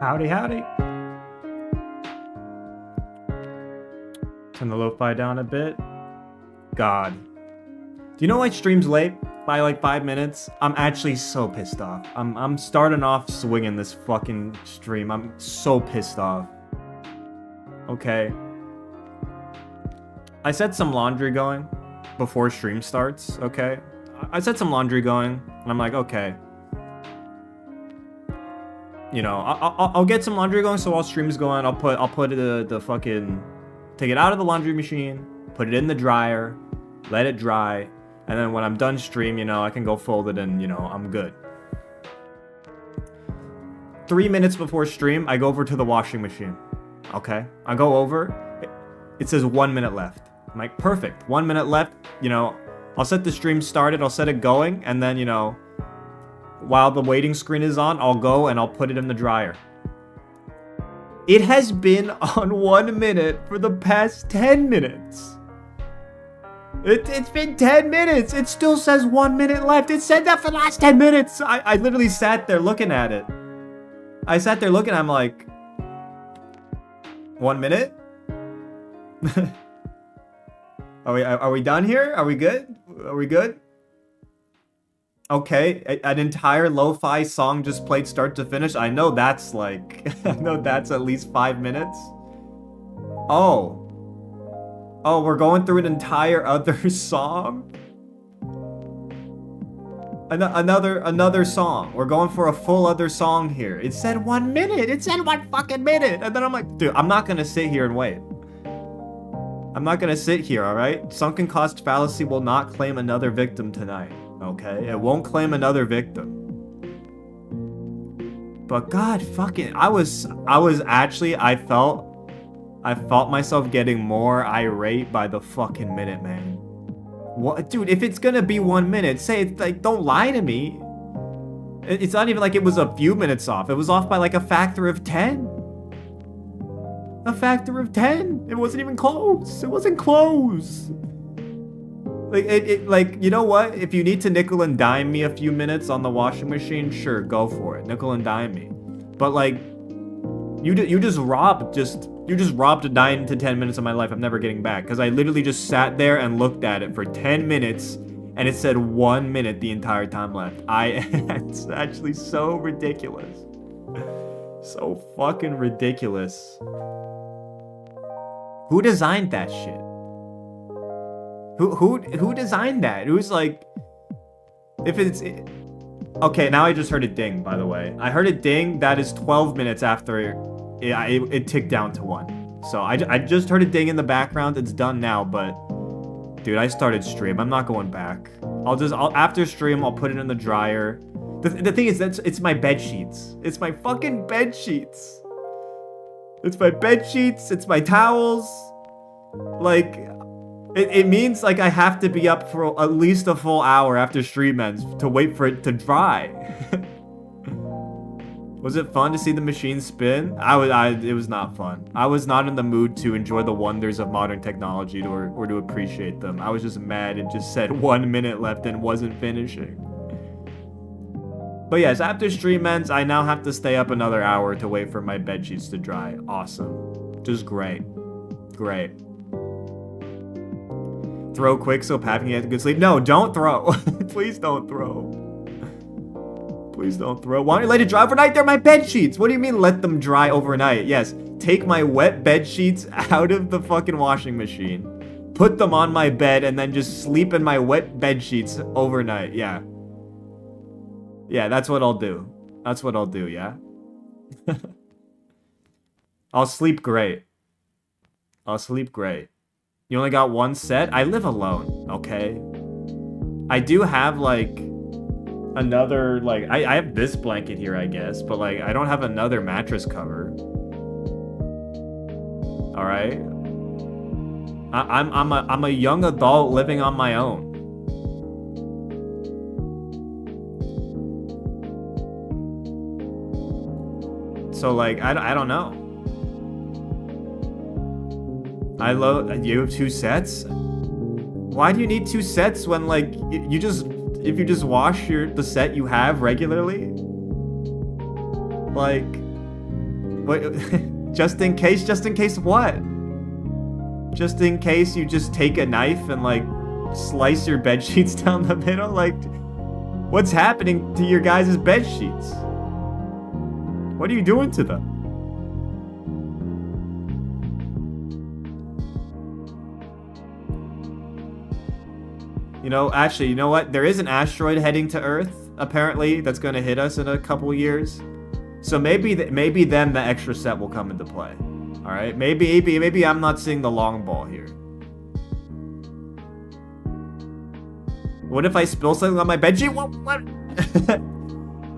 Howdy, howdy. Turn the lo-fi down a bit. God. Do you know why stream's late by like 5 minutes? I'm actually so pissed off. I'm starting off swinging this fucking stream. I'm so pissed off. Okay. I set some laundry going before stream starts, okay? I set some laundry going, and I'm like, okay. You know, I'll get some laundry going, so while stream's going, I'll put the fucking... Take it out of the laundry machine, put it in the dryer, let it dry, and then when I'm done stream, you know, I can go fold it and, you know, I'm good. 3 minutes before stream, I go over to the washing machine. Okay? I go over, it says 1 minute left. I'm like, perfect, 1 minute left, you know, I'll set the stream started, I'll set it going, and then, you know, while the waiting screen is on, I'll go and I'll put it in the dryer. It has been on 1 minute for the past 10 minutes. It's been 10 minutes. It still says 1 minute left. It said that for the last 10 minutes. I literally sat there looking at it. I sat there looking, I'm like, 1 minute? Are we done here? Are we good? Are we good? Okay, an entire lo-fi song just played start to finish. I know that's like, I know that's at least 5 minutes. Oh, we're going through an entire other song? Another song. We're going for a full other song here. It said 1 minute. It said 1 fucking minute. And then I'm like, dude, I'm not gonna sit here and wait. I'm not gonna sit here, alright? Sunken cost fallacy will not claim another victim tonight. Okay, it won't claim another victim. But God fucking, I felt myself getting more irate by the fucking minute, man. What, dude, if it's gonna be 1 minute, say it, like, don't lie to me. It's not even like it was a few minutes off. It was off by like a factor of 10. A factor of 10. It wasn't even close. It wasn't close. Like, like, you know what? If you need to nickel and dime me a few minutes on the washing machine, sure, go for it. Nickel and dime me. But like, you just robbed 9 to 10 minutes of my life I'm never getting back. Because I literally just sat there and looked at it for 10 minutes and it said 1 minute the entire time left. It's actually so ridiculous. So fucking ridiculous. Who designed that shit? Who designed that? Who's like, if it's, okay, now I just heard it ding, by the way. I heard it ding, that is 12 minutes after it ticked down to 1. So I just heard it ding in the background, it's done now, but dude, I started stream, I'm not going back. After stream, I'll put it in the dryer. The thing is, it's my bed sheets. It's my fucking bed sheets. It's my bed sheets, it's my towels. Like, it means like I have to be up for at least a full hour after stream ends to wait for it to dry. Was it fun to see the machine spin? It was not fun. I was not in the mood to enjoy the wonders of modern technology or to appreciate them. I was just mad it just said 1 minute left and wasn't finishing. But yes, after stream ends, I now have to stay up another hour to wait for my bedsheets to dry. Awesome. Just great. Great. Throw quick so Pat can get a good sleep. No, don't throw. Please don't throw. Please don't throw. Why don't you let it dry overnight? They're my bed sheets. What do you mean let them dry overnight? Yes, take my wet bed sheets out of the fucking washing machine, put them on my bed, and then just sleep in my wet bed sheets overnight. Yeah. Yeah, that's what I'll do. That's what I'll do, yeah? I'll sleep great. I'll sleep great. You only got one set? I live alone, okay? I do have, like, another, like, I have this blanket here, I guess, but, like, I don't have another mattress cover. Alright? I'm a young adult living on my own. So, like, I don't know. You have 2 sets? Why do you need 2 sets when, like, if you just wash the set you have regularly? Like, What? Just in case what? Just in case you just take a knife and like slice your bed sheets down the middle? Like, what's happening to your guys' bed sheets? What are you doing to them? You know, actually, you know what? There is an asteroid heading to Earth, apparently, that's going to hit us in a couple years. So maybe then the extra set will come into play. All right? Maybe I'm not seeing the long ball here. What if I spill something on my bedsheet? What?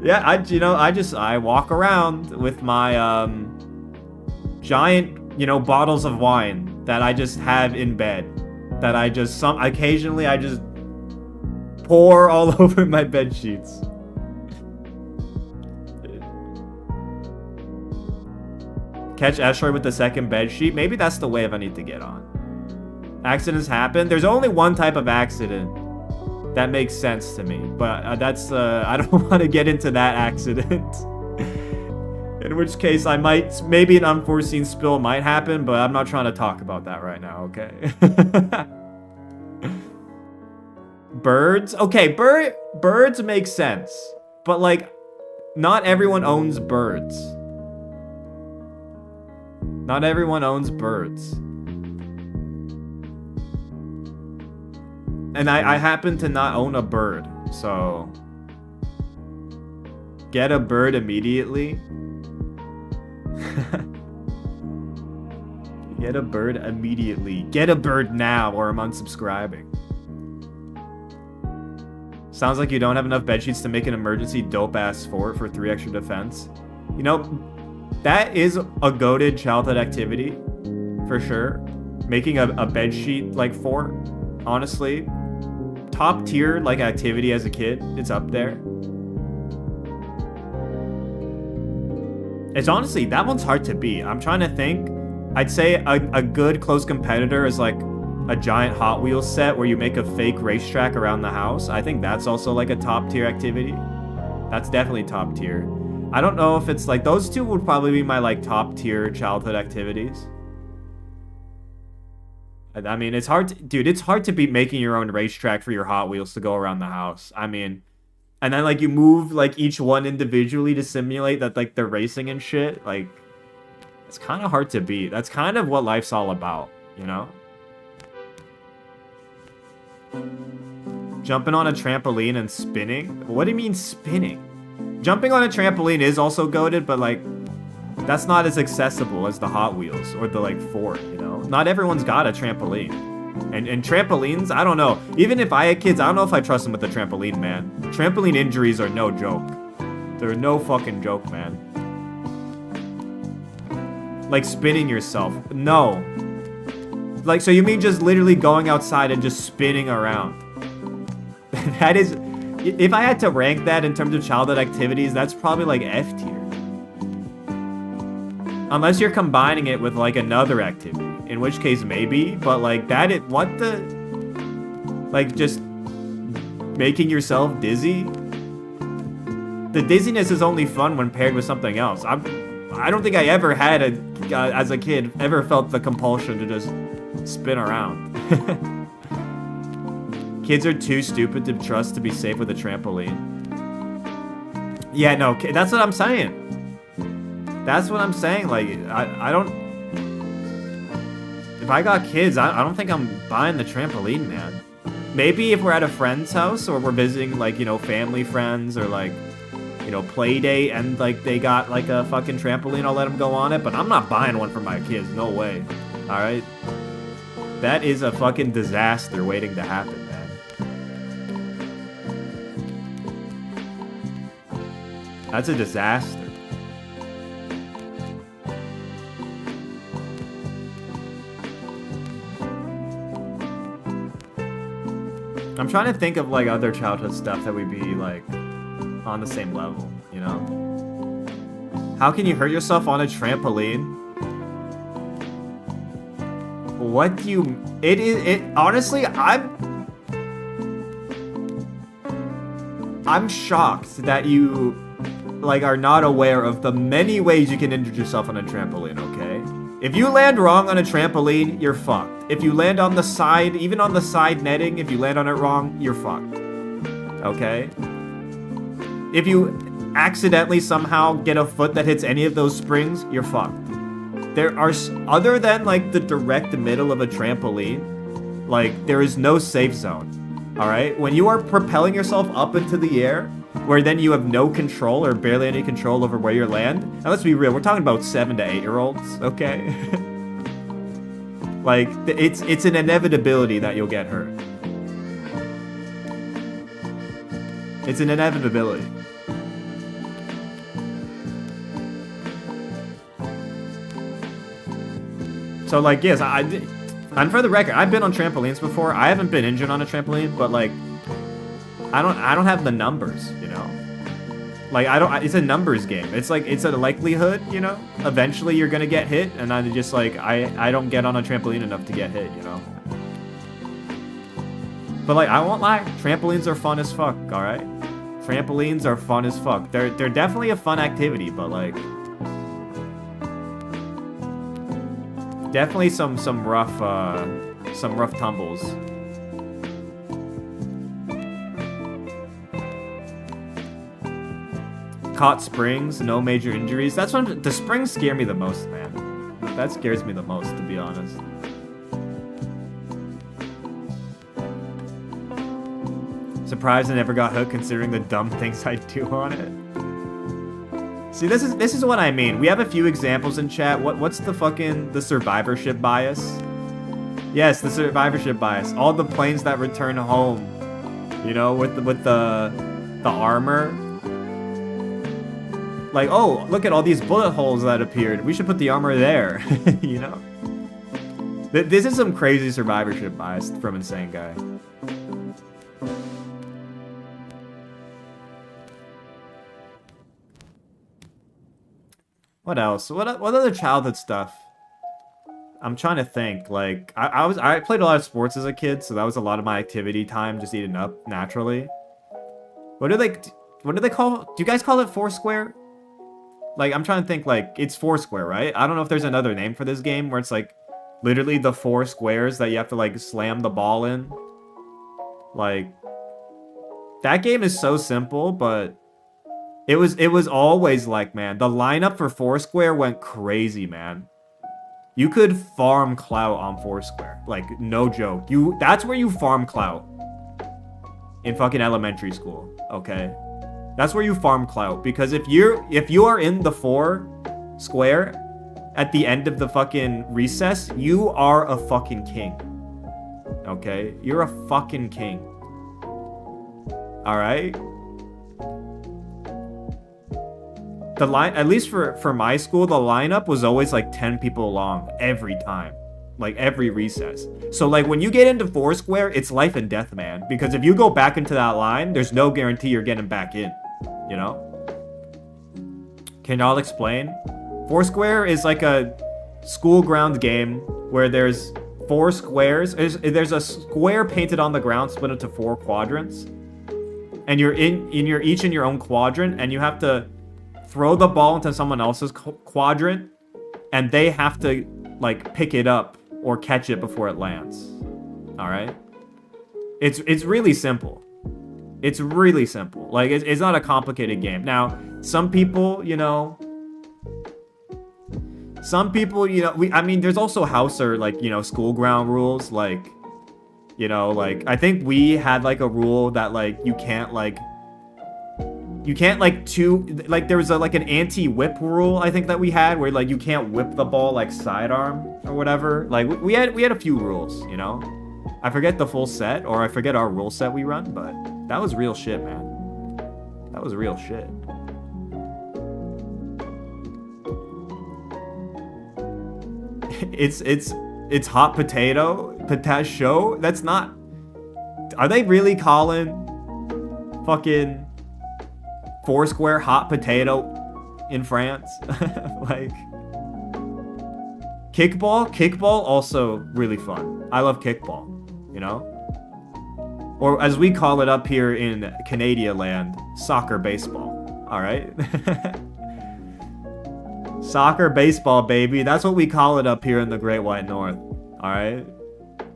Yeah, I walk around with my giant, bottles of wine that I just have in bed. That occasionally I just pour all over my bed sheets. Catch asteroid with the second bed sheet. Maybe that's the wave I need to get on. Accidents happen. There's only one type of accident that makes sense to me, but I don't want to get into that accident. In which case, maybe an unforeseen spill might happen, but I'm not trying to talk about that right now, okay? Birds? Okay, birds make sense. But, like, not everyone owns birds. Not everyone owns birds. And I happen to not own a bird, so... Get a bird immediately? Get a bird immediately. Get a bird now, or I'm unsubscribing. Sounds like you don't have enough bedsheets to make an emergency dope-ass fort for 3 extra defense. You know, that is a goated childhood activity, for sure. Making a bedsheet, like, fort, honestly. Top tier, like, activity as a kid. It's up there. It's honestly, that one's hard to beat. I'm trying to think. I'd say a good close competitor is like a giant Hot Wheels set where you make a fake racetrack around the house. I think that's also like a top tier activity. That's definitely top tier. I don't know if it's like, those two would probably be my like top tier childhood activities. I mean, it's hard to, dude, it's hard to beat making your own racetrack for your Hot Wheels to go around the house. I mean, and then, like, you move, like, each one individually to simulate that, like, they're racing and shit. Like, it's kind of hard to beat. That's kind of what life's all about, you know? Jumping on a trampoline and spinning? What do you mean spinning? Jumping on a trampoline is also goated, but, like, that's not as accessible as the Hot Wheels or the, like, Ford, you know? Not everyone's got a trampoline. And trampolines, I don't know. Even if I had kids, I don't know if I trust them with a trampoline, man. Trampoline injuries are no joke. They're no fucking joke, man. Like spinning yourself. No. Like, so you mean just literally going outside and just spinning around? That is... If I had to rank that in terms of childhood activities, that's probably like F tier. Unless you're combining it with like another activity. In which case, maybe, but like what the, like just making yourself dizzy? The dizziness is only fun when paired with something else. I don't think I ever had as a kid, ever felt the compulsion to just spin around. Kids are too stupid to trust to be safe with a trampoline. Yeah, no, that's what I'm saying. That's what I'm saying, like, I don't... If I got kids, I don't think I'm buying the trampoline, man. Maybe if we're at a friend's house or we're visiting, like, you know, family friends or, like, you know, play date and, like, they got, like, a fucking trampoline, I'll let them go on it. But I'm not buying one for my kids. No way. All right? That is a fucking disaster waiting to happen, man. That's a disaster. I'm trying to think of, like, other childhood stuff that would be, like, on the same level, you know? How can you hurt yourself on a trampoline? What do you... Honestly, I'm shocked that you like, are not aware of the many ways you can injure yourself on a trampoline, okay? If you land wrong on a trampoline, you're fucked. If you land on the side, even on the side netting, if you land on it wrong, you're fucked. Okay? If you accidentally somehow get a foot that hits any of those springs, you're fucked. There are, other than like the direct middle of a trampoline, like there is no safe zone. Alright? When you are propelling yourself up into the air, where then you have no control or barely any control over where you land. Now let's be real, we're talking about 7 to 8-year-olds, okay? Like, it's an inevitability that you'll get hurt. It's an inevitability. So like, yes, and for the record, I've been on trampolines before. I haven't been injured on a trampoline, but like, I don't have the numbers, you know? Like, it's a numbers game. It's like, it's a likelihood, you know? Eventually you're gonna get hit, and I'm just like, I don't get on a trampoline enough to get hit, you know? But like, I won't lie, trampolines are fun as fuck, alright? Trampolines are fun as fuck. They're definitely a fun activity, but like, definitely some rough tumbles. Caught springs, no major injuries. That's what the springs scare me the most, man. That scares me the most, to be honest. Surprised I never got hooked considering the dumb things I do on it. See, this is what I mean. We have a few examples in chat. What's the survivorship bias? Yes, the survivorship bias. All the planes that return home, you know, with the armor. Like, oh, look at all these bullet holes that appeared. We should put the armor there, you know? This is some crazy survivorship bias from Insane Guy. What else? What other childhood stuff? I'm trying to think. Like, I played a lot of sports as a kid, so that was a lot of my activity time just eaten up naturally. What do they call? Do you guys call it Foursquare? Like, I'm trying to think, like, it's Foursquare, right? I don't know if there's another name for this game where it's, like, literally the 4 squares that you have to, like, slam the ball in. Like, that game is so simple, but it was always like, man, the lineup for Foursquare went crazy, man. You could farm clout on Foursquare. Like, no joke. That's where you farm clout. In fucking elementary school, okay? That's where you farm clout, because if you are in the 4 square at the end of the fucking recess, you are a fucking king. Okay? You're a fucking king. Alright? The line, at least for my school, the lineup was always like 10 people long every time. Like every recess. So like when you get into Foursquare, it's life and death, man. Because if you go back into that line, there's no guarantee you're getting back in. You know? Can y'all explain? Foursquare is like a school ground game where there's 4 squares. There's a square painted on the ground split into 4 quadrants. And you're each in your own quadrant, and you have to throw the ball into someone else's quadrant, and they have to like pick it up or catch it before it lands. All right? It's really simple. It's really simple. Like, it's not a complicated game. Now, some people, you know, I mean, there's also house or, like, you know, school ground rules. Like, you know, like, I think we had, like, a rule that, like, you can't, like, there was, like, an anti-whip rule, I think, that we had, where, like, you can't whip the ball, like, sidearm or whatever. Like, we had a few rules, you know? I forget the full set, or I forget our rule set we run, but that was real shit, man. That was real shit. It's hot potato? That's not... Are they really calling fucking Foursquare hot potato in France? Like... Kickball also really fun. I love kickball, you know? Or as we call it up here in Canada land, soccer baseball. Alright? Soccer, baseball, baby. That's what we call it up here in the Great White North. Alright?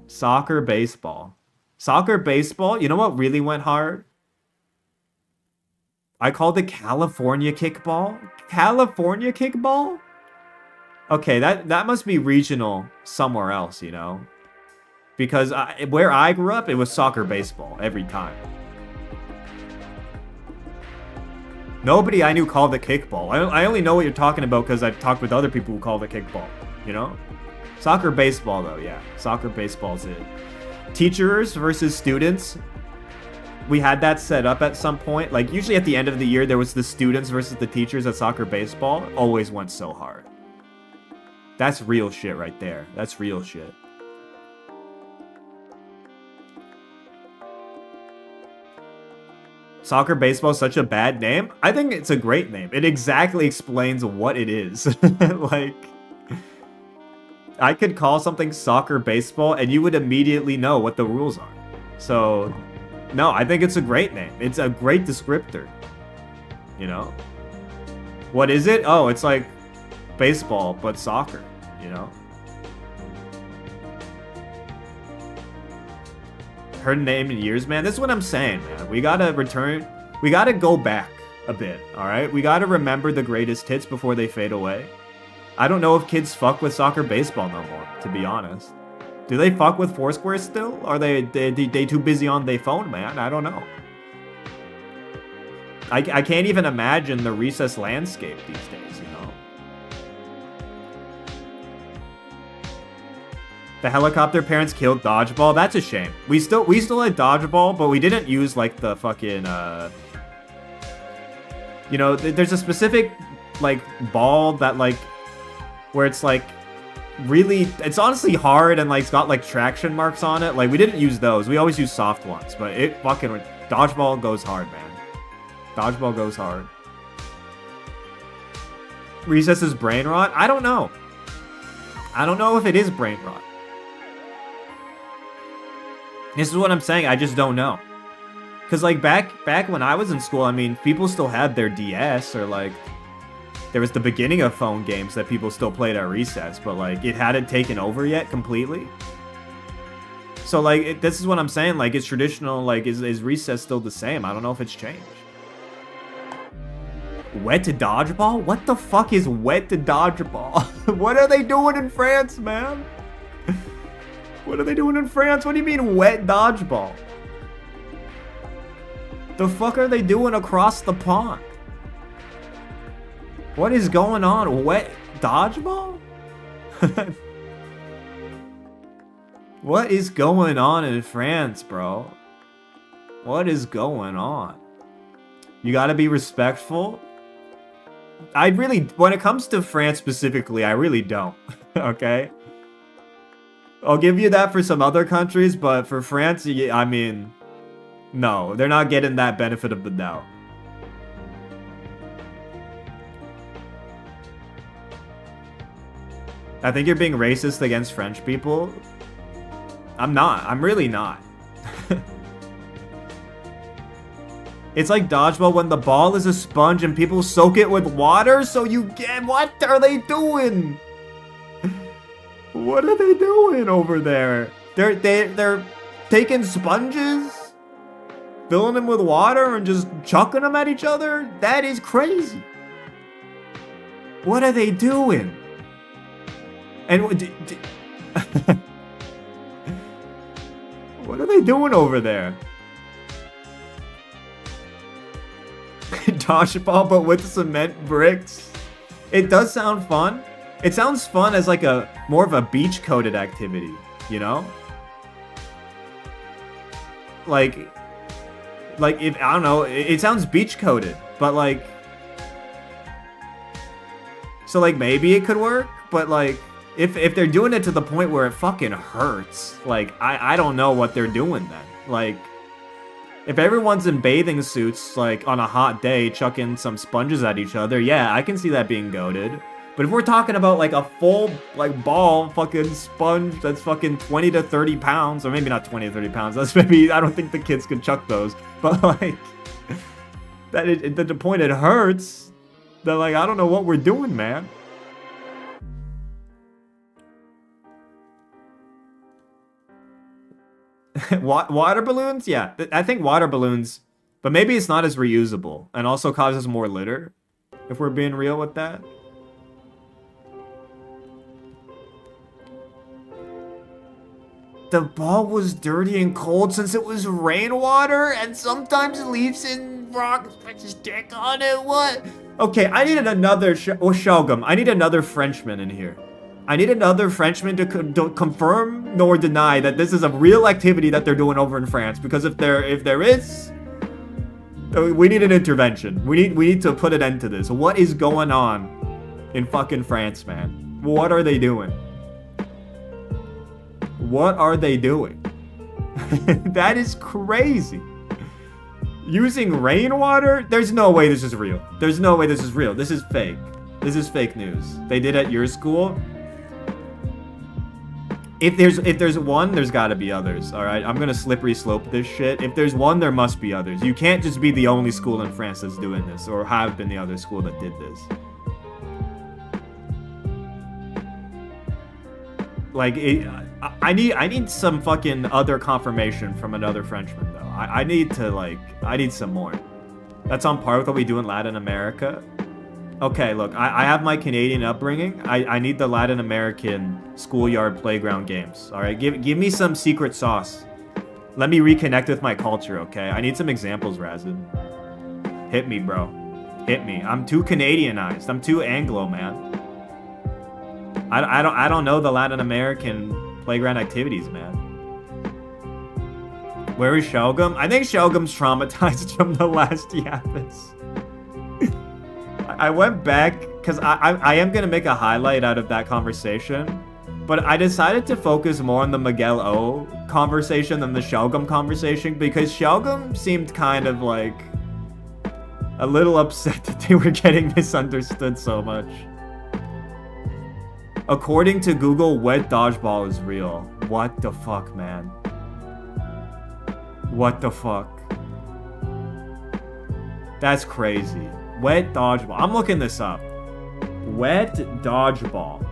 Soccer, baseball. Soccer, baseball. You know what really went hard? I called it California kickball. California kickball? Okay, that must be regional somewhere else, you know? Because where I grew up, it was soccer, baseball every time. Nobody I knew called it kickball. I only know what you're talking about because I've talked with other people who called it kickball, you know? Soccer, baseball, though, yeah. Soccer, baseball's it. Teachers versus students. We had that set up at some point. Like, usually at the end of the year, there was the students versus the teachers at soccer, baseball. Always went so hard. That's real shit right there. That's real shit. Soccer, baseball is such a bad name. I think it's a great name. It exactly explains what it is. Like, I could call something soccer, baseball, and you would immediately know what the rules are. So, no, I think it's a great name. It's a great descriptor. You know? What is it? Oh, it's like baseball, but soccer, you know? Heard name in years, man. This is what I'm saying, man. We gotta return. We gotta go back a bit, alright? We gotta remember the greatest hits before they fade away. I don't know if kids fuck with soccer, baseball no more, to be honest. Do they fuck with Foursquare still? Are they too busy on their phone, man? I don't know. I can't even imagine the recess landscape these days, you know? The helicopter parents killed dodgeball. That's a shame. We still had dodgeball, but we didn't use like the fucking you know, there's a specific like ball that like where it's like really, it's honestly hard and like it's got like traction marks on it. Like we didn't use those. We always use soft ones, but it fucking dodgeball goes hard, man. Dodgeball goes hard. Recess is brain rot? I don't know. I don't know if it is brain rot. This is what I'm saying, I just don't know. Because, like, back when I was in school, I mean, people still had their DS, or, like, there was the beginning of phone games that people still played at recess, but, like, it hadn't taken over yet completely. So, like, this is what I'm saying, like, it's traditional, like, is recess still the same? I don't know if it's changed. Wet to dodgeball? What the fuck is wet to dodgeball? What are they doing in France, man? What are they doing in France? What do you mean wet dodgeball? The fuck are they doing across the pond? What is going on? Wet dodgeball? What is going on in France, bro? What is going on? You gotta be respectful. I really, when it comes to France specifically, I really don't. Okay? I'll give you that for some other countries, but for France, I mean, no, they're not getting that benefit of the doubt. I think you're being racist against French people. I'm not. I'm really not. It's like dodgeball when the ball is a sponge and people soak it with water, so you get... What are they doing? What are they doing over there? They're taking sponges, filling them with water, and just chucking them at each other? That is crazy. What are they doing? And what are they doing over there? Dodgeball, but with cement bricks. It does sound fun. It sounds fun as like a more of a beach coded activity, you know? Like if I don't know, it sounds beach coded, but like, so like maybe it could work, but like if they're doing it to the point where it fucking hurts, like I don't know what they're doing then. Like, if everyone's in bathing suits, like, on a hot day, chucking some sponges at each other, yeah, I can see that being goated. But if we're talking about, like, a full, like, ball fucking sponge that's fucking 20 to 30 pounds, or maybe not 20 to 30 pounds, that's maybe, I don't think the kids can chuck those, but, like, the point it hurts. That, like, I don't know what we're doing, man. Water balloons? Yeah, I think water balloons, but maybe it's not as reusable and also causes more litter, if we're being real with that. The ball was dirty and cold since it was rainwater, and sometimes leaves and rocks stick on it. What? Okay, I needed another Shogun. I need another Frenchman in here. I need another Frenchman to confirm nor deny that this is a real activity that they're doing over in France. Because if there is, we need an intervention. We need to put an end to this. What is going on in fucking France, man? What are they doing? What are they doing? That is crazy. Using rainwater? There's no way this is real. There's no way this is real. This is fake. This is fake news. They did at your school. If there's one, there's gotta be others, alright? I'm gonna slippery slope this shit. If there's one, there must be others. You can't just be the only school in France that's doing this, or have been the other school that did this. Like, I need some fucking other confirmation from another Frenchman, though. I need some more. That's on par with what we do in Latin America. Okay, look, I have my Canadian upbringing. I need the Latin American schoolyard playground games. All right, give me some secret sauce. Let me reconnect with my culture, okay? I need some examples, Razin. Hit me, bro. Hit me. I'm too Canadianized. I'm too Anglo, man. I don't know the Latin American playground activities, man. Where is Shogun? I think Shogun's traumatized from the last Yapise. I went back because I am gonna make a highlight out of that conversation, but I decided to focus more on the Miguel O conversation than the Shogun conversation because Shogun seemed kind of like a little upset that they were getting misunderstood so much. According to Google, wet dodgeball is real. What the fuck, man? What the fuck? That's crazy. Wet dodgeball. I'm looking this up. Wet dodgeball.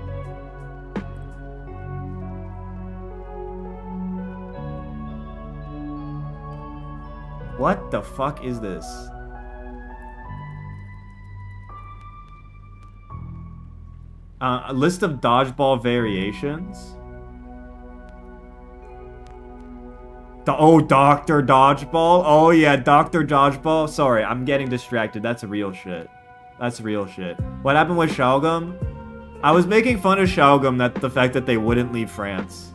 What the fuck is this? A list of dodgeball variations. Dr. Dodgeball? Oh yeah, Dr. Dodgeball. Sorry, I'm getting distracted. That's real shit. That's real shit. What happened with Shogun? I was making fun of Shogun that the fact that they wouldn't leave France,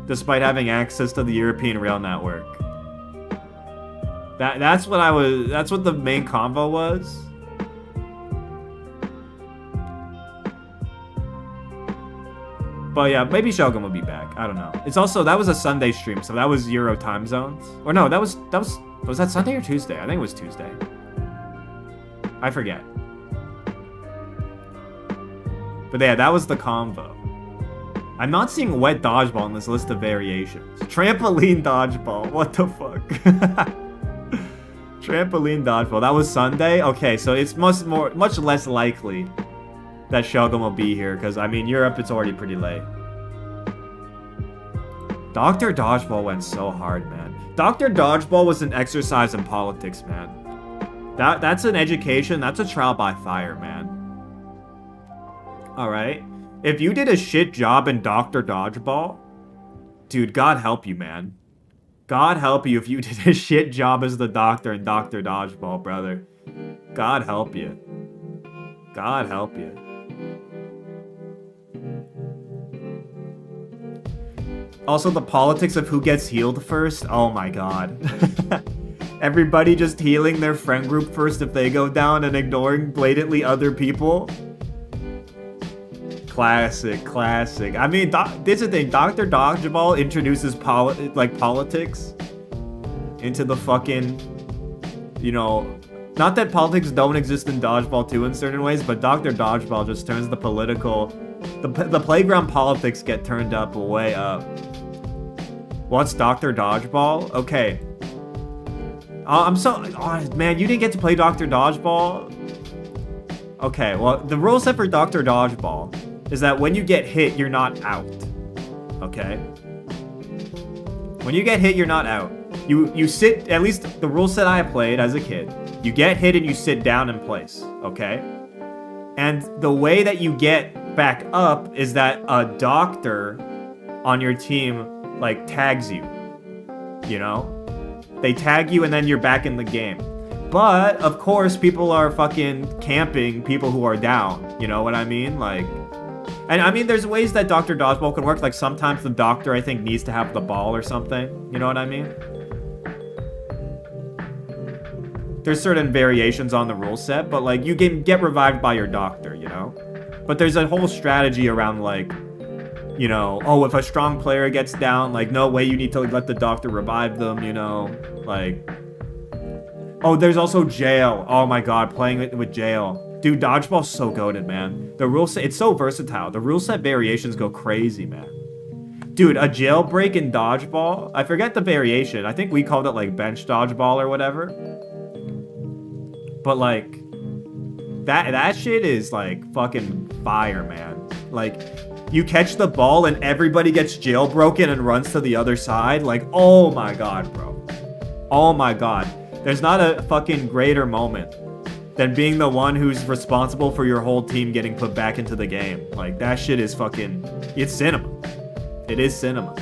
despite having access to the European rail network. That's what the main convo was. But yeah, maybe Shogun will be back. I don't know. It's also, that was a Sunday stream, so that was Euro time zones. Or no, was that Sunday or Tuesday? I think it was Tuesday. I forget. But yeah, that was the convo. I'm not seeing wet dodgeball in this list of variations. Trampoline dodgeball. What the fuck? Trampoline dodgeball. That was Sunday? Okay, so it's much less likely that Shogun will be here, because, I mean, Europe, it's already pretty late. Dr. Dodgeball went so hard, man. Dr. Dodgeball was an exercise in politics, man. That's an education, that's a trial by fire, man. Alright? If you did a shit job in Dr. Dodgeball, dude, God help you, man. God help you if you did a shit job as the doctor in Dr. Dodgeball, brother. God help you. God help you. Also, the politics of who gets healed first. Oh my god. Everybody just healing their friend group first if they go down and ignoring blatantly other people. Classic, classic. I mean, this is the thing. Dr. Dodgeball introduces politics into the fucking, you know, not that politics don't exist in Dodgeball 2 in certain ways, but Dr. Dodgeball just turns the political, the playground politics get turned up way up. What's Dr. Dodgeball? Okay. I'm so... Oh, man, you didn't get to play Dr. Dodgeball? Okay, well, the rule set for Dr. Dodgeball is that when you get hit, you're not out. Okay? When you get hit, you're not out. You sit, at least the rule set I played as a kid, you get hit and you sit down in place, okay? And the way that you get back up is that a doctor on your team, like, tags you, you know? They tag you and then you're back in the game. But, of course, people are fucking camping people who are down, you know what I mean? Like, and I mean, there's ways that Dr. Dodgeball can work, like sometimes the doctor, I think, needs to have the ball or something, you know what I mean? There's certain variations on the rule set, but like, you can get revived by your doctor, you know? But there's a whole strategy around like, you know, oh, if a strong player gets down, like, no way, you need to let the doctor revive them, you know? Like, oh, there's also jail. Oh my god, playing it with jail. Dude, Dodgeball's so goated, man. The rule set, it's so versatile. The rule set variations go crazy, man. Dude, a jailbreak in Dodgeball, I forget the variation. I think we called it like bench Dodgeball or whatever. But like, that shit is like fucking fire, man. Like, you catch the ball and everybody gets jailbroken and runs to the other side. Like, oh my god, bro. Oh my god. There's not a fucking greater moment than being the one who's responsible for your whole team getting put back into the game. Like, that shit is fucking... It's cinema. It is cinema.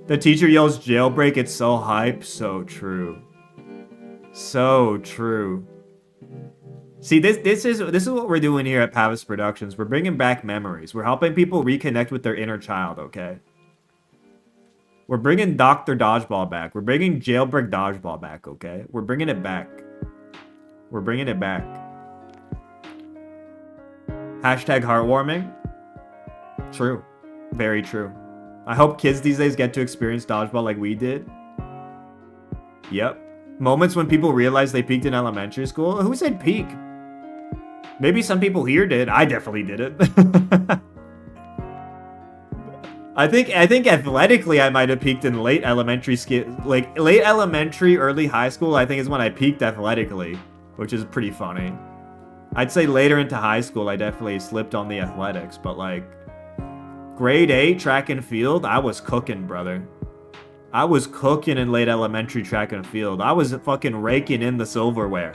The teacher yells jailbreak, it's so hype. So true. So true. See, this is what we're doing here at Pavise Productions. We're bringing back memories. We're helping people reconnect with their inner child, okay? We're bringing Dr. Dodgeball back. We're bringing Jailbreak Dodgeball back, okay? We're bringing it back. We're bringing it back. Hashtag heartwarming. True. Very true. I hope kids these days get to experience Dodgeball like we did. Yep. Moments when people realize they peaked in elementary school. Who said peak? Maybe some people here did. I definitely did it. I think athletically I might have peaked in late elementary like late elementary, early high school. I think is when I peaked athletically, which is pretty funny. I'd say later into high school I definitely slipped on the athletics, but like grade 8 track and field, I was cooking, brother. I was cooking in late elementary track and field. I was fucking raking in the silverware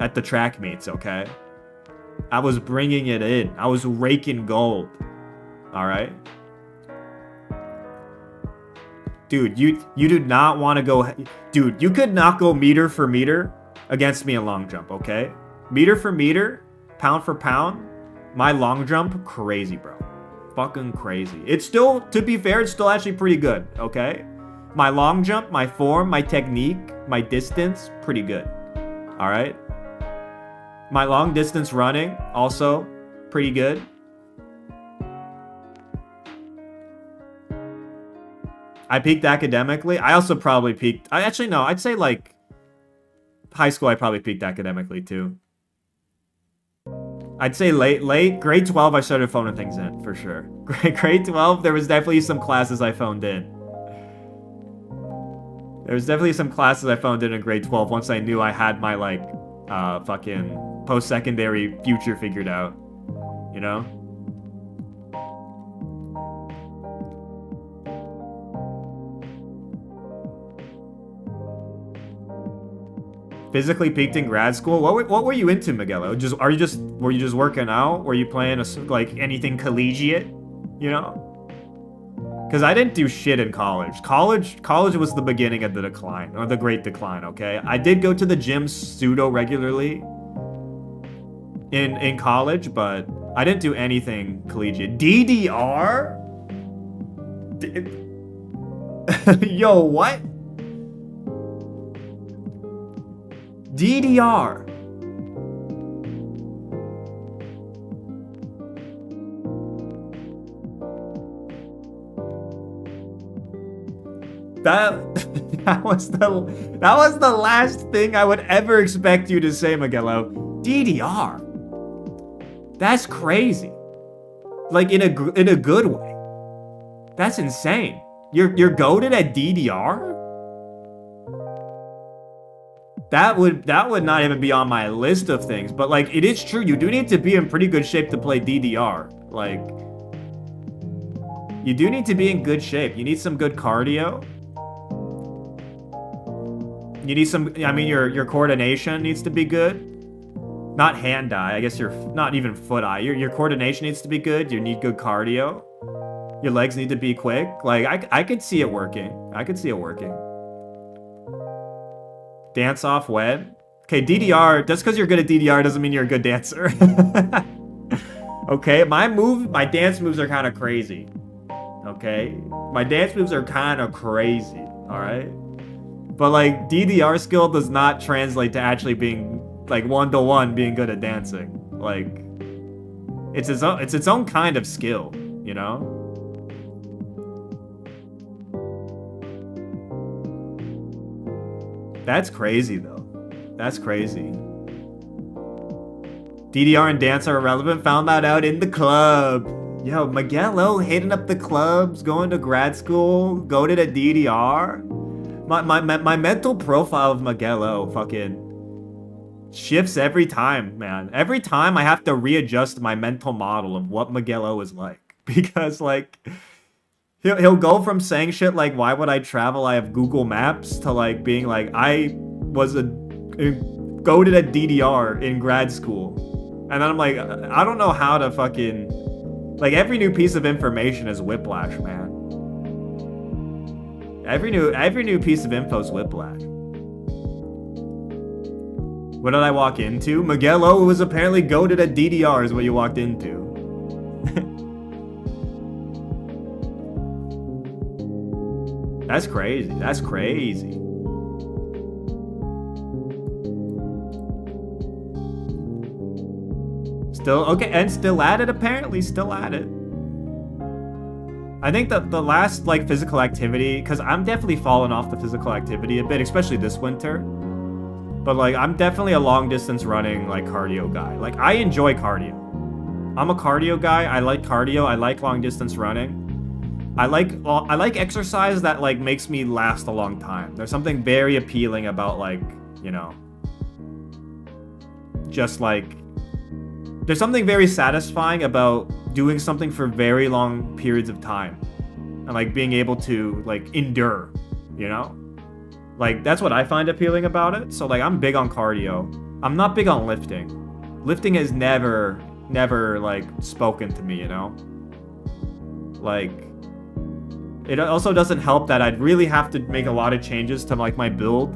at the track meets, okay? I was bringing it in. I was raking gold. All right? Dude, you do not want to go... Dude, you could not go meter for meter against me in long jump, okay? Meter for meter, pound for pound, my long jump, crazy, bro. Fucking crazy. It's still, to be fair, it's still actually pretty good, okay? My long jump, my form, my technique, my distance, pretty good. All right? My long distance running, also pretty good. I peaked academically. I also probably peaked... Actually, no. I'd say, like... High school, I probably peaked academically, too. I'd say late. Grade 12, I started phoning things in, for sure. Grade 12, there was definitely some classes I phoned in. There was definitely some classes I phoned in grade 12 once I knew I had my, like, fucking post-secondary future figured out. You know? Physically peaked in grad school. What were you into, Miguelo? Were you just working out? Were you playing like anything collegiate? You know? Because I didn't do shit in college. College was the beginning of the decline, or the great decline. Okay, I did go to the gym pseudo regularly in college, but I didn't do anything collegiate. DDR? Yo, what? DDR. That was the last thing I would ever expect you to say, Miguelo. DDR. That's crazy. Like in a good way. That's insane. You're goated at DDR? That would not even be on my list of things, but like it is true, you do need to be in pretty good shape to play DDR. Like you do need to be in good shape. You need some good cardio. You need some, I mean, your coordination needs to be good. Not hand-eye, I guess not even foot-eye. Your coordination needs to be good. You need good cardio. Your legs need to be quick. Like, I could see it working. I could see it working. Dance off web. Okay, DDR, just because you're good at DDR doesn't mean you're a good dancer. Okay, my dance moves are kind of crazy. Okay? My dance moves are kind of crazy, alright? But like, DDR skill does not translate to actually being, like, one-to-one being good at dancing. Like, it's its own kind of skill, you know? That's crazy, though. That's crazy. DDR and dance are irrelevant. Found that out in the club. Yo, Miguel hitting up the clubs, going to grad school, goated at DDR. My mental profile of Miguel fucking shifts every time, man. Every time I have to readjust my mental model of what Miguel is like. Because, like, he'll go from saying shit like, why would I travel? I have Google Maps, to, like, being like, I was goated at DDR in grad school. And then I'm like, I don't know how to fucking... Like, every new piece of information is whiplash, man. Every new piece of info is whiplash. What did I walk into? Miguel was apparently goated at DDR is what you walked into. That's crazy. That's crazy. Still, okay, and still at it, apparently. Still at it. I think that the last, like, physical activity, because I'm definitely falling off the physical activity a bit, especially this winter. But, like, I'm definitely a long-distance running, like, cardio guy. Like, I enjoy cardio. I'm a cardio guy. I like cardio. I like long-distance running. I like exercise that, like, makes me last a long time. There's something very appealing about, like, you know, just, like, there's something very satisfying about doing something for very long periods of time and, like, being able to, like, endure, you know? Like, that's what I find appealing about it. So, like, I'm big on cardio. I'm not big on lifting. Lifting has never, like, spoken to me, you know? Like, it also doesn't help that I'd really have to make a lot of changes to, like, my build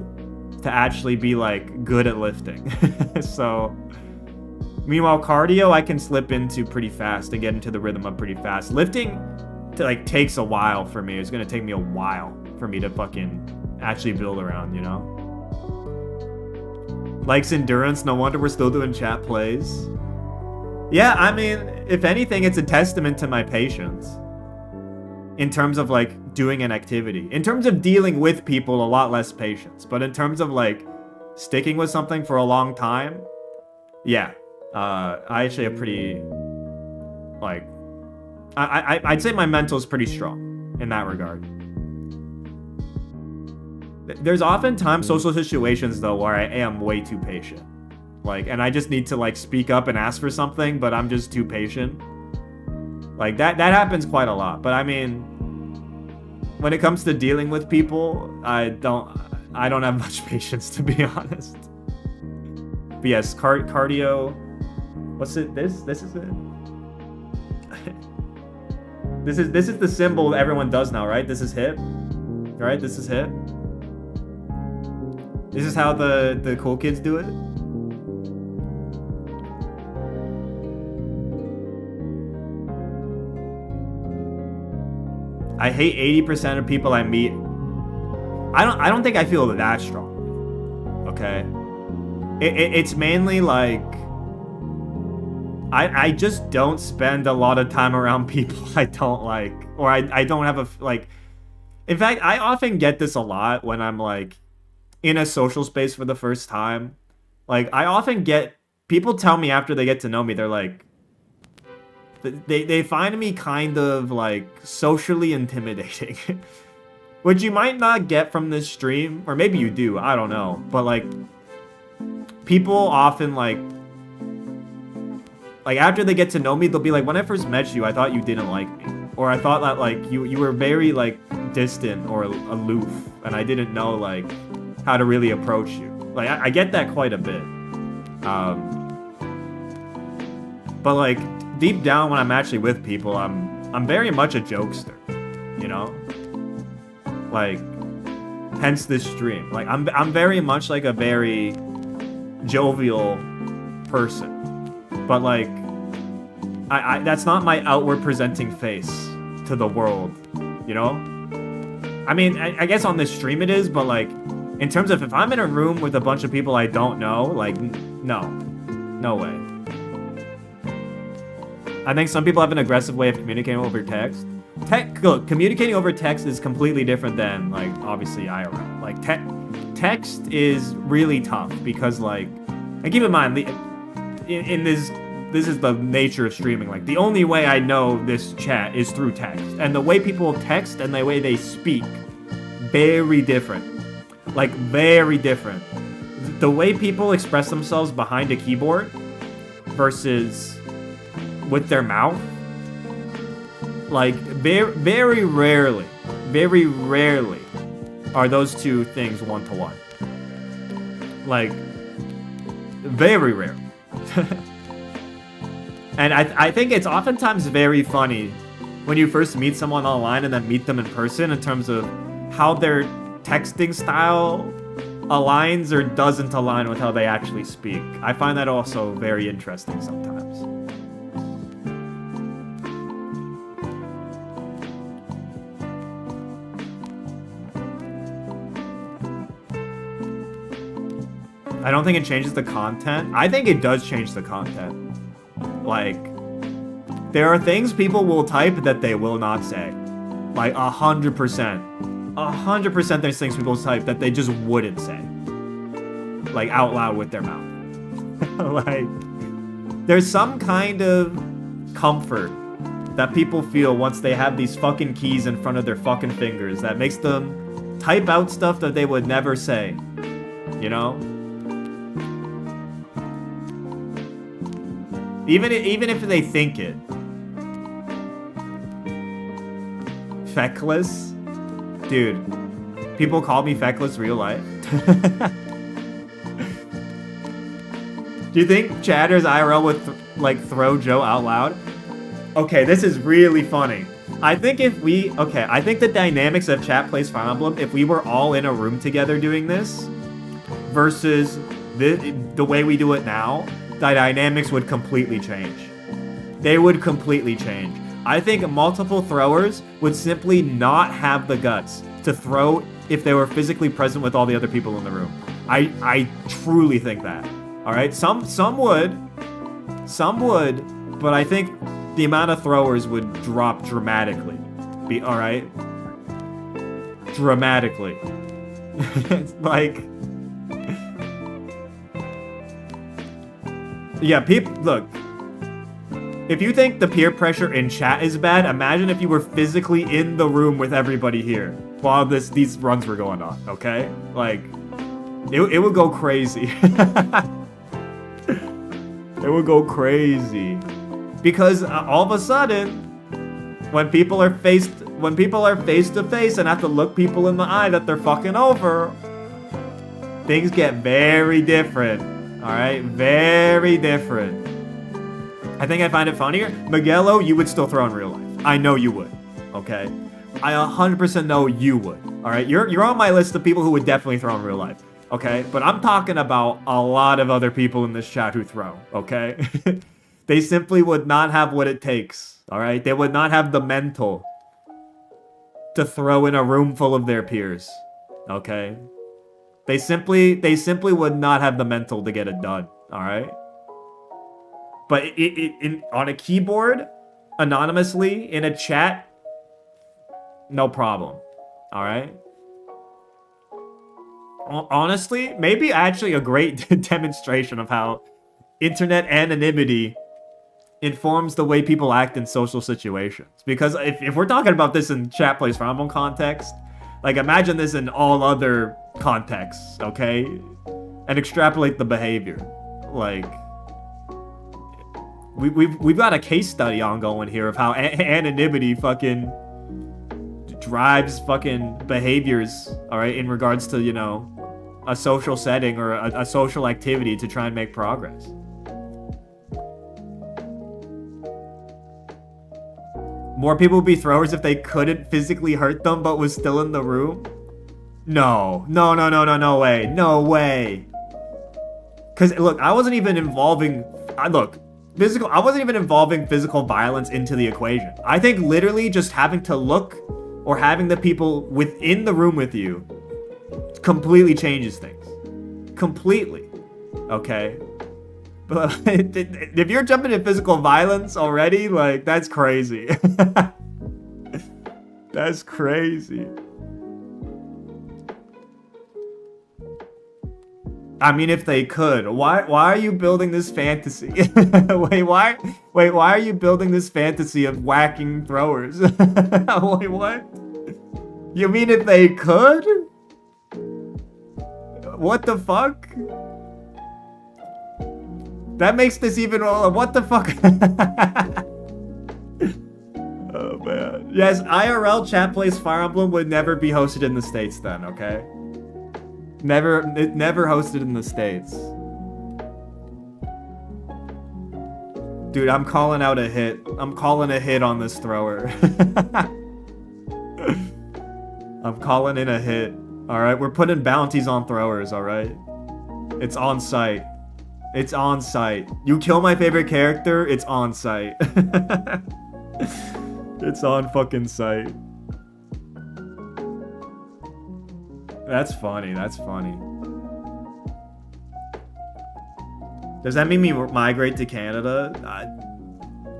to actually be, like, good at lifting. So, meanwhile, cardio I can slip into pretty fast and get into the rhythm of pretty fast. Lifting, like, takes a while for me. It's gonna take me a while for me to fucking actually build around, you know? Likes endurance, no wonder we're still doing chat plays. Yeah, I mean, if anything, it's a testament to my patience. In terms of, like, doing an activity. In terms of dealing with people, a lot less patience. But in terms of, like, sticking with something for a long time, yeah. I actually have pretty, like, I'd say my mental is pretty strong in that regard. There's oftentimes social situations, though, where I am way too patient. Like, and I just need to, like, speak up and ask for something, but I'm just too patient. Like, that happens quite a lot. But, I mean, when it comes to dealing with people, I don't have much patience, to be honest. But yes, cardio... What's it? This is it. This is the symbol everyone does now, right? This is hip. Right? This is hip. This is how the cool kids do it. I hate 80% of people I meet. I don't think I feel that strong. Okay? It's mainly like I just don't spend a lot of time around people I don't like, or I don't have a, like, in fact, I often get this a lot when I'm, like, in a social space for the first time. Like, I often get, people tell me after they get to know me, they're like, They find me kind of like socially intimidating. Which you might not get from this stream, or maybe you do, I don't know. But like, people often like after they get to know me, they'll be like, when I first met you, I thought you didn't like me. Or I thought that like you were very like distant or aloof, and I didn't know like how to really approach you. Like I get that quite a bit. But like deep down when I'm actually with people, I'm very much a jokester, you know? Like hence this stream. Like I'm very much like a very jovial person. But like I that's not my outward presenting face to the world, you know? I mean, I guess on this stream it is, but like in terms of if I'm in a room with a bunch of people I don't know, like no way. I think some people have an aggressive way of communicating over text. Look, communicating over text is completely different than, like, obviously IRL. Like, text is really tough because, like, and keep in mind, in this is the nature of streaming. Like, the only way I know this chat is through text. And the way people text and the way they speak, very different. Like, very different. The way people express themselves behind a keyboard versus with their mouth, like very rarely are those two things one-to-one. Like very rare. And I think it's oftentimes very funny when you first meet someone online and then meet them in person in terms of how their texting style aligns or doesn't align with how they actually speak. I find that also very interesting sometimes. I don't think it changes the content. I think it does change the content. Like, there are things people will type that they will not say. Like, 100%. 100% there's things people type that they just wouldn't say. Like, out loud with their mouth. Like, there's some kind of comfort that people feel once they have these fucking keys in front of their fucking fingers that makes them type out stuff that they would never say. You know? Even if they think it. Feckless? Dude, people call me feckless real life. Do you think chatters IRL would throw Joe out loud? Okay, this is really funny. I think I think the dynamics of chat plays Fire Emblem, if we were all in a room together doing this versus the way we do it now, the dynamics would completely change. They would completely change. I think multiple throwers would simply not have the guts to throw if they were physically present with all the other people in the room. I truly think that. All right, some would, but I think the amount of throwers would drop dramatically. All right, dramatically. It's like. Yeah, look, if you think the peer pressure in chat is bad, imagine if you were physically in the room with everybody here while these runs were going on, okay? Like, it would go crazy. It would go crazy. Because all of a sudden, when people are face to face and have to look people in the eye that they're fucking over, things get very different. Alright, very different. I think I find it funnier. Miguelo, you would still throw in real life. I know you would. Okay? I 100% know you would. Alright? You're on my list of people who would definitely throw in real life. Okay? But I'm talking about a lot of other people in this chat who throw. Okay? They simply would not have what it takes. Alright? They would not have the mental to throw in a room full of their peers. Okay? They simply would not have the mental to get it done, all right? But on a keyboard, anonymously, in a chat, no problem, all right? Honestly, maybe actually a great demonstration of how internet anonymity informs the way people act in social situations. Because if we're talking about this in chat plays Fire Emblem context, like imagine this in all other contexts, okay? And extrapolate the behavior. Like, we've got a case study ongoing here of how anonymity fucking drives fucking behaviors, all right, in regards to, you know, a social setting or a social activity to try and make progress. More people would be throwers if they couldn't physically hurt them but was still in the room? No way. No way. Because, look, I wasn't even involving... I wasn't even involving physical violence into the equation. I think literally just having to look or having the people within the room with you completely changes things. Completely. Okay? But if you're jumping into physical violence already, like, that's crazy. That's crazy. I mean, if they could. Why are you building this fantasy? Wait, why are you building this fantasy of whacking throwers? Wait, what? You mean if they could? What the fuck? That makes this even... What the fuck? Oh, man. Yes, IRL chat plays Fire Emblem would never be hosted in the States then, okay? Never hosted in the States. Dude, I'm calling out a hit. I'm calling a hit on this thrower. I'm calling in a hit. Alright, we're putting bounties on throwers, alright? It's on site. It's on site. You kill my favorite character, it's on site. It's on fucking site. That's funny, that's funny. Does that mean we migrate to Canada?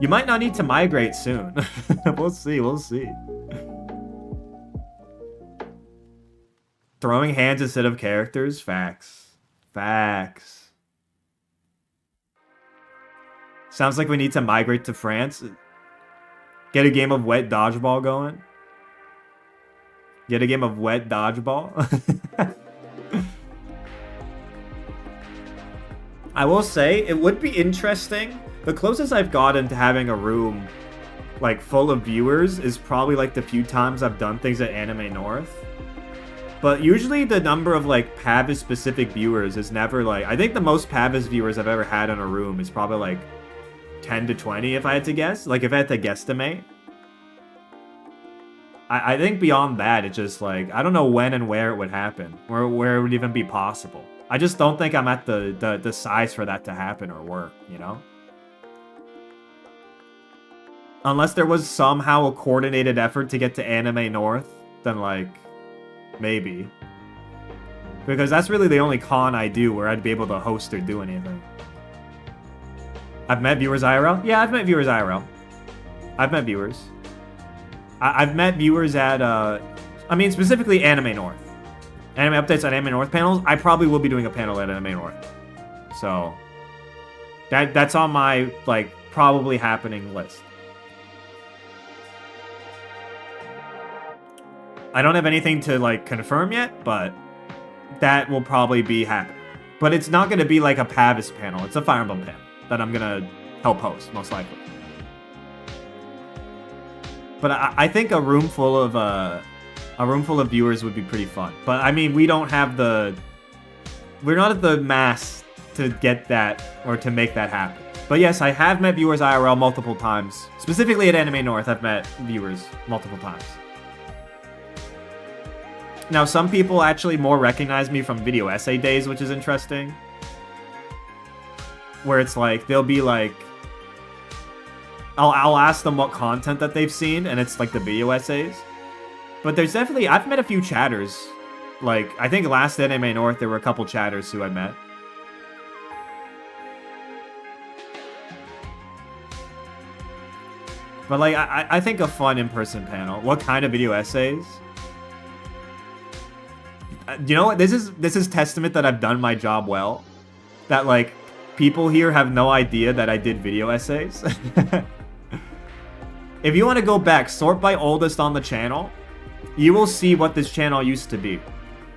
You might not need to migrate soon. We'll see, we'll see. Throwing hands instead of characters? Facts. Facts. Sounds like we need to migrate to France. Get a game of wet dodgeball going. Get a game of wet dodgeball. I will say, it would be interesting. The closest I've gotten to having a room like full of viewers is probably like the few times I've done things at Anime North. But usually the number of like Pavise specific viewers is never like... I think the most Pavise viewers I've ever had in a room is probably like 10 to 20 if I had to guess. Like if I had to guesstimate. I think beyond that, it's just like, I don't know when and where it would happen. Or where it would even be possible. I just don't think I'm at the size for that to happen or work, you know? Unless there was somehow a coordinated effort to get to Anime North, then like, maybe. Because that's really the only con I do where I'd be able to host or do anything. I've met viewers IRL? Yeah, I've met viewers IRL. I've met viewers. I've met viewers at, I mean, specifically Anime North. Anime updates on Anime North panels. I probably will be doing a panel at Anime North. So, that's on my, like, probably happening list. I don't have anything to, like, confirm yet, but that will probably be happening. But it's not going to be like a Pavise panel. It's a Fire Emblem panel that I'm going to help host, most likely. But I think a room full of viewers would be pretty fun. But I mean, we're not at the mass to get that or to make that happen. But yes, I have met viewers IRL multiple times. Specifically at Anime North, I've met viewers multiple times. Now, some people actually more recognize me from video essay days, which is interesting. Where it's like, they'll be like, I'll ask them what content that they've seen, and it's like the video essays. But there's definitely, I've met a few chatters. Like, I think last Anime North, there were a couple chatters who I met. But like, I think a fun in-person panel. What kind of video essays? You know what? This is testament that I've done my job well. That like, people here have no idea that I did video essays. If you want to go back, sort by oldest on the channel, you will see what this channel used to be.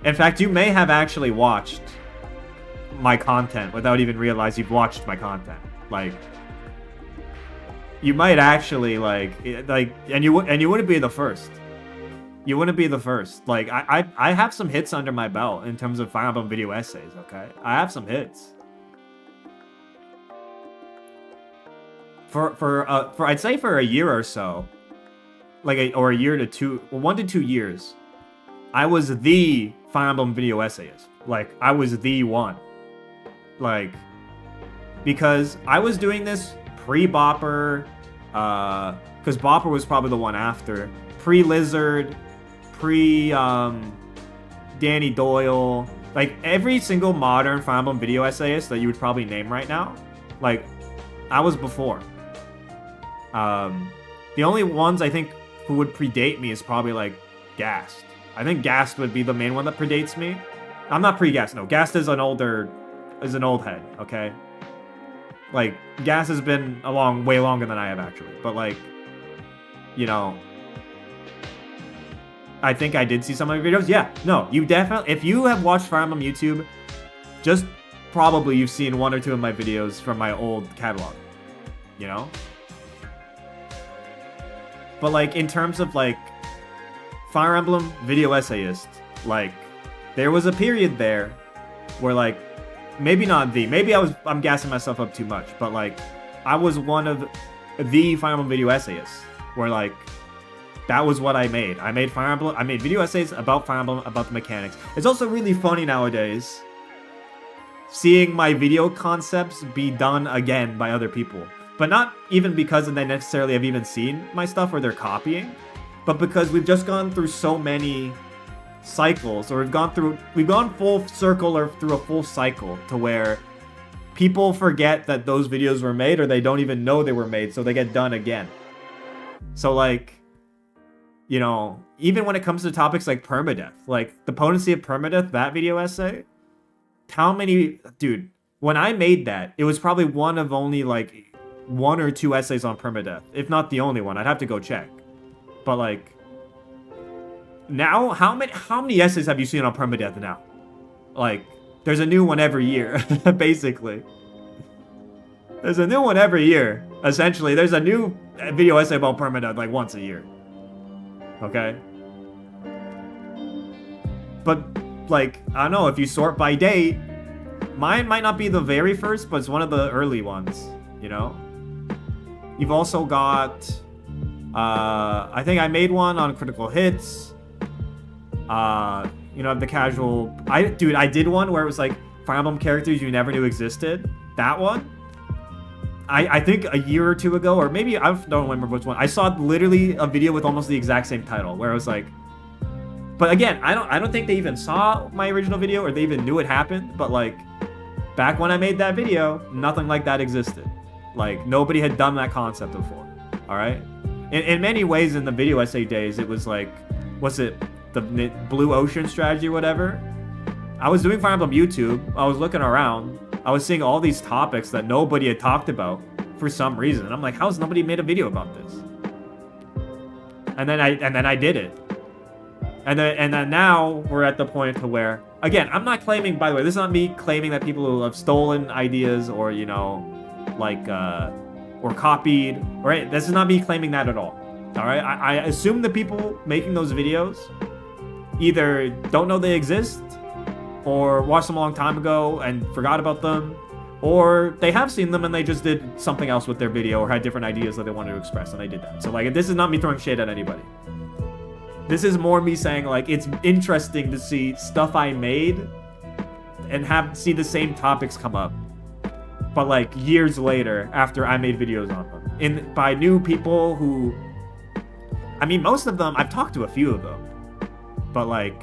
In fact, you may have actually watched my content without even realize you've watched my content. Like, you might actually and you wouldn't be the first. You wouldn't be the first. Like, I have some hits under my belt in terms of Fire Emblem video essays. Okay, I have some hits. For I'd say for a year or so, or a year to two, 1 to 2 years, I was the Fire Emblem video essayist. Like, I was the one. Like, because I was doing this pre-Bopper, because Bopper was probably the one after, pre-Lizard, Danny Doyle, like every single modern Fire Emblem video essayist that you would probably name right now, like, I was before. The only ones I think who would predate me is probably like Gast. I think Gast would be the main one that predates me. I'm not pre-Gast, no. Gast is an old head, okay? Like, Gast has been along way longer than I have actually. But like, you know, I think I did see some of your videos. Yeah, no, you definitely, if you have watched Fire Emblem YouTube, just probably you've seen 1 or 2 of my videos from my old catalog, you know? But like, in terms of like Fire Emblem video essayist, like, there was a period there where like, maybe I'm gassing myself up too much, but like, I was one of the Fire Emblem video essayists where like, that was what I made. I made Fire Emblem, I made video essays about Fire Emblem, about the mechanics. It's also really funny nowadays seeing my video concepts be done again by other people. But not even because they necessarily have even seen my stuff or they're copying, but because we've just gone through so many cycles, or we've gone full circle or through a full cycle to where people forget that those videos were made, or they don't even know they were made, so they get done again. So like, you know, even when it comes to topics like permadeath, like the potency of permadeath, that video essay, dude, when I made that, it was probably one of only like 1 or 2 essays on permadeath, if not the only one. I'd have to go check. But like, now, how many essays have you seen on permadeath now? Like, there's a new one every year, basically. There's a new one every year. Essentially, there's a new video essay about permadeath like once a year. Okay? But like, I don't know, if you sort by date, mine might not be the very first, but it's one of the early ones, you know? You've also got, I think I made one on critical hits. You know, the casual, I did one where it was like Fire Emblem characters you never knew existed. That one, I think a year or 2 ago, or maybe, I don't remember which one, I saw literally a video with almost the exact same title, where it was like, but again, I don't think they even saw my original video, or they even knew it happened, but like, back when I made that video, nothing like that existed. Like, nobody had done that concept before, alright? In many ways, in the video essay days, it was like, what's it, the Blue Ocean strategy or whatever? I was doing Fire Emblem YouTube, I was looking around, I was seeing all these topics that nobody had talked about for some reason. I'm like, how's nobody made a video about this? And then I did it. And then now we're at the point to where, again, I'm not claiming, by the way, this is not me claiming that people who have stolen ideas or, you know, like, or copied, right? This is not me claiming that at all. All right, I assume the people making those videos either don't know they exist, or watched them a long time ago and forgot about them, or they have seen them and they just did something else with their video or had different ideas that they wanted to express and they did that. So like, this is not me throwing shade at anybody. This is more me saying like, it's interesting to see stuff I made and see the same topics come up, but like years later after I made videos on them, by new people who, I mean, most of them, I've talked to a few of them, but like,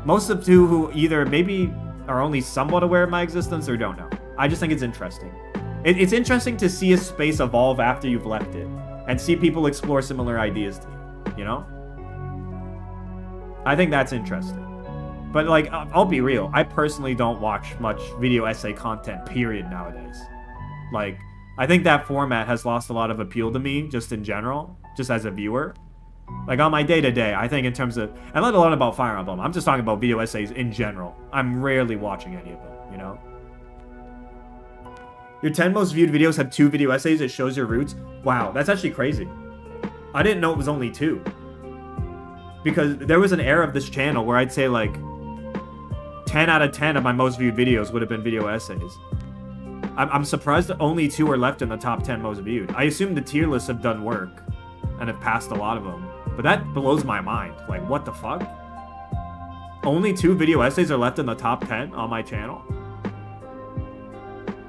most of two who either maybe are only somewhat aware of my existence or don't know. I just think it's interesting. It's interesting to see a space evolve after you've left it, and see people explore similar ideas to you, you know? I think that's interesting. But like, I'll be real. I personally don't watch much video essay content, period, nowadays. Like, I think that format has lost a lot of appeal to me, just in general, just as a viewer. Like, on my day-to-day, I think in terms of... And let alone about Fire Emblem. I'm just talking about video essays in general. I'm rarely watching any of them, you know? Your 10 most viewed videos have 2 video essays. It shows your roots. Wow, that's actually crazy. I didn't know it was only 2. Because there was an era of this channel where I'd say, like, 10 out of 10 of my most viewed videos would have been video essays. I'm surprised that only 2 are left in the top 10 most viewed. I assume the tier lists have done work and have passed a lot of them. But that blows my mind. Like, what the fuck? Only 2 video essays are left in the top 10 on my channel?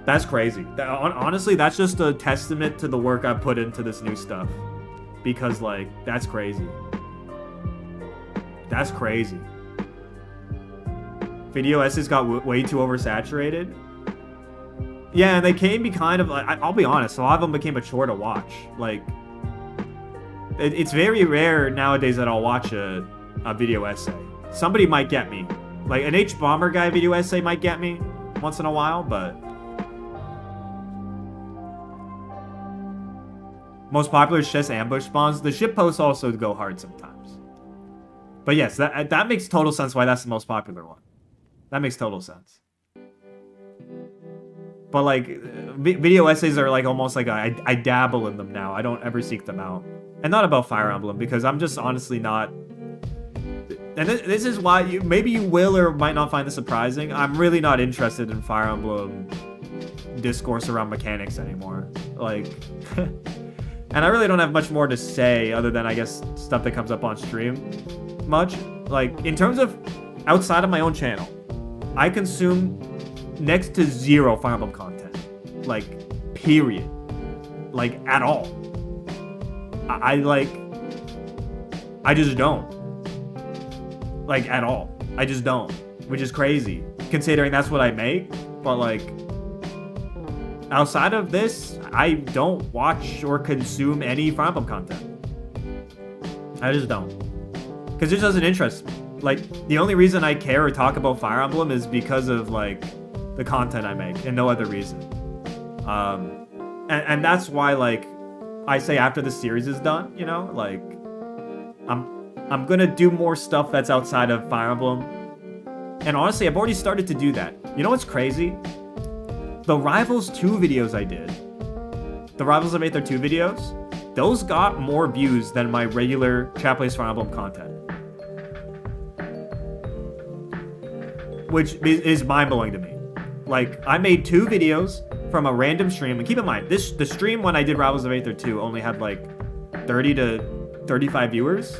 That's crazy. Honestly, that's just a testament to the work I've put into this new stuff. Because, like, that's crazy. That's crazy. Video essays got way too oversaturated. Yeah, and they can be kind of like, I'll be honest, a lot of them became a chore to watch. Like, it's very rare nowadays that I'll watch a video essay. Somebody might get me. Like, an H-Bomber guy video essay might get me once in a while, but... Most popular is just ambush spawns. The shitposts also go hard sometimes. But yes, that makes total sense why that's the most popular one. That makes total sense. But like, video essays are like almost like I dabble in them now. I don't ever seek them out. And not about Fire Emblem, because I'm just honestly not... And this is why maybe you will or might not find this surprising. I'm really not interested in Fire Emblem discourse around mechanics anymore. Like... And I really don't have much more to say other than, I guess, stuff that comes up on stream much. Like, in terms of outside of my own channel, I consume next to 0 Fire Emblem content. Like, period. Like, at all. I just don't. Like, at all. I just don't. Which is crazy, considering that's what I make. But, like, outside of this, I don't watch or consume any Fire Emblem content. I just don't. Because it doesn't interest me. Like, the only reason I care or talk about Fire Emblem is because of, like, the content I make, and no other reason. And that's why, like, I say after the series is done, you know? Like, I'm gonna do more stuff that's outside of Fire Emblem. And honestly, I've already started to do that. You know what's crazy? The Rivals 2 videos I did, the Rivals of Aether 2 videos, those got more views than my regular Chat Plays Fire Emblem content. Which is mind-blowing to me. Like, I made 2 videos from a random stream, and keep in mind, the stream when I did Rivals of Aether 2 only had like 30 to 35 viewers.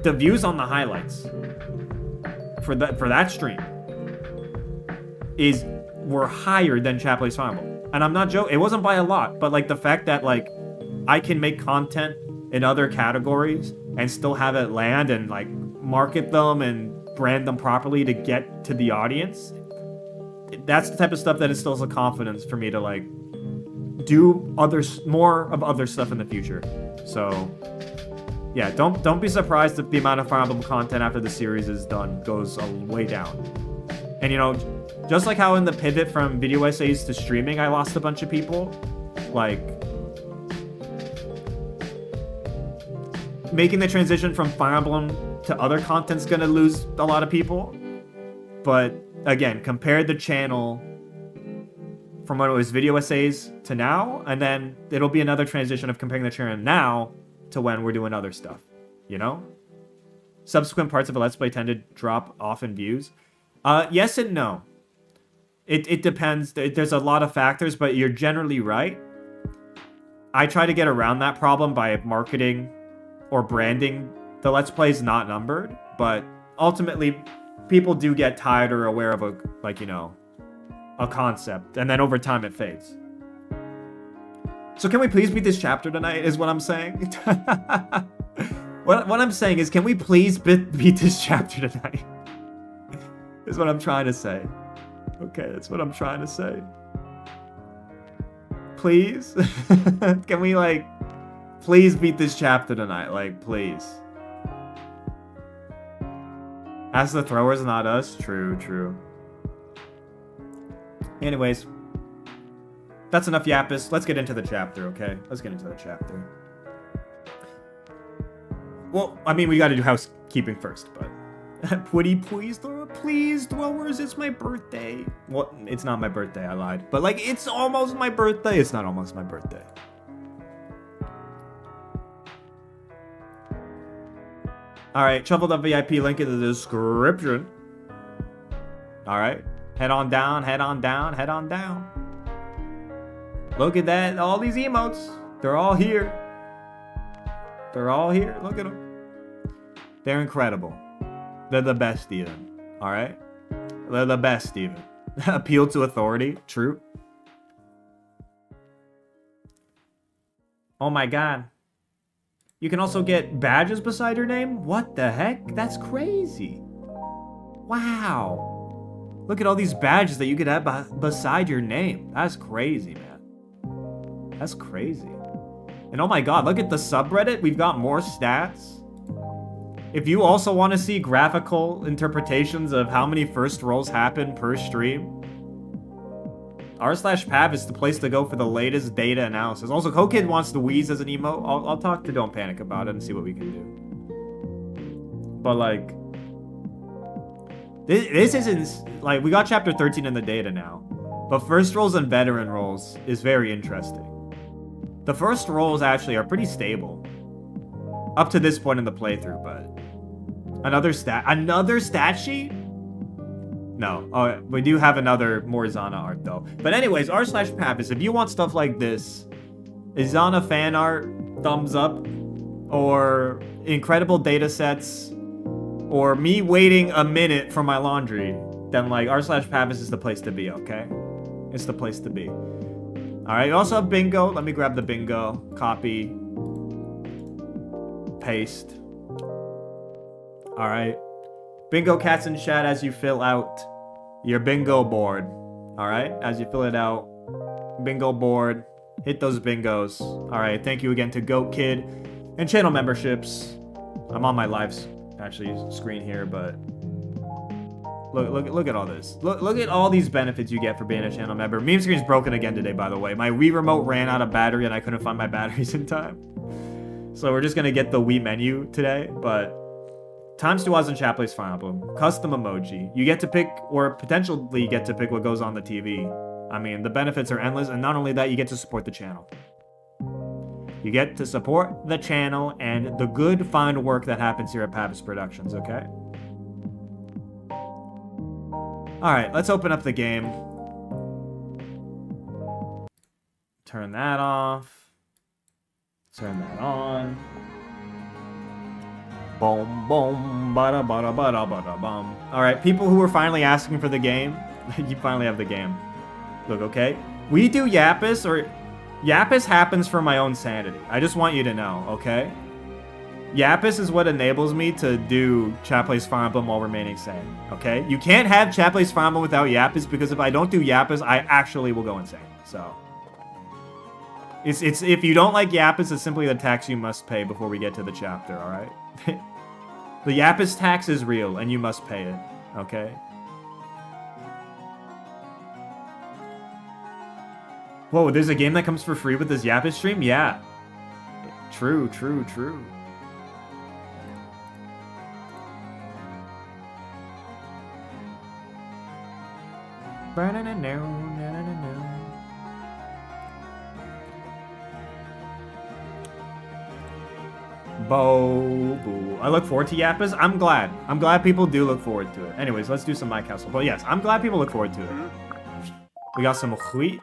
The views on the highlights for that stream were higher than Chat Plays Fire Emblem. And I'm not joking, it wasn't by a lot, but like the fact that like I can make content in other categories and still have it land and like market them and brand them properly to get to the audience, that's the type of stuff that instills a confidence for me to like do more of other stuff in the future. So yeah, don't be surprised if the amount of Fire Emblem content after the series is done goes way down. And you know, just like how in the pivot from video essays to streaming, I lost a bunch of people, like, making the transition from Fire Emblem to other content's gonna lose a lot of people. But again, compare the channel from when it was video essays to now, and then it'll be another transition of comparing the channel now to when we're doing other stuff, you know? Subsequent parts of a Let's Play tend to drop off in views. Yes and no. It depends. There's a lot of factors, but you're generally right. I try to get around that problem by marketing or branding the Let's Plays not numbered, but ultimately people do get tired or aware of a concept, and then over time it fades. So can we please beat this chapter tonight, is what I'm saying. What I'm saying is, can we please beat this chapter tonight? Is what I'm trying to say. Okay, that's what I'm trying to say. Please? Can we, like, please beat this chapter tonight? Like, please. As the throwers, not us. True, true. Anyways, that's enough Yapise. Let's get into the chapter, okay? Let's get into the chapter. Well, I mean, we got to do housekeeping first, but please, dwellers, it's my birthday. Well, it's not my birthday, I lied. But, like, it's almost my birthday. It's not almost my birthday. Alright, shuffle the VIP link in the description. Alright, head on down, head on down, head on down. Look at that, all these emotes. They're all here. They're all here, look at them. They're incredible. They're the best even, alright? They're the best even. Appeal to authority, true. Oh my god. You can also get badges beside your name? What the heck? That's crazy. Wow. Look at all these badges that you could have beside your name. That's crazy, man. That's crazy. And oh my god, look at the subreddit. We've got more stats. If you also want to see graphical interpretations of how many first rolls happen per stream, r/pav is the place to go for the latest data analysis. Also, Kokid wants to wheeze as an emo. I'll talk to Don't Panic about it and see what we can do. But like, this isn't like, we got chapter 13 in the data now, but first rolls and veteran rolls is very interesting. The first rolls actually are pretty stable up to this point in the playthrough, but another stat sheet. No, oh, we do have another more Zana art though. But anyways, r/Pavise, if you want stuff like this, Zana fan art, thumbs up, or incredible data sets, or me waiting a minute for my laundry, then like r/Pavise is the place to be, okay? It's the place to be. Alright, you also have bingo. Let me grab the bingo. Copy. Paste. Alright. Bingo cats in chat as you fill out your bingo board. Alright, as you fill it out. Bingo board. Hit those bingos. Alright, thank you again to Goat Kid and channel memberships. I'm on my live actually screen here, but look at all this. Look at all these benefits you get for being a channel member. Meme screen's broken again today, by the way. My Wii remote ran out of battery and I couldn't find my batteries in time. So we're just gonna get the Wii menu today, but times 2 odds in Chaplay's Fire Emblem. Custom emoji. You get to pick, or potentially get to pick what goes on the TV. I mean, the benefits are endless, and not only that, you get to support the channel. You get to support the channel and the good, fine work that happens here at Pavise Productions, okay? Alright, let's open up the game. Turn that off. Turn that on. Boom, boom, bada, bada, bada, bada, bum. Alright, people who were finally asking for the game, you finally have the game. Look, okay? We do Yapise, or Yapise happens for my own sanity. I just want you to know, okay? Yapise is what enables me to do Chaplay's Fire Emblem while remaining sane, okay? You can't have Chaplay's Fire Emblem without Yapise, because if I don't do Yapise, I actually will go insane, so. It's if you don't like Yapise, it's simply the tax you must pay before we get to the chapter, alright? The Yapise tax is real, and you must pay it, okay? Whoa, there's a game that comes for free with this Yapise stream? Yeah. True, true, true. Boo. I look forward to Yapise. I'm glad. I'm glad people do look forward to it. Anyways, let's do some My Castle. But yes, I'm glad people look forward to it. We got some wheat.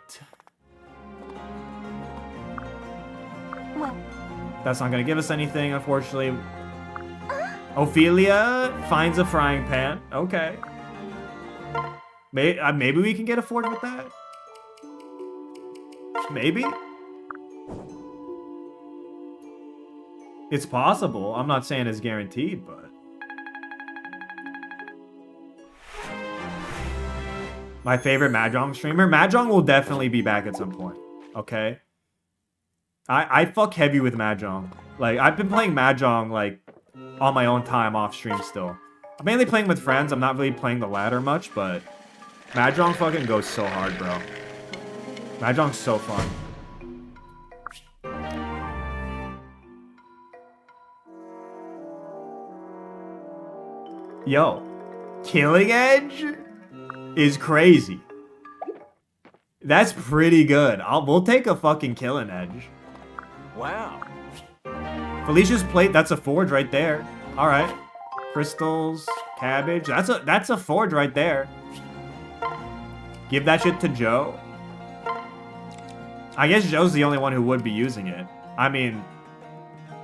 That's not gonna give us anything, unfortunately. Ophelia finds a frying pan. Okay. Maybe we can get a forge with that? Maybe? It's possible. I'm not saying it's guaranteed, but... My favorite Mahjong streamer? Mahjong will definitely be back at some point. Okay? I fuck heavy with Mahjong. Like, I've been playing Mahjong, like, on my own time off stream still. I'm mainly playing with friends. I'm not really playing the ladder much, but Mahjong fucking goes so hard, bro. Mahjong's so fun. Yo, Killing Edge is crazy. That's pretty good. We'll take a fucking Killing Edge. Wow. Felicia's Plate, that's a forge right there. All right. Crystals, cabbage. That's a forge right there. Give that shit to Joe. I guess Joe's the only one who would be using it. I mean,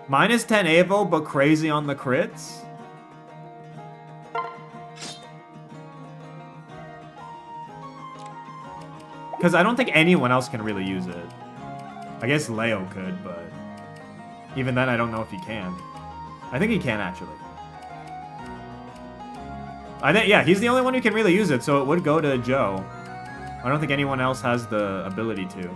minus 10 Avo, but crazy on the crits. Because I don't think anyone else can really use it. I guess Leo could, but even then I don't know if he can. I think he can, actually. I think, yeah, he's the only one who can really use it, so it would go to Joe. I don't think anyone else has the ability to.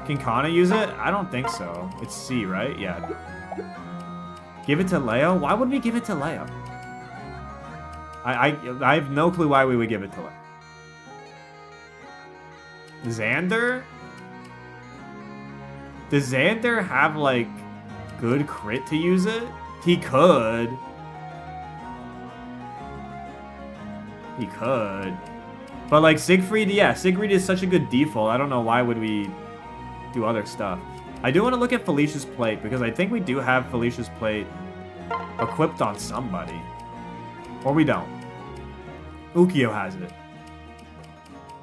Can Kana use it? I don't think so. It's C, right? Yeah. Give it to Leo? Why would we give it to Leo? I have no clue why we would give it to Leo. Xander? Does Xander have, like, good crit to use it? He could. He could. But, like, Siegfried, yeah, Siegfried is such a good default. I don't know why would we do other stuff. I do want to look at Felicia's Plate, because I think we do have Felicia's Plate equipped on somebody. Or we don't. Ukio has it.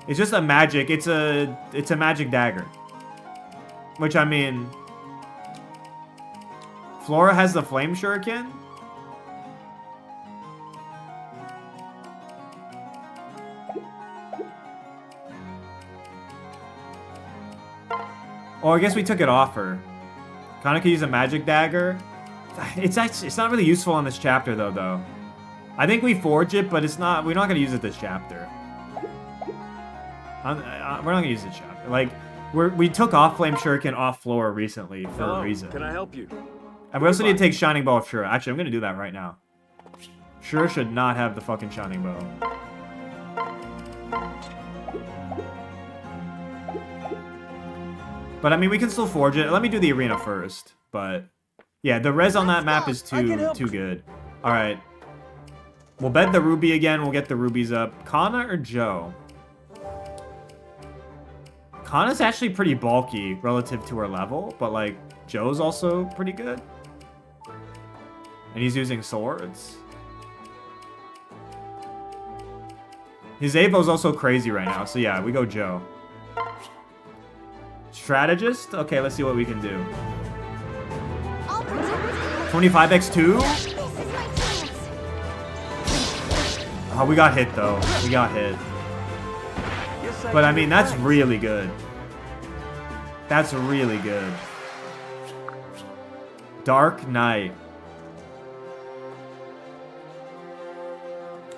It's just a magic. It's a magic dagger. Which, I mean, Flora has the flame shuriken. Oh, I guess we took it off her. Kana could use a magic dagger. It's not really useful on this chapter though. I think we forge it, but it's not. We're not gonna use it this chapter. We're not gonna use this chapter. Like, we took off Flame Shuriken off Flora recently for a reason. Can I help you? And we also need to take Shining Bow of Shura. Actually, I'm gonna do that right now. Shura should not have the fucking Shining Bow. But I mean, we can still forge it. Let me do the arena first. But yeah, the res on that map is too good. All right, we'll bed the ruby again. We'll get the rubies up. Kana or Joe? Kana's actually pretty bulky relative to her level, but like Joe's also pretty good. And he's using swords. His Avo's also crazy right now, so yeah, we go Joe. Strategist? Okay, let's see what we can do. 25x2? Oh, we got hit though. We got hit. But I mean, that's really good. That's really good. Dark Knight.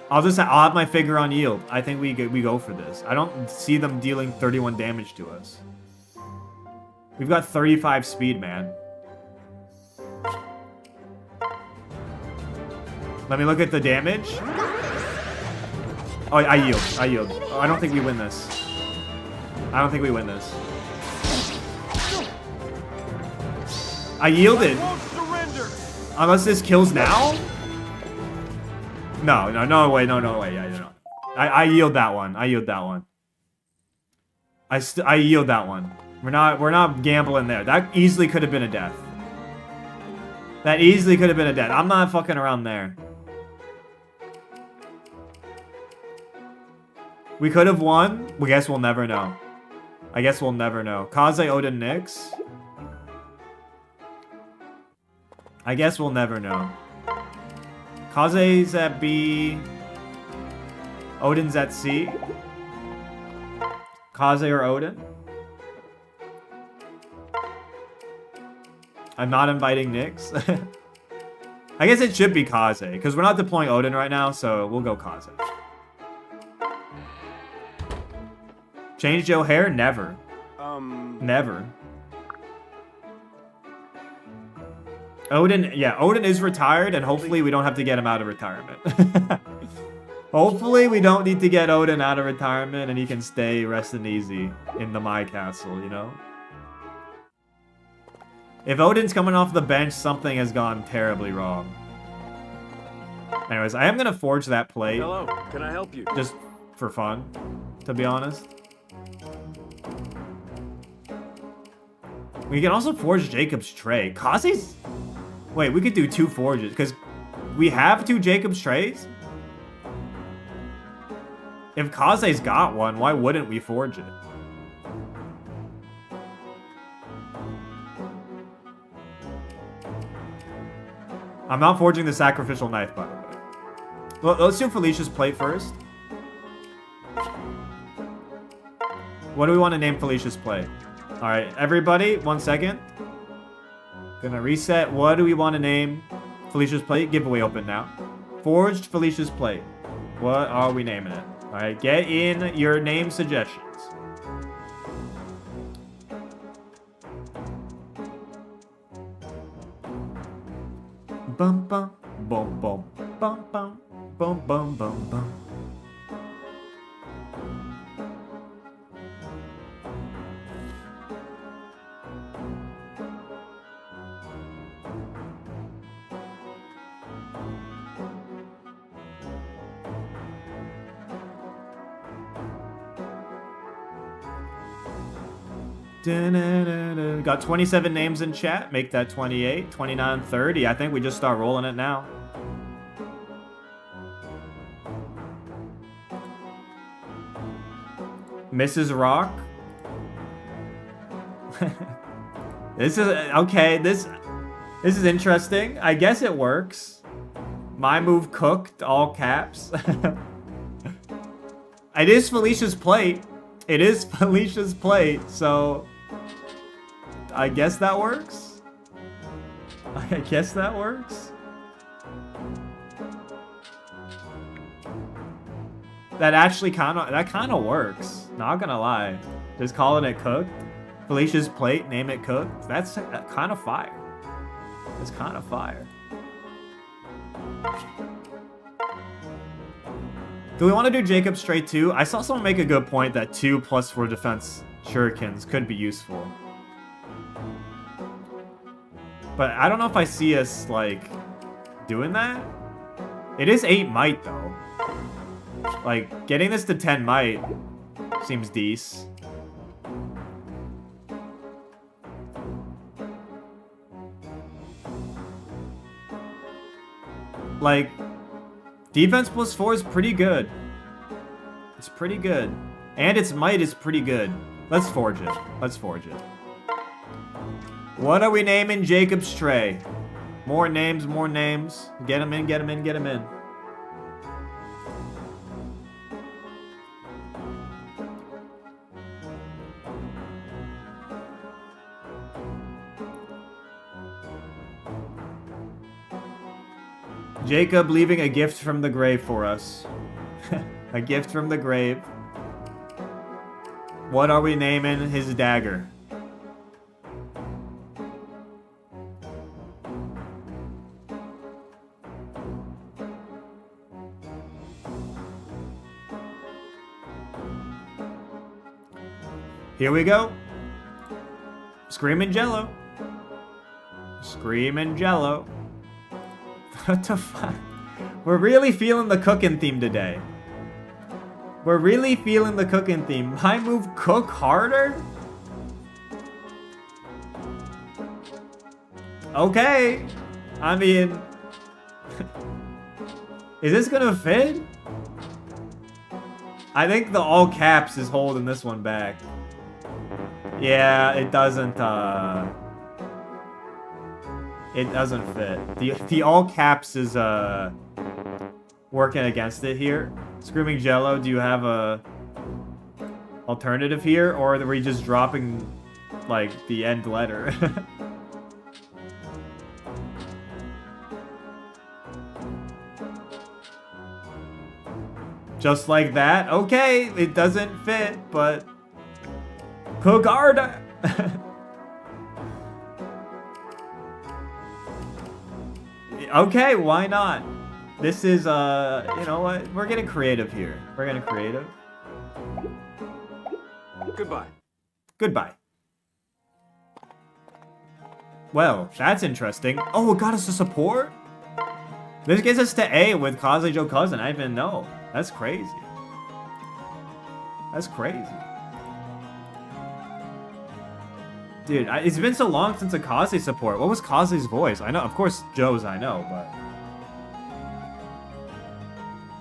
I'll have my figure on yield. I think we go for this. I don't see them dealing 31 damage to us. We've got 35 speed, man. Let me look at the damage. Oh, I yield. I yield. Oh, I don't think we win this. I don't think we win this. I yielded. Unless this kills now? No way. Yeah, no. I yield that one. I yield that one. I yield that one. We're not gambling there. That easily could have been a death. That easily could have been a death. I'm not fucking around there. We could have won. I guess we'll never know. I guess we'll never know. Kaze, Odin, Nyx. I guess we'll never know. Kaze's at B. Odin's at C. Kaze or Odin? I'm not inviting Nyx. I guess it should be Kaze, because we're not deploying Odin right now, so we'll go Kaze. Change Joe hair? Never. Never. Odin, yeah, Odin is retired, and hopefully we don't have to get him out of retirement. Hopefully we don't need to get Odin out of retirement and he can stay resting easy in the My Castle, you know? If Odin's coming off the bench, something has gone terribly wrong. Anyways, I am going to forge that plate. Hello, can I help you? Just for fun, to be honest. We can also forge Jacob's tray. Kazi's? Wait, we could do 2 forges, because we have 2 Jacob's trays? If Kaze's got one, why wouldn't we forge it? I'm not forging the sacrificial knife, by the way. Well, let's do Felicia's plate first. What do we want to name Felicia's plate? Alright, everybody, 1 second. Gonna reset. What do we want to name Felicia's plate? Giveaway open now. Forged Felicia's plate. What are we naming it? Alright, get in your name suggestions. Bum bum bum bum bum bum bum bum bum bum. Got 27 names in chat. Make that 28, 29, 30. I think we just start rolling it now. Mrs. Rock. This is okay. This is interesting. I guess it works. My move cooked, all caps. It is Felicia's plate. It is Felicia's plate, so I guess that works. I guess that works. That actually kind of works. Not gonna lie. Just calling it cooked. Felicia's plate, name it cooked. That's kind of fire. It's kind of fire. Do we want to do Jacob straight 2? I saw someone make a good point that 2 plus 4 defense shurikens could be useful. But I don't know if I see us, like, doing that. It is 8 might, though. Like, getting this to 10 might seems decent. Like, defense plus 4 is pretty good. It's pretty good. And its might is pretty good. Let's forge it. Let's forge it. What are we naming Jacob's tray? More names, more names. Get them in, get them in, get them in. Jacob leaving a gift from the grave for us. A gift from the grave. What are we naming his dagger? Here we go. Screaming Jello. Screaming Jello. What the fuck? We're really feeling the cooking theme today. We're really feeling the cooking theme. My move cook harder? Okay. I mean... is this gonna fit? I think the all caps is holding this one back. Yeah, it doesn't, it doesn't fit. The all caps is, working against it here. Screaming Jello, do you have a alternative here? Or are we just dropping, like, the end letter? Just like that? Okay, it doesn't fit, but... Cook harder! Okay, why not? This is, you know what? We're getting creative here. We're getting creative. Goodbye. Goodbye. Well, that's interesting. Oh, it got us a support? This gets us to A with Kaze Joe Cousin. I didn't even know. That's crazy. That's crazy. Dude, it's been so long since a Kaze support. What was Kaze's voice? I know, of course, Joe's I know, but...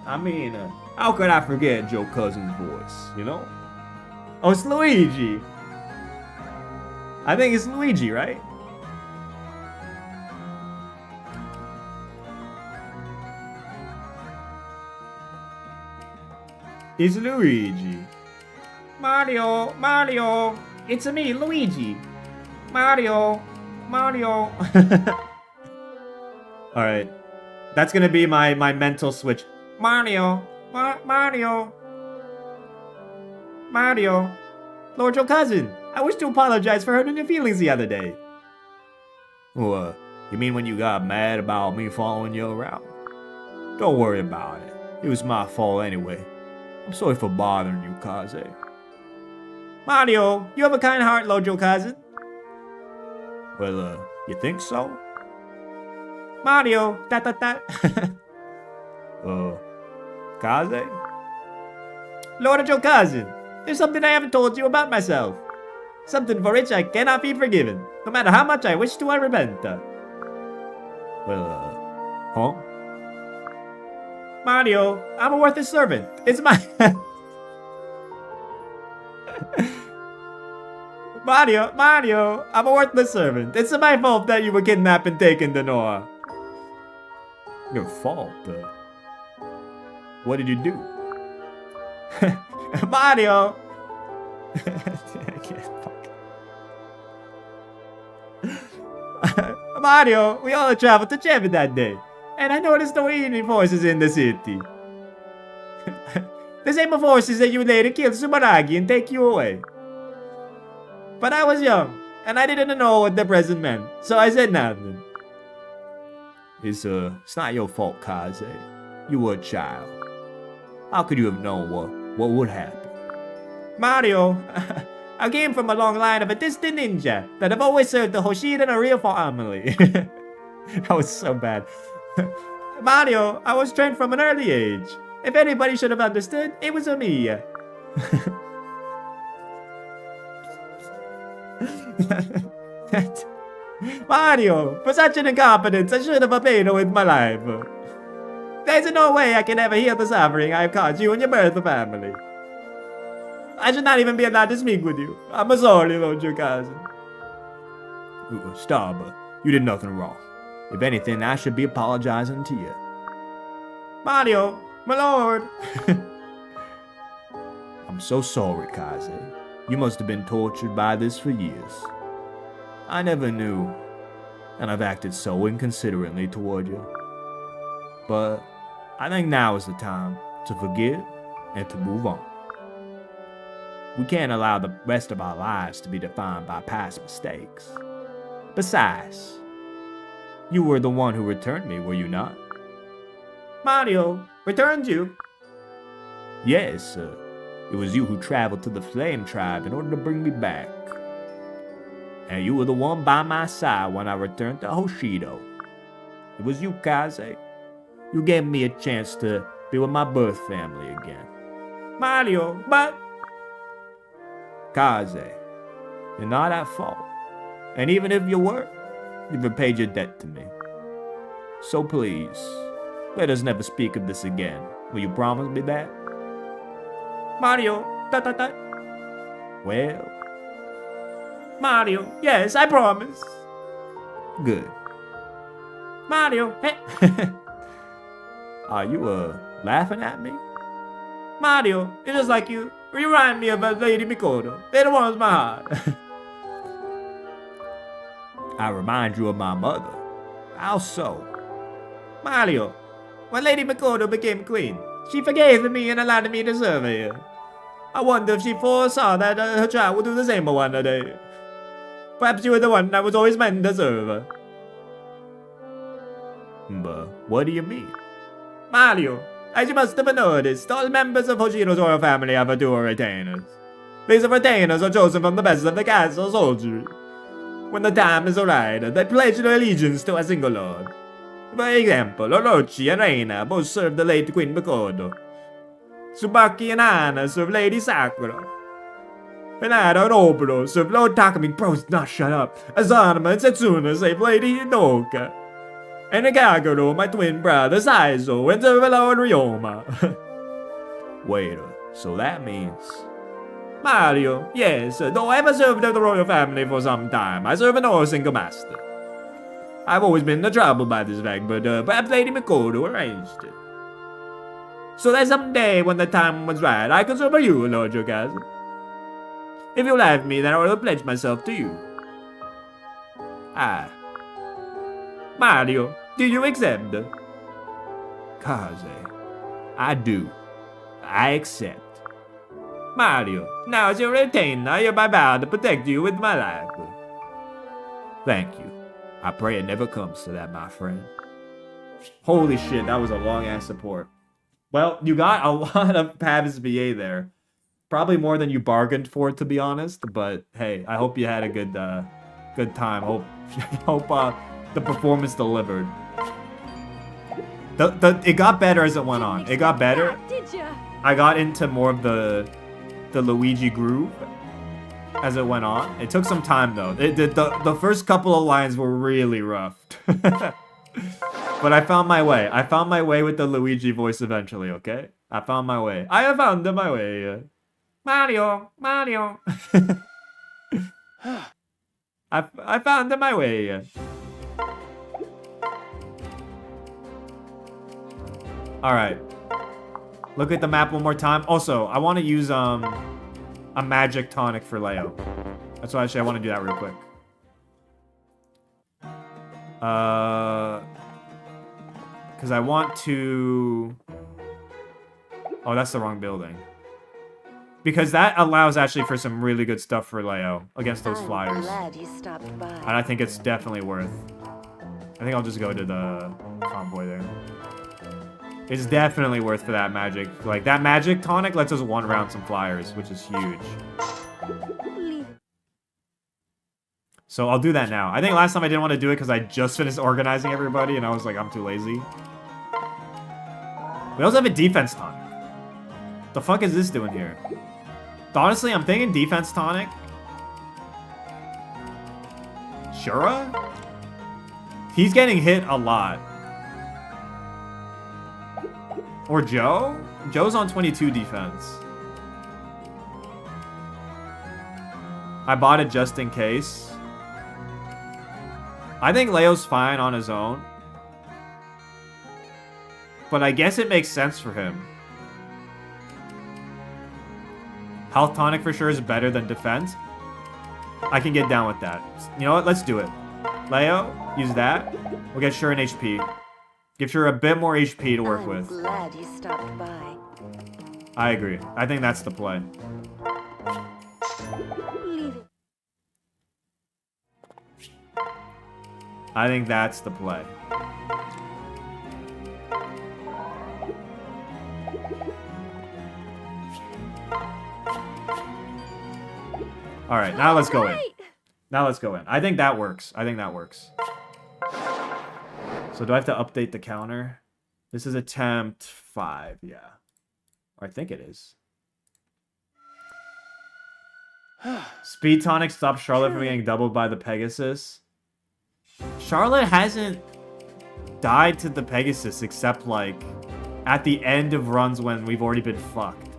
I mean, how could I forget Joe Cousin's voice, you know? Oh, it's Luigi. I think it's Luigi, right? It's Luigi. Mario, Mario. It's me, Luigi. Mario, Mario. Alright. That's gonna be my mental switch. Mario, Mario. Mario. Lord Joe Cousin, I wish to apologize for hurting your feelings the other day. Well, you mean when you got mad about me following you around? Don't worry about it. It was my fault anyway. I'm sorry for bothering you, Kaze. Mario, you have a kind heart, Lord Joe Cousin. Well, you think so? Mario, Kaze? Lord Joe Cousin, there's something I haven't told you about myself. Something for which I cannot be forgiven, no matter how much I wish to repent. Huh? Mario, I'm a worthless servant. It's my... Mario, I'm a worthless servant. It's my fault that you were kidnapped and taken to Noah. Your fault? What did you do? Mario! I can't fuck. Mario, we all traveled to Chevy that day. And I noticed no enemy forces in the city. The same forces that you later killed Subaragi and take you away. But I was young, and I didn't know what the present meant, so I said nothing. It's not your fault, Kaze. You were a child. How could you have known what would happen? Mario, I came from a long line of a distant ninja that have always served the Hoshida and a real family. That was so bad. Mario, I was trained from an early age. If anybody should have understood, it was me. Mario, for such an incompetence, I should have paid with my life. There's no way I can ever heal the suffering I have caused you and your birth family. I should not even be allowed to speak with you. I'm sorry, Lord Joe Cousin. Stop. You did nothing wrong. If anything, I should be apologizing to you. Mario, my lord. I'm so sorry, Kaze. You must have been tortured by this for years. I never knew, and I've acted so inconsiderately toward you. But I think now is the time to forgive and to move on. We can't allow the rest of our lives to be defined by past mistakes. Besides, you were the one who returned me, were you not? Mario, returned you? Yes, it was you who traveled to the Flame Tribe in order to bring me back. And you were the one by my side when I returned to Hoshido. It was you, Kaze. You gave me a chance to be with my birth family again. Mario, but... Kaze, you're not at fault. And even if you were, you've repaid your debt to me. So please, let us never speak of this again. Will you promise me that? Mario, Well... Mario, yes, I promise. Good. Mario, hey. Are you, laughing at me? Mario, it's just like you remind me of Lady Mikoto. It warms my heart. I remind you of my mother. How so? Mario, when Lady Mikoto became queen, she forgave me and allowed me to serve her. I wonder if she foresaw that her child would do the same one day. Perhaps you were the one I was always meant to serve. But what do you mean? Mario, as you must have noticed, all members of Hoshiro's royal family have a dual retainers. These retainers are chosen from the best of the castle soldiers. When the time is right, they pledge their allegiance to a single lord. For example, Orochi and Reina both served the late Queen Mikoto. Tsubaki and Hana served Lady Sakura. Hinata and Oboro served Lord Takumi. Bros, not shut up. Azanuma and Setsuna saved Lady Hinoka. And Kagero, my twin brother Saizo, went to Lord Ryoma. Wait, so that means... Mario, yes, though I have served the royal family for some time, I serve no single master. I've always been troubled by this fact, but perhaps Lady Mikoto arranged it. So that someday, when the time was right, I could serve you, Lord Yokazu. If you'll have me, then I will pledge myself to you. Ah. Mario, do you accept? Kaze, I do. I accept. Mario, now as your retainer, I hereby vow to protect you with my life. Thank you. I pray it never comes to that, my friend. Holy shit, that was a long-ass support. Well, you got a lot of Pavise VA there. Probably more than you bargained for, to be honest. But hey, I hope you had a good time. Hope the performance delivered. It got better as it went on. It got better. I got into more of the Luigi groove as it went on. It took some time though. The first couple of lines were really rough. But I found my way. I found my way with the Luigi voice eventually, okay? I found my way. I have found my way. Mario. I found my way. Alright. Look at the map one more time. Also, I want to use a magic tonic for Leo. That's why I want to do that real quick. Because I want to... Oh, that's the wrong building. Because that allows actually for some really good stuff for Leo against those flyers. And I think it's definitely worth. I think I'll just go to the Convoy there. It's definitely worth for that magic. Like, that magic tonic lets us one-round some flyers, which is huge. So I'll do that now. I think last time I didn't want to do it because I just finished organizing everybody, and I was like, I'm too lazy. We also have a defense tonic. The fuck is this doing here? Honestly, I'm thinking defense tonic. Shura? He's getting hit a lot. Or Joe? Joe's on 22 defense. I bought it just in case. I think Leo's fine on his own. But I guess it makes sense for him. Health tonic for sure is better than defense. I can get down with that. You know what? Let's do it. Leo, use that. We'll get Shura an HP. Give Shura a bit more HP to work with. Glad you stopped by. I agree. I think that's the play. Leave it. I think that's the play. Alright, now let's go in. Now let's go in. I think that works. I think that works. So do I have to update the counter? This is attempt 5, yeah. Or I think it is. Speed tonic stops Charlotte from getting doubled by the Pegasus. Charlotte hasn't died to the Pegasus except, like, at the end of runs when we've already been fucked.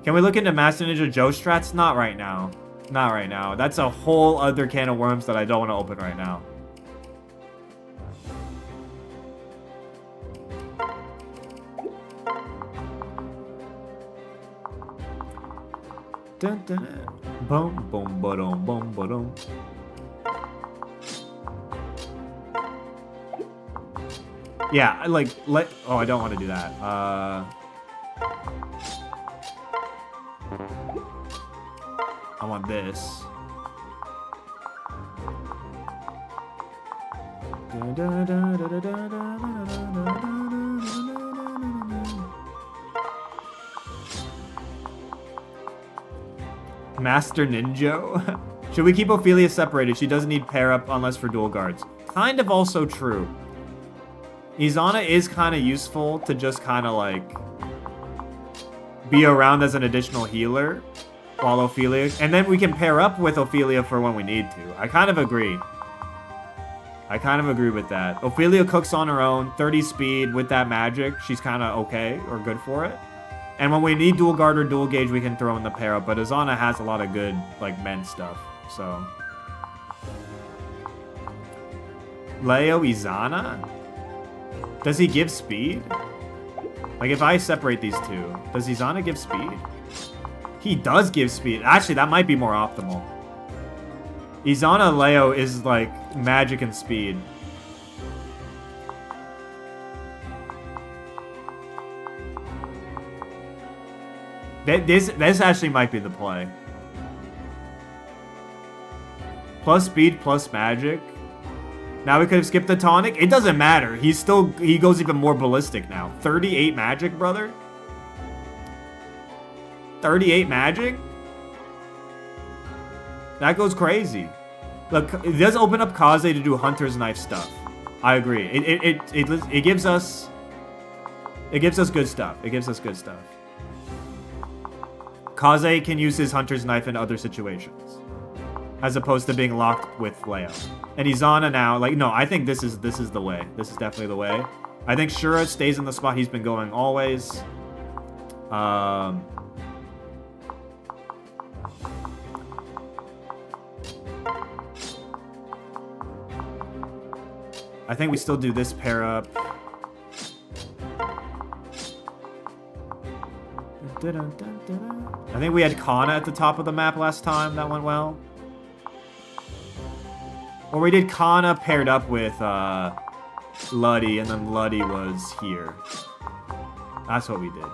Can we look into Master Ninja Joe strats? Not right now. Not right now. That's a whole other can of worms that I don't want to open right now. Dun, dun, dun. Boom, boom, ba-dum, boom, ba-dum. Yeah, like, oh, I don't want to do that. I want this. Master Ninja? Should we keep Ophelia separated? She doesn't need pair up unless for dual guards. Kind of also true. Izana is kind of useful to just kind of like be around as an additional healer while Ophelia, and then we can pair up with Ophelia for when we need to. I kind of agree. I kind of agree with that. Ophelia cooks on her own, 30 speed with that magic. She's kind of okay or good for it. And when we need dual guard or dual gauge, we can throw in the pair up. But Izana has a lot of good like men stuff. So Leo Izana? Does he give speed? Like if I separate these two, does Izana give speed? He does give speed. Actually, that might be more optimal. Izana Leo is like magic and speed. This actually might be the play. Plus speed, plus magic. Now we could have skipped the tonic. It doesn't matter. He goes even more ballistic now. 38 magic, brother. 38 magic? That goes crazy. Look, it does open up Kaze to do Hunter's Knife stuff. I agree. It gives us good stuff. It gives us good stuff. Kaze can use his Hunter's Knife in other situations, as opposed to being locked with Leo. And Izana now, like, no, I think this is the way. This is definitely the way. I think Shura stays in the spot he's been going always. I think we still do this pair up. I think we had Kana at the top of the map last time. That went well. Or we did Kana paired up with Luddy, and then Luddy was here. That's what we did.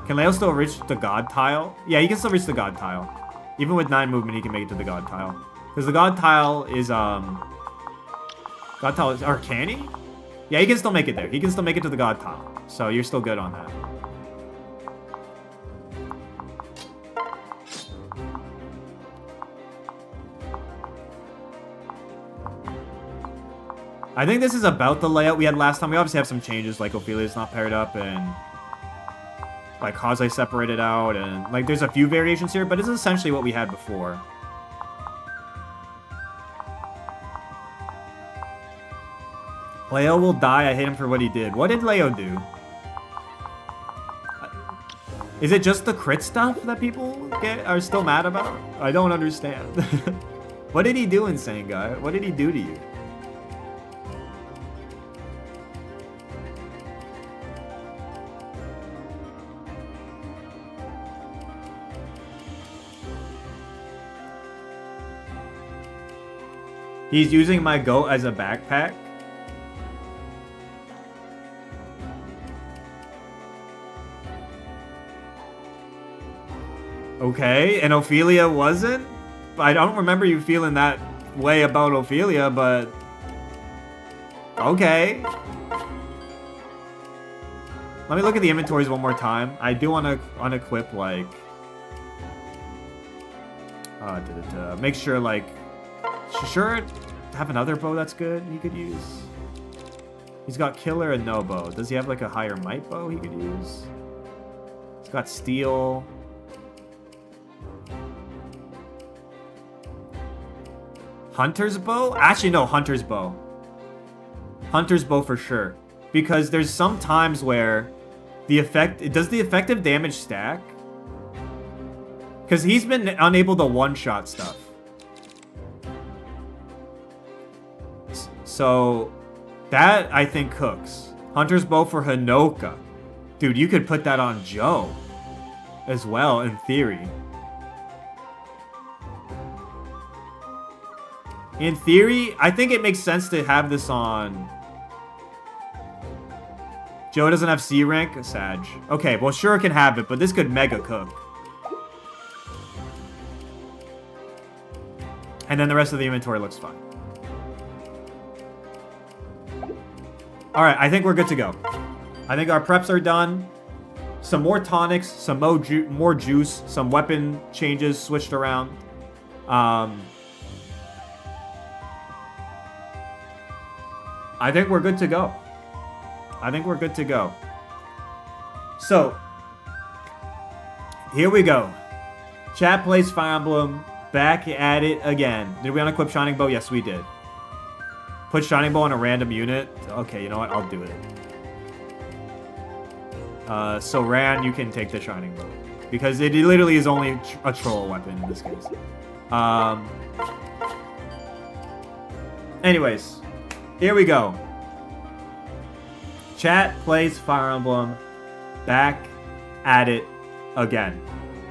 Can Leo still reach the God tile? Yeah, he can still reach the God tile. Even with 9 movement, he can make it to the God tile. Because the God tile is, God tile is, or can he? Yeah, he can still make it there. He can still make it to the God tile. So you're still good on that. I think this is about the layout we had last time. We obviously have some changes, like Ophelia's not paired up, and like Kaze separated out, and like there's a few variations here, but it's essentially what we had before. Leo will die. I hate him for what he did. What did Leo do? Is it just the crit stuff that people are still mad about? I don't understand. What did he do, Insane Guy? What did he do to you? He's using my goat as a backpack? Okay, and Ophelia wasn't? I don't remember you feeling that way about Ophelia, but... Okay. Let me look at the inventories one more time. I do want to unequip, like... make sure, like... Sure, have another bow that's good he could use. He's got killer and no bow. Does he have like a higher might bow he could use? He's got steel. Hunter's bow? Actually, no, Hunter's bow. Hunter's bow for sure. Because there's some times where does the effective damage stack? Because he's been unable to one-shot stuff. So, that, I think, cooks. Hunter's bow for Hinoka. Dude, you could put that on Joe as well, in theory. In theory, I think it makes sense to have this on... Joe doesn't have C rank? Sag. Okay, well, sure can have it, but this could mega cook. And then the rest of the inventory looks fine. Alright, I think we're good to go. I think our preps are done. Some more tonics, some more juice, some weapon changes switched around. I think we're good to go. I think we're good to go. So, here we go. Chat plays Fire Emblem. Back at it again. Did we unequip Shining Bow? Yes, we did. Put Shining Bow on a random unit. Okay, you know what? I'll do it. So Ran, you can take the Shining Bow. Because it literally is only a troll weapon in this case. Anyways, here we go. Chat plays Fire Emblem. Back at it again.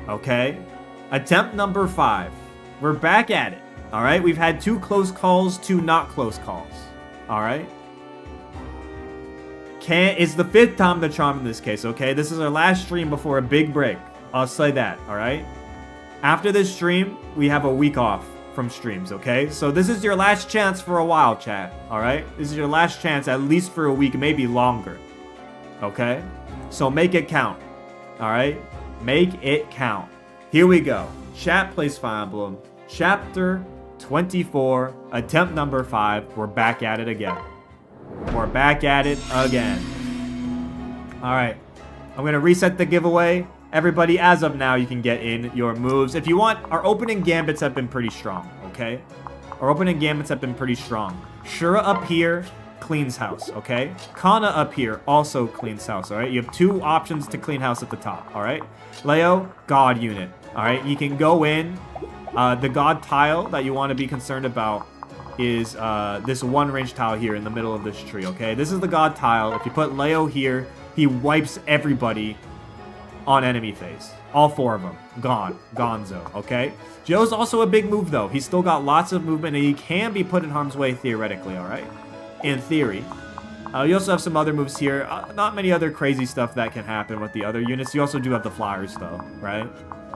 Okay? Attempt number 5. We're back at it. Alright? We've had 2 close calls, 2 not close calls. Alright? It's the 5th time the charm in this case, okay? This is our last stream before a big break. I'll say that, alright? After this stream, we have a week off from streams, okay? So this is your last chance for a while, chat, alright? This is your last chance, at least for a week, maybe longer. Okay? So make it count. Alright? Make it count. Here we go. Chat plays Fire Emblem. Chapter 24, attempt number 5. We're back at it again. We're back at it again. Alright. I'm going to reset the giveaway. Everybody, as of now, you can get in your moves. If you want, our opening gambits have been pretty strong, okay? Our opening gambits have been pretty strong. Shura up here cleans house, okay? Kana up here also cleans house, alright? You have 2 options to clean house at the top, alright? Leo, God unit, alright? You can go in. The God tile that you want to be concerned about is this 1 range tile here in the middle of this tree, okay? This is the God tile. If you put Leo here, he wipes everybody on enemy phase. All 4 of them. Gone. Gonzo, okay? Joe's also a big move, though. He's still got lots of movement, and he can be put in harm's way theoretically, alright? In theory. You also have some other moves here. Not many other crazy stuff that can happen with the other units. You also do have the flyers, though, right?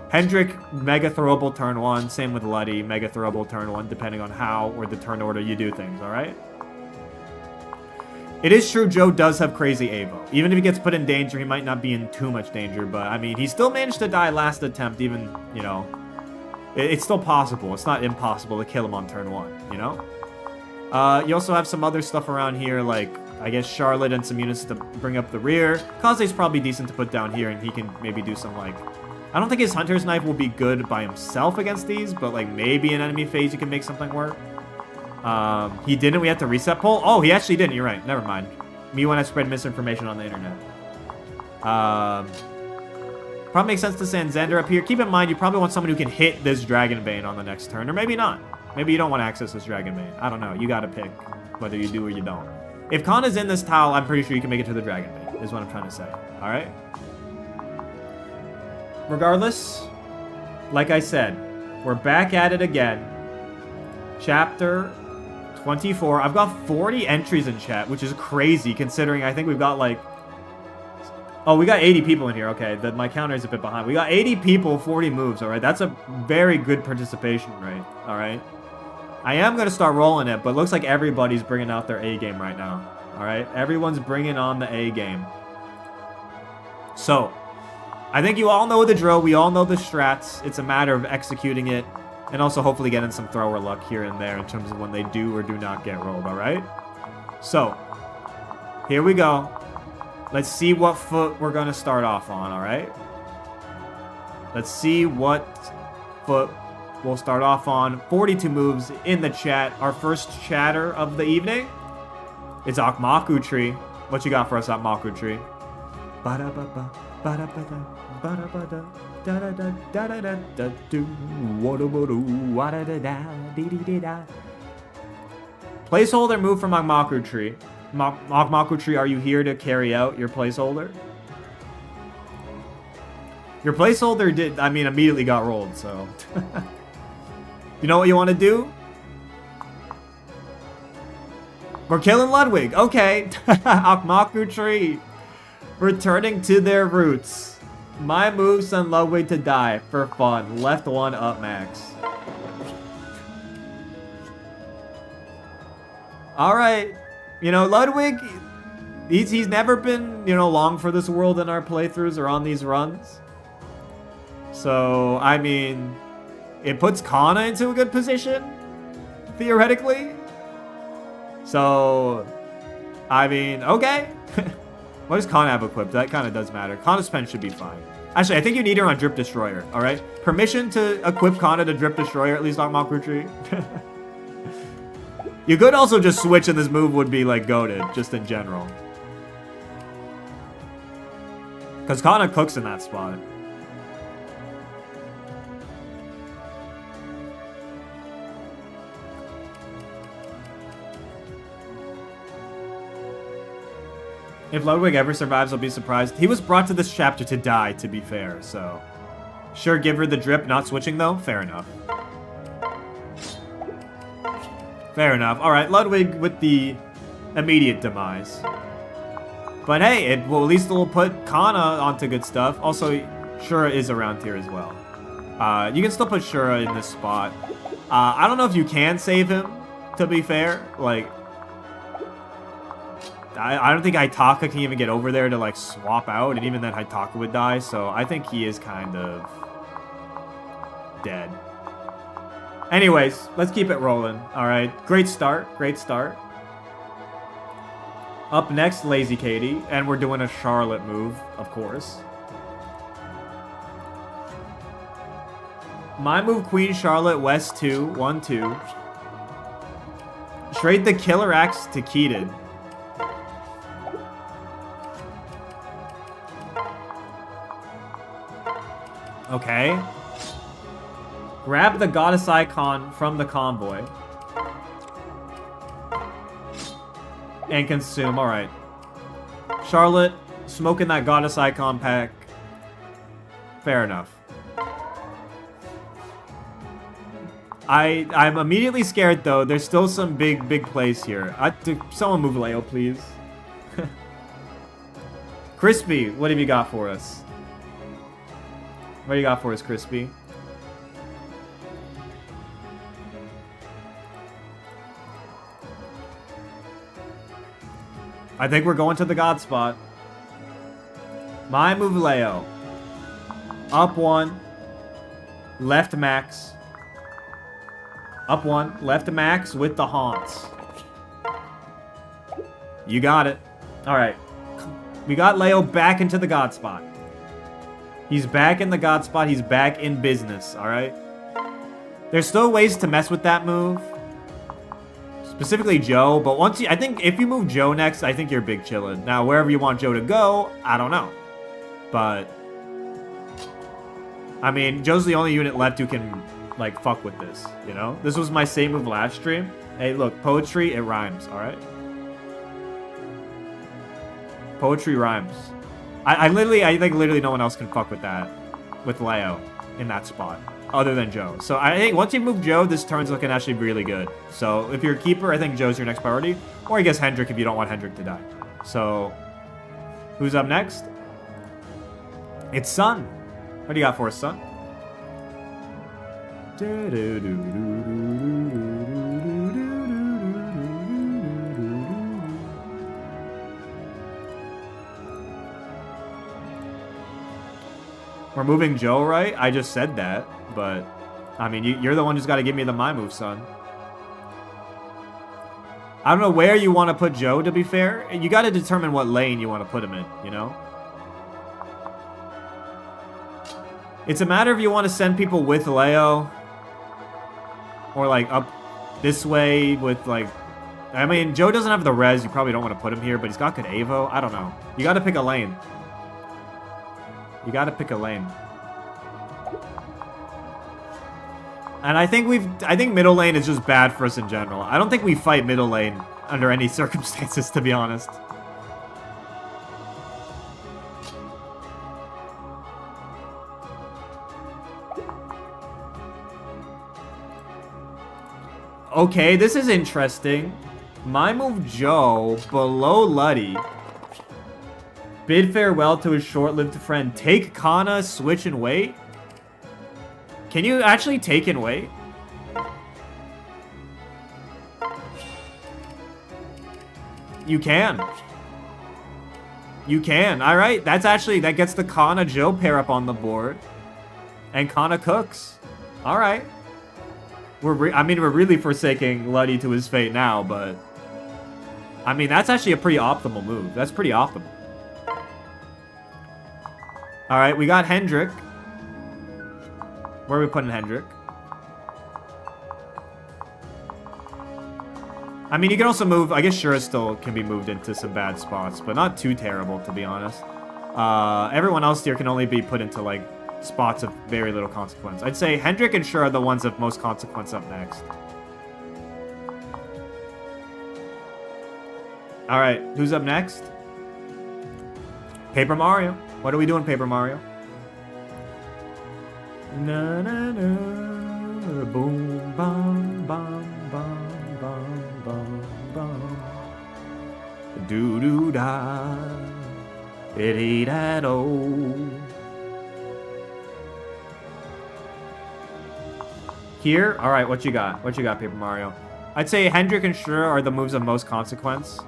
Hendrik, Mega Throwable turn 1. Same with Luddy, Mega Throwable turn 1, depending on how or the turn order you do things, alright? It is true Joe does have crazy Avo. Even if he gets put in danger, he might not be in too much danger, but, I mean, he still managed to die last attempt, even, you know. It's still possible. It's not impossible to kill him on turn 1, you know? You also have some other stuff around here, like, I guess Charlotte and some units to bring up the rear. Kaze's probably decent to put down here, and he can maybe do some, like... I don't think his Hunter's Knife will be good by himself against these, but, like, maybe in enemy phase you can make something work. He didn't. We had to reset poll. Oh, he actually didn't. You're right. Never mind. Me when I spread misinformation on the internet. Probably makes sense to send Xander up here. Keep in mind, you probably want someone who can hit this Dragonbane on the next turn, or maybe not. Maybe you don't want to access this Dragonbane. I don't know. You gotta pick whether you do or you don't. If Kana's in this tile, I'm pretty sure you can make it to the Dragonbane, is what I'm trying to say. Alright? Regardless, like I said, we're back at it again. Chapter 24. I've got 40 entries in chat, which is crazy considering I think we've got like... Oh, we got 80 people in here. Okay, my counter is a bit behind. We got 80 people, 40 moves, alright? That's a very good participation rate, alright? I am going to start rolling it, but it looks like everybody's bringing out their A game right now, alright? Everyone's bringing on the A game. So, I think you all know the drill. We all know the strats. It's a matter of executing it. And also hopefully getting some thrower luck here and there in terms of when they do or do not get rolled, alright? So, here we go. Let's see what foot we're going to start off on, alright? Let's see what foot we'll start off on. 42 moves in the chat. Our first chatter of the evening. It's Akmaku Tree. What you got for us, Akmaku Tree? Ba-da-ba-ba, ba-da-ba-da, ba-da-ba-da. Placeholder move from Magmaku Tree. Magmaku Tree, are you here to carry out your placeholder? Your placeholder did, I mean, immediately got rolled, so. You know what you want to do? We're killing Ludwig. Okay. Akmaku Tree. Returning to their roots. My move send Ludwig to die for fun. Left 1 up max. Alright. You know, Ludwig, He's never been, you know, long for this world in our playthroughs or on these runs. So, I mean, it puts Kana into a good position, theoretically. So, I mean, okay. What does Kana have equipped? That kind of does matter. Kana's pen should be fine. Actually, I think you need her on Drip Destroyer, alright? Permission to equip Kana to Drip Destroyer, at least on Mock Retreat. You could also just switch and this move would be, like, goated, just in general. Because Kana cooks in that spot. If Ludwig ever survives, I'll be surprised. He was brought to this chapter to die, to be fair, so... Sure, give her the drip, not switching, though? Fair enough. Fair enough. Alright, Ludwig with the immediate demise. But hey, it will at least will put Kana onto good stuff. Also, Shura is around here as well. You can still put Shura in this spot. I don't know if you can save him, to be fair. Like... I don't think Haitaka can even get over there to, like, swap out, and even then Haitaka would die, so I think he is kind of dead. Anyways, let's keep it rolling, alright? Great start, great start. Up next, Lazy Katie, and we're doing a Charlotte move, of course. My move, Queen Charlotte, West 2, 1-2. Trade the Killer Axe to Keaton. Okay. Grab the goddess icon from the convoy. And consume. Alright. Charlotte, smoking that goddess icon pack. Fair enough. I'm immediately scared, though. There's still some big plays here. Someone move Leo, please. Crispy, what have you got for us? What do you got for us, Crispy? I think we're going to the God spot. My move, Leo. Up 1. Left max. Up 1. Left max with the haunts. You got it. Alright. We got Leo back into the God spot. He's back in the God spot. He's back in business, alright? There's still ways to mess with that move. Specifically Joe, but once you... I think if you move Joe next, I think you're big chillin'. Now, wherever you want Joe to go, I don't know. But... I mean, Joe's the only unit left who can, like, fuck with this, you know? This was my same move last stream. Hey, look, poetry, it rhymes, alright? Poetry rhymes. I think literally no one else can fuck with that. With Leo in that spot. Other than Joe. So I think once you move Joe, this turn's looking actually really good. So if you're a keeper, I think Joe's your next priority. Or I guess Hendrik if you don't want Hendrik to die. So, who's up next? It's Sun. What do you got for us, Sun? We're moving Joe, right? I just said that, but... I mean, you're the one who's got to give me the my move, son. I don't know where you want to put Joe, to be fair. You got to determine what lane you want to put him in, you know? It's a matter if you want to send people with Leo. Or, like, up this way with, like... I mean, Joe doesn't have the res. You probably don't want to put him here, but he's got good Avo. I don't know. You got to pick a lane. You gotta pick a lane. And I think middle lane is just bad for us in general. I don't think we fight middle lane under any circumstances, to be honest. Okay, this is interesting. My move Joe below Luddy. Bid farewell to his short-lived friend. Take Kana, switch and wait? Can you actually take and wait? You can. You can. All right. That's actually, that gets the Kana Joe pair up on the board. And Kana cooks. All right. We're really forsaking Luddy to his fate now, but... I mean, that's actually a pretty optimal move. That's pretty optimal. All right, we got Hendrik. Where are we putting Hendrik? I mean, you can also move... I guess Shura still can be moved into some bad spots, but not too terrible, to be honest. Everyone else here can only be put into, like, spots of very little consequence. I'd say Hendrik and Shura are the ones of most consequence up next. All right, who's up next? Paper Mario. What are we doing, Paper Mario? Na na na, boom, bum, bum, bum, bum, bum, bum. Doo doo da, diddy da do. Here, all right. What you got? What you got, Paper Mario? I'd say Hendrik and Shura are the moves of most consequence.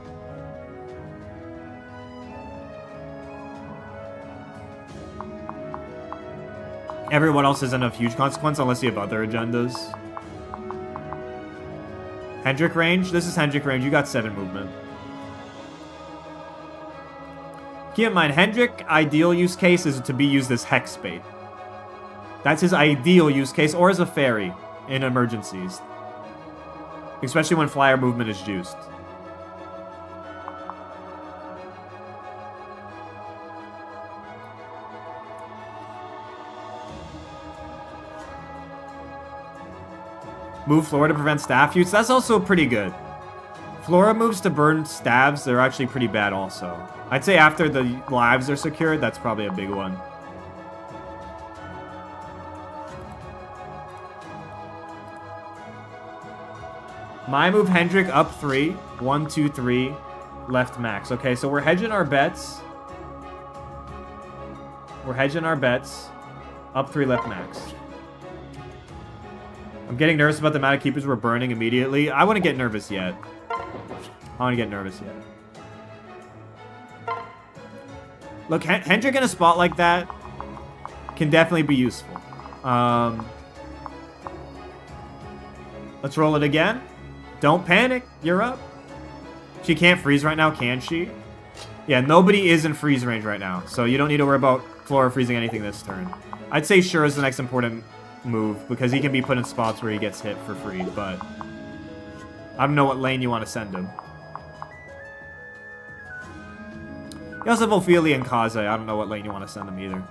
Everyone else isn't of huge consequence unless you have other agendas. Hendrik range? This is Hendrik range. You got 7 movement. Keep in mind, Hendrik ideal use case is to be used as Hex Bait. That's his ideal use case, or as a fairy in emergencies. Especially when flyer movement is juiced. Move Flora to prevent staff use. That's also pretty good. Flora moves to burn stabs. They're actually pretty bad also. I'd say after the lives are secured, that's probably a big one. My move Hendrik up 3. 1, 2, 3. Left max. Okay, so we're hedging our bets. We're hedging our bets. Up 3 left max. I'm getting nervous about the amount of keepers we're burning immediately. I wouldn't get nervous yet. I want to get nervous yet. Look, Hendrik in a spot like that can definitely be useful. Let's roll it again. Don't panic. You're up. She can't freeze right now, can she? Yeah, nobody is in freeze range right now, so you don't need to worry about Flora freezing anything this turn. I'd say Shura is the next important move, because he can be put in spots where he gets hit for free, but I don't know what lane you want to send him. You also have Ophelia and Kaze. I don't know what lane you want to send him either.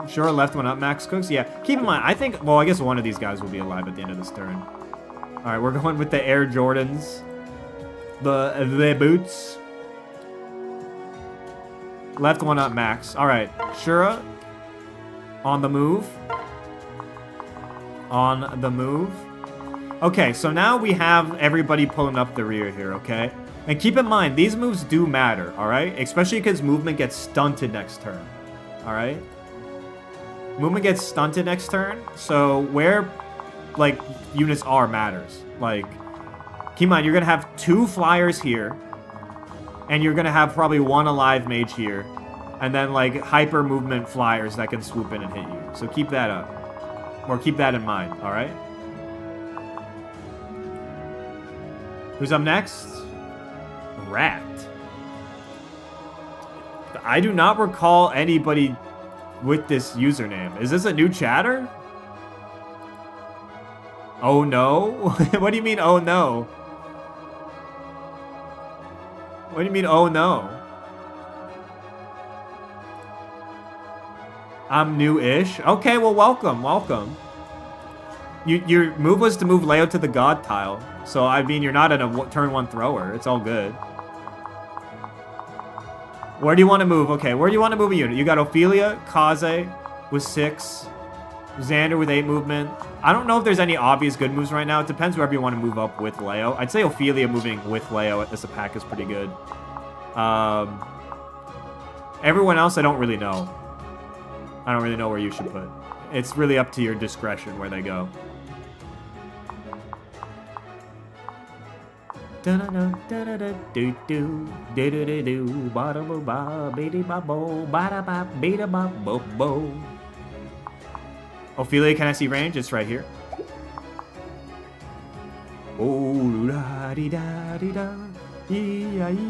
Sure, left one up, Max Cooks. Yeah, keep in mind, I think, well, I guess one of these guys will be alive at the end of this turn. All right, we're going with the Air Jordans. The boots. Left one up, Max. All right, Shura on the move. On the move. Okay, so now we have everybody pulling up the rear here, okay? And keep in mind, these moves do matter, all right? Especially because movement gets stunted next turn, all right? Movement gets stunted next turn, so where, like, units are matters. Like, keep in mind, you're going to have 2 flyers here, and you're going to have probably 1 alive mage here, and then, like, hyper movement flyers that can swoop in and hit you. So keep that up. Or keep that in mind, all right? Who's up next? Rat. I do not recall anybody with this username. Is this a new chatter? Oh no? What do you mean, oh no? What do you mean, oh no? I'm new-ish. Okay, well, welcome, welcome. Your move was to move Leo to the god tile. So, I mean, you're not in a turn 1 thrower. It's all good. Where do you want to move? Okay, where do you want to move a unit? You got Ophelia, Kaze with 6. Xander with 8 movement. I don't know if there's any obvious good moves right now. It depends wherever you want to move up with Leo. I'd say Ophelia moving with Leo as a pack is pretty good. Everyone else, I don't really know. I don't really know where you should put. It's really up to your discretion where they go. Ophelia, can I see range? It's right here. Oh, da di da di da, E-I-E-I-E-I-O.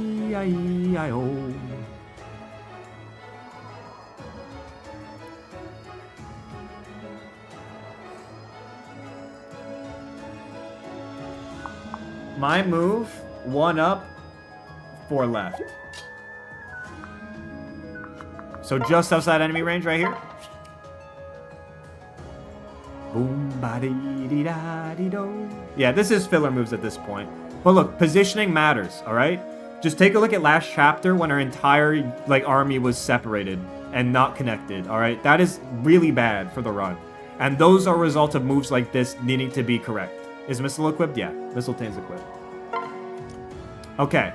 My move, 1 up, 4 left. So just outside enemy range right here. Boom, ba dee da dee do. Yeah, this is filler moves at this point. But look, positioning matters, all right? Just take a look at last chapter when our entire army was separated and not connected, all right? That is really bad for the run. And those are results of moves like this needing to be correct. Is Missile equipped? Yeah, Missile Tain's equipped. Okay.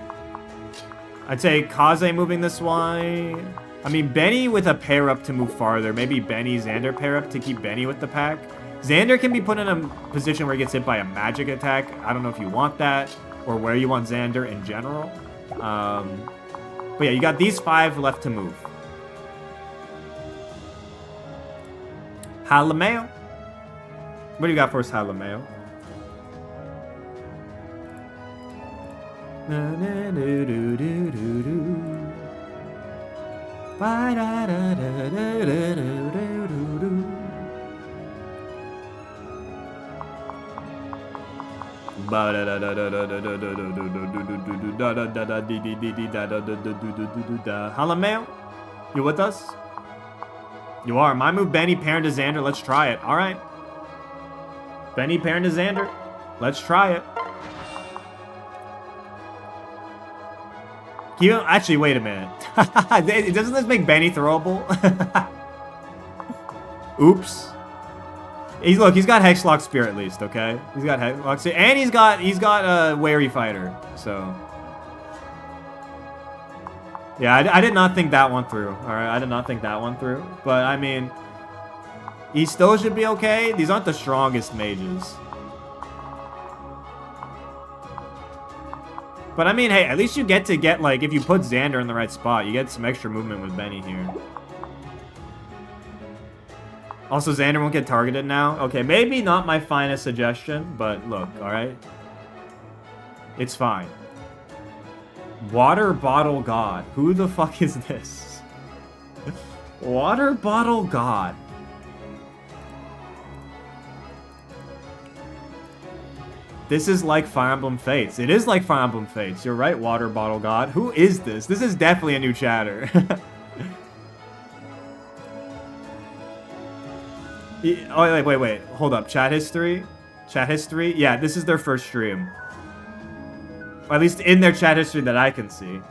I'd say Kaze moving this way. I mean, Benny with a pair up to move farther. Maybe Benny, Xander pair up to keep Benny with the pack. Xander can be put in a position where he gets hit by a magic attack. I don't know if you want that or where you want Xander in general. But yeah, you got these 5 left to move. Halameo. What do you got for us, Halameo? Halameo, you with us? You are. My move, Benny pairing to Xander. Let's try it. All right. Benny pairing to Xander. Let's try it. Actually, wait a minute. Doesn't this make Benny throwable? Oops. He's got Hexlock Spear at least, okay? He's got Hexlock Spear, and he's got Wary Fighter. So yeah, I did not think that one through. All right, I did not think that one through. But I mean, he still should be okay. These aren't the strongest mages. But I mean, hey, at least you get if you put Xander in the right spot, you get some extra movement with Benny here. Also, Xander won't get targeted now. Okay, maybe not my finest suggestion, but look, alright? It's fine. Water Bottle God. Who the fuck is this? Water Bottle God. This is like Fire Emblem Fates. It is like Fire Emblem Fates. You're right, Water Bottle God. Who is this? This is definitely a new chatter. Oh, wait. Hold up. Chat history? Chat history? Yeah, this is their first stream. Or at least in their chat history that I can see.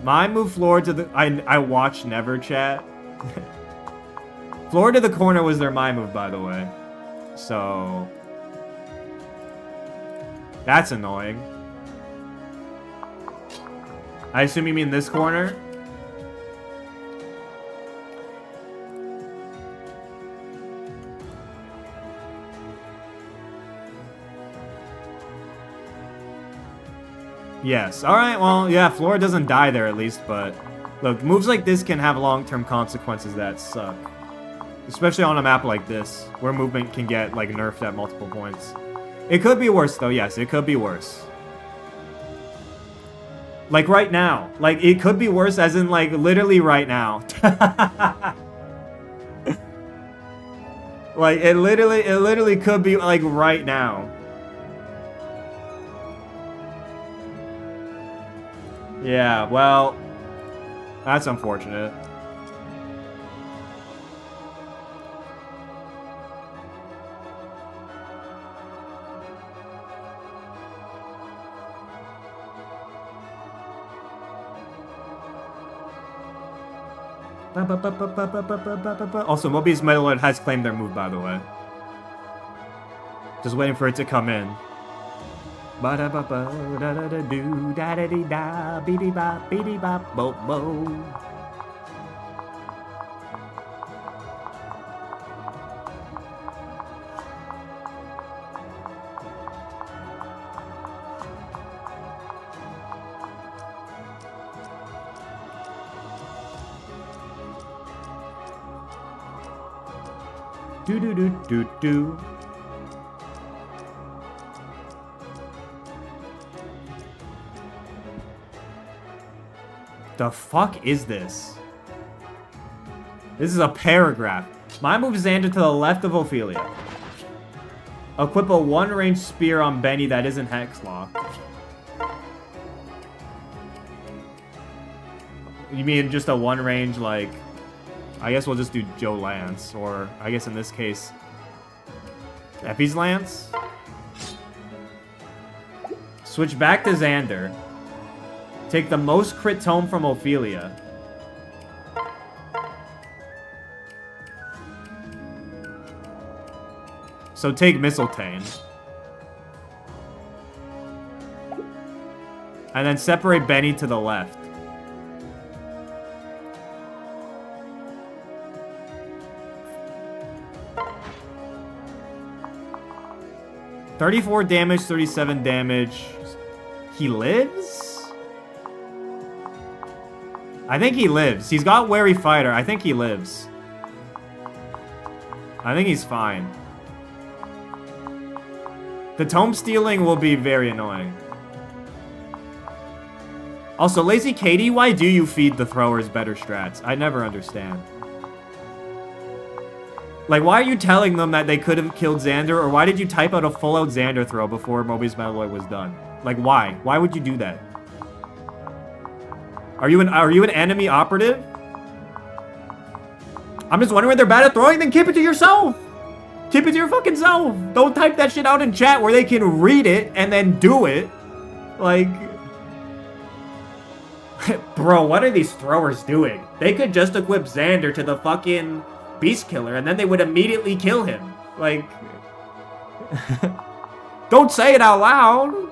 My move floor to the... I watch never chat. Floor to the corner was their my move, by the way. So... that's annoying. I assume you mean this corner? Yes. Alright, well, yeah, Flora doesn't die there at least, but... look, moves like this can have long-term consequences that suck. Especially on a map like this, where movement can get, nerfed at multiple points. It could be worse, though, yes, it could be worse. Like, right now. Like, it could be worse as in, literally right now. Like, it literally could be, right now. Yeah, well, that's unfortunate. Also, Mobius Metalord has claimed their move, by the way. Just waiting for it to come in. Do do do do do. The fuck is this? This is a paragraph. My move Xander to the left of Ophelia. Equip a one-range spear on Benny that isn't hex locked. You mean just a one-range, like... I guess we'll just do Joe Lance, or I guess in this case... Effie's Lance? Switch back to Xander. Take the most crit tome from Ophelia. So take Mistletoe. And then separate Benny to the left. $34 damage, 37 damage. He lives? I think he lives. He's got Wary Fighter. I think he lives. I think he's fine. The tome stealing will be very annoying. Also, Lazy Katie, why do you feed the throwers better strats? I never understand. Like, why are you telling them that they could have killed Xander, or why did you type out a full-out Xander throw before Moby's Metalloy was done? Like, why? Why would you do that? Are you an enemy operative? I'm just wondering, they're bad at throwing, then keep it to yourself! Keep it to your fucking self! Don't type that shit out in chat where they can read it and then do it. Like... Bro, what are these throwers doing? They could just equip Xander to the fucking Beast Killer and then they would immediately kill him. Like... Don't say it out loud!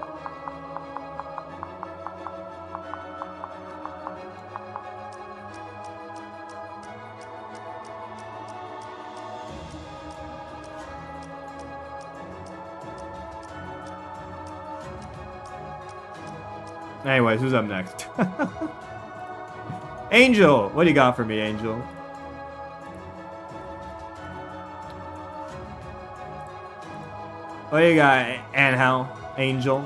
Anyways, who's up next? Angel! What do you got for me, Angel? What do you got, Angel? Angel?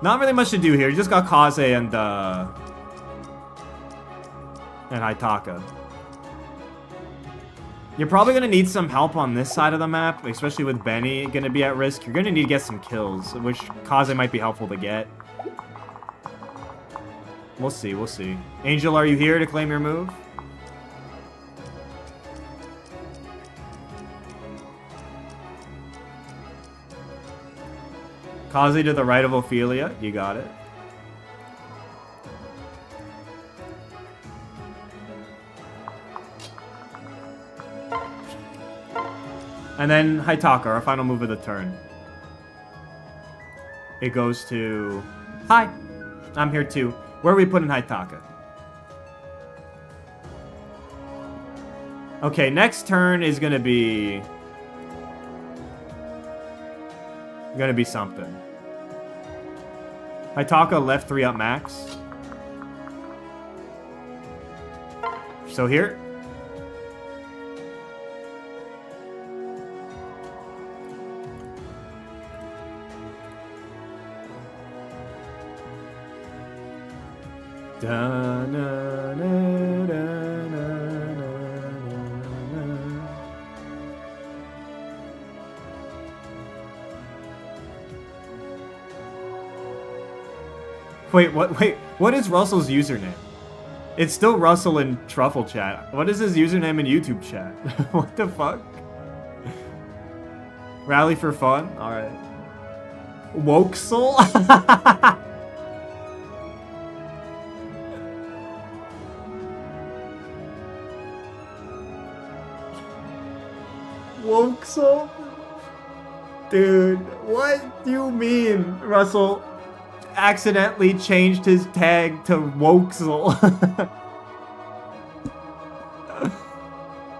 Not really much to do here. You just got Kaze and Haitaka. You're probably going to need some help on this side of the map, especially with Benny going to be at risk. You're going to need to get some kills, which Kaze might be helpful to get. We'll see, we'll see. Angel, are you here to claim your move? Kaze to the right of Ophelia. You got it. And then Haitaka, our final move of the turn. It goes to... Hi! I'm here too. Where are we putting Haitaka? Okay, next turn is gonna be... Gonna be something. Haitaka left 3 up max. So here... Da, na, na, da, na, na, na. Wait, what? Wait, what is Russell's username? It's still Russell in Truffle chat. What is his username in YouTube chat? What the fuck? Rally for fun? Alright. Wokesel? Wokesel? Dude, what do you mean Russell accidentally changed his tag to Wokesel?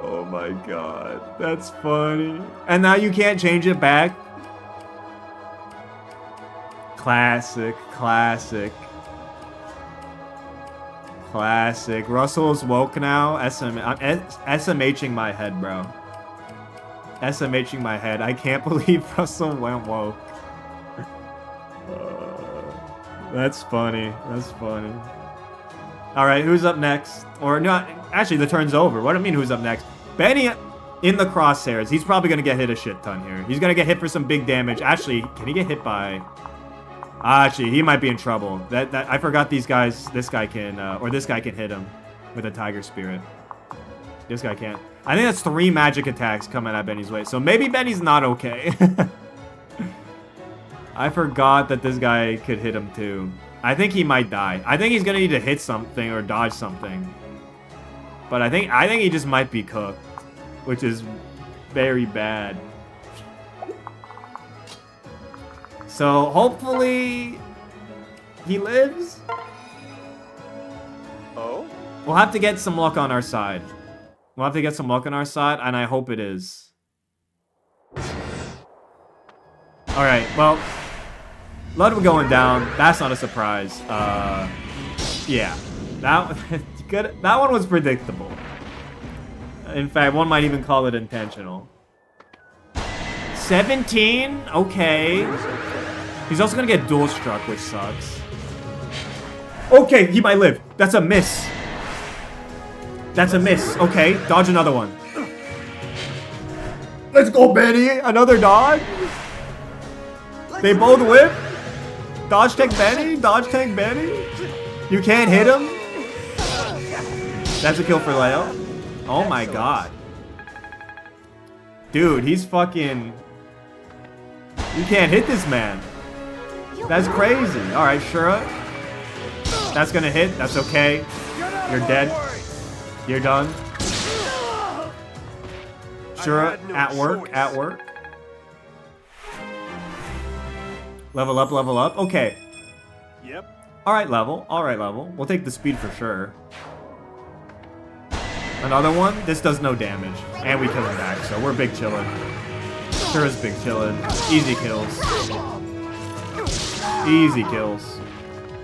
Oh my god, that's funny. And now you can't change it back? Classic, classic. Classic. Russell's woke now. I'm SMHing my head, bro. SMHing my head. I can't believe Russell went woke. That's funny. That's funny. Alright, who's up next? Or not. Actually, the turn's over. What do I mean, who's up next? Benny in the crosshairs. He's probably going to get hit a shit ton here. He's going to get hit for some big damage. Actually, can he get hit by... Actually, he might be in trouble. I forgot these guys. This guy can, or this guy can hit him with a Tiger Spirit. This guy can't. I think that's 3 magic attacks coming at Benny's way. So maybe Benny's not okay. I forgot that this guy could hit him too. I think he might die. I think he's gonna need to hit something or dodge something. But I think he just might be cooked, which is very bad. So hopefully he lives. Oh? We'll have to get some luck on our side. We'll have to get some luck on our side, and I hope it is. Alright, well, blood going down. That's not a surprise. Yeah. That one was predictable. In fact, one might even call it intentional. 17? Okay. He's also gonna get dual struck, which sucks. Okay, he might live. That's a miss. That's a miss. Okay, dodge another one. Let's go, Benny. Another dodge. They both whip. Dodge tank Benny. Dodge tank Benny. You can't hit him. That's a kill for Leo. Oh my god. Dude, he's fucking... You can't hit this man. That's crazy. Alright, Shura. That's gonna hit. That's okay. You're dead. You're done. Shura, at work. At work. Level up, level up. Okay. Yep. Alright, level. Alright, level. We'll take the speed for sure. Another one. This does no damage. And we kill him back, so we're big chillin'. Shura's big chillin'. Easy kills. Easy kills.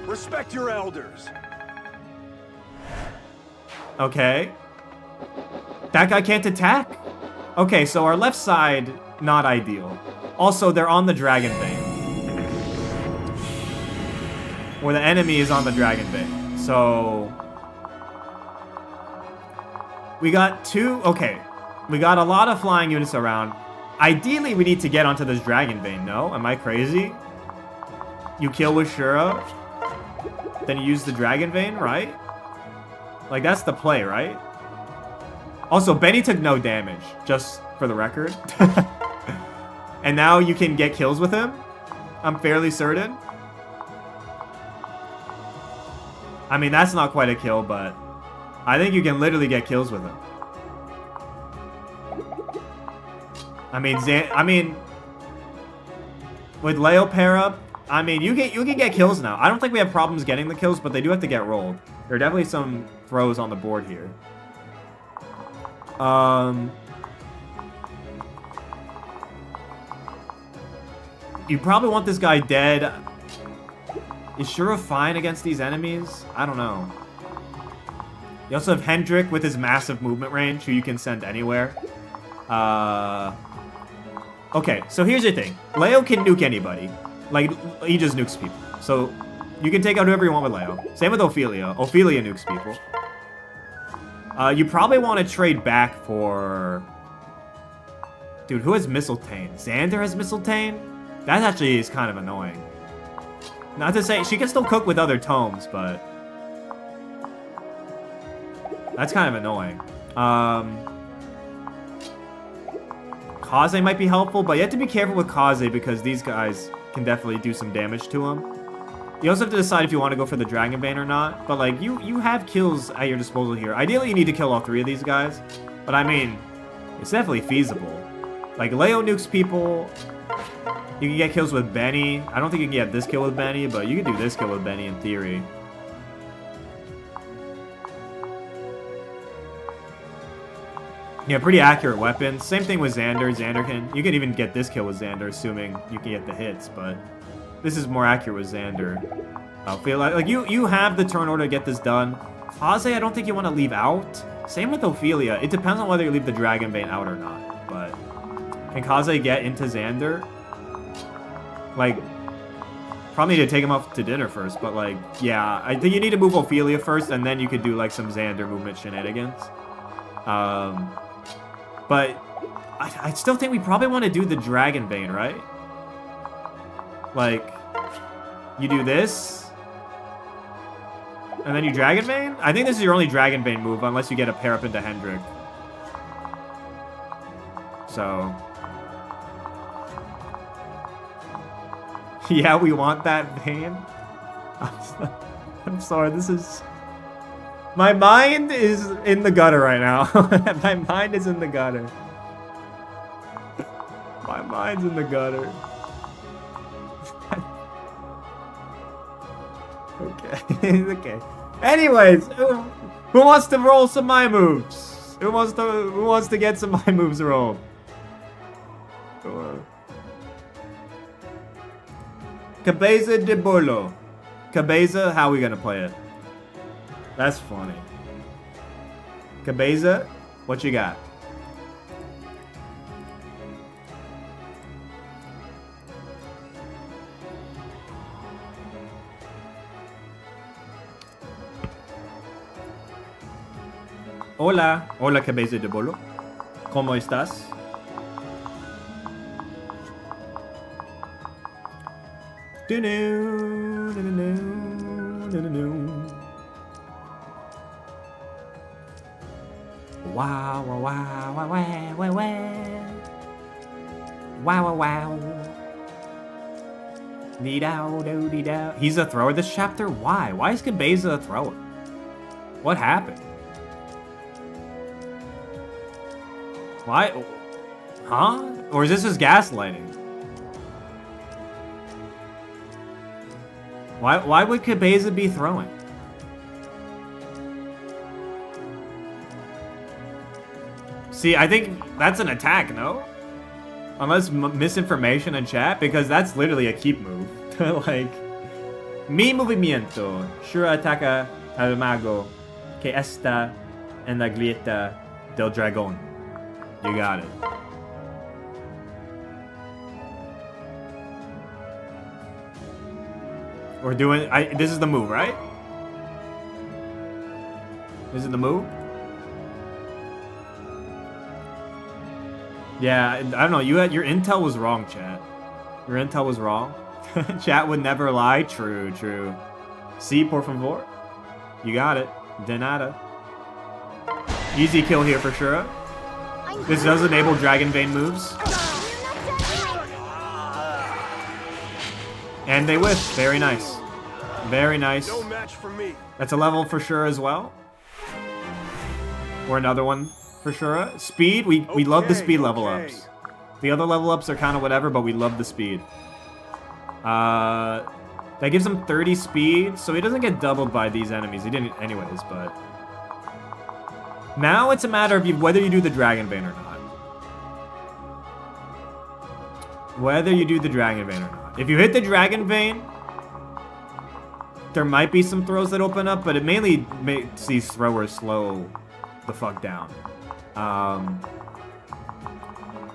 Respect your elders. Okay. That guy can't attack? Okay, so our left side, not ideal. Also, they're on the Dragon Bane. Or the enemy is on the Dragon Bane. So... We got 2... Okay. We got a lot of flying units around. Ideally, we need to get onto this Dragon Bane, no? Am I crazy? You kill with Shura, then you use the Dragon Bane, right? Like, that's the play, right? Also, Benny took no damage, just for the record. And now you can get kills with him? I'm fairly certain. I mean, that's not quite a kill, but I think you can literally get kills with him. I mean, with Leo pair up, I mean, you can get kills now. I don't think we have problems getting the kills, but they do have to get rolled. There are definitely some throws on the board here. You probably want this guy dead. Is Shura fine against these enemies? I don't know. You also have Hendrik with his massive movement range, who you can send anywhere. Okay, so here's the thing. Leo can nuke anybody. Like, he just nukes people. So, you can take out whoever you want with Leo. Same with Ophelia. Ophelia nukes people. You probably want to trade back for... Dude, who has Mistletoe? Xander has Mistletoe? That actually is kind of annoying. Not to say, she can still cook with other tomes, but... That's kind of annoying. Kaze might be helpful, but you have to be careful with Kaze because these guys can definitely do some damage to him. You also have to decide if you want to go for the Dragon Bane or not. But, like, you have kills at your disposal here. Ideally, you need to kill all 3 of these guys. But, I mean, it's definitely feasible. Like, Leo nukes people. You can get kills with Benny. I don't think you can get this kill with Benny, but you can do this kill with Benny in theory. Yeah, pretty accurate weapons. Same thing with Xander. You can even get this kill with Xander, assuming you can get the hits, but this is more accurate with Xander. I feel like you have the turn order to get this done. Kaze, I don't think you want to leave out. Same with Ophelia. It depends on whether you leave the Dragon Bane out or not. But can Kaze get into Xander? Like, probably need to take him out to dinner first. But like, yeah, I think you need to move Ophelia first, and then you could do like some Xander movement shenanigans. But I still think we probably want to do the Dragon Bane, right? Like, you do this, and then you Dragon Bane? I think this is your only Dragon Bane move, unless you get a pair up into Hendrik. So... yeah, we want that Bane. I'm sorry, this is... my mind is in the gutter right now. My mind is in the gutter. My mind's in the gutter. Okay. Okay. Anyways, who wants to roll some my moves? Who wants to get some my moves rolled? Cabeza de Bolo. Cabeza, how are we gonna play it? That's funny. Cabeza, what you got? Hola, hola Cabeza de Bolo. ¿Cómo estás? Wow, wow, wow, wow, wow, wow, wow, wow, wow. Dee-dow. He's a thrower this chapter? Why? Why is Cabeza a thrower? What happened? Why? Huh? Or is this just gaslighting? Why would Cabeza be throwing? See, I think that's an attack, no? Unless misinformation in chat, because that's literally a keep move. Like, mi movimiento sure ataca al mago que está en la grieta del dragón. You got it. We're doing... this is the move, right? This is the move? Yeah, I don't know. Your intel was wrong, chat. Your intel was wrong. Chat would never lie. True, true. Si, por favor. You got it. De nada. Easy kill here for sure. This does enable Dragon Bane moves. And they whiff. Very nice. Very nice. No match for me. That's a level for sure as well. Or another one for sure. Speed, we love the speed level ups. The other level ups are kind of whatever, but we love the speed. That gives him 30 speed, so he doesn't get doubled by these enemies. He didn't anyways, but... now it's a matter of whether you do the Dragon Bane or not. Whether you do the Dragon Bane or not. If you hit the Dragon Bane, there might be some throws that open up, but it mainly makes these throwers slow the fuck down.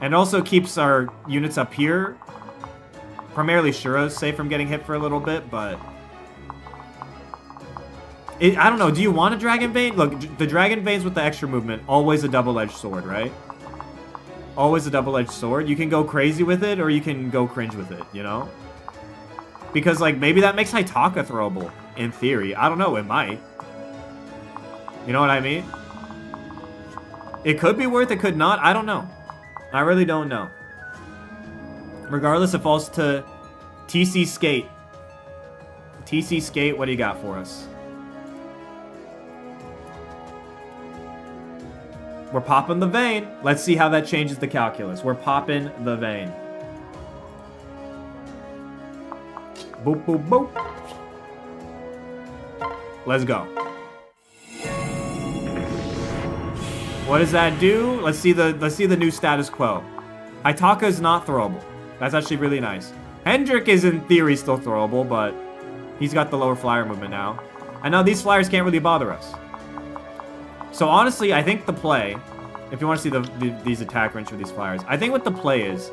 And also keeps our units up here, primarily Shura's, safe from getting hit for a little bit, but... I don't know, do you want a Dragon Bane? Look, the Dragon Bane's with the extra movement, always a double-edged sword, right? Always a double-edged sword. You can go crazy with it, or you can go cringe with it, you know? Because, like, maybe that makes Haitaka throwable, in theory. I don't know, it might. You know what I mean? It could be worth, it could not. I don't know. I really don't know. Regardless, it falls to TC Skate. TC Skate, what do you got for us? We're popping the vein. Let's see how that changes the calculus. We're popping the vein. Boop, boop, boop. Let's go. What does that do? Let's see the new status quo. Haitaka is not throwable. That's actually really nice. Hendrik is in theory still throwable, but he's got the lower flyer movement now. And now these flyers can't really bother us. So honestly, I think the play, if you want to see these attack range for these flyers, I think what the play is,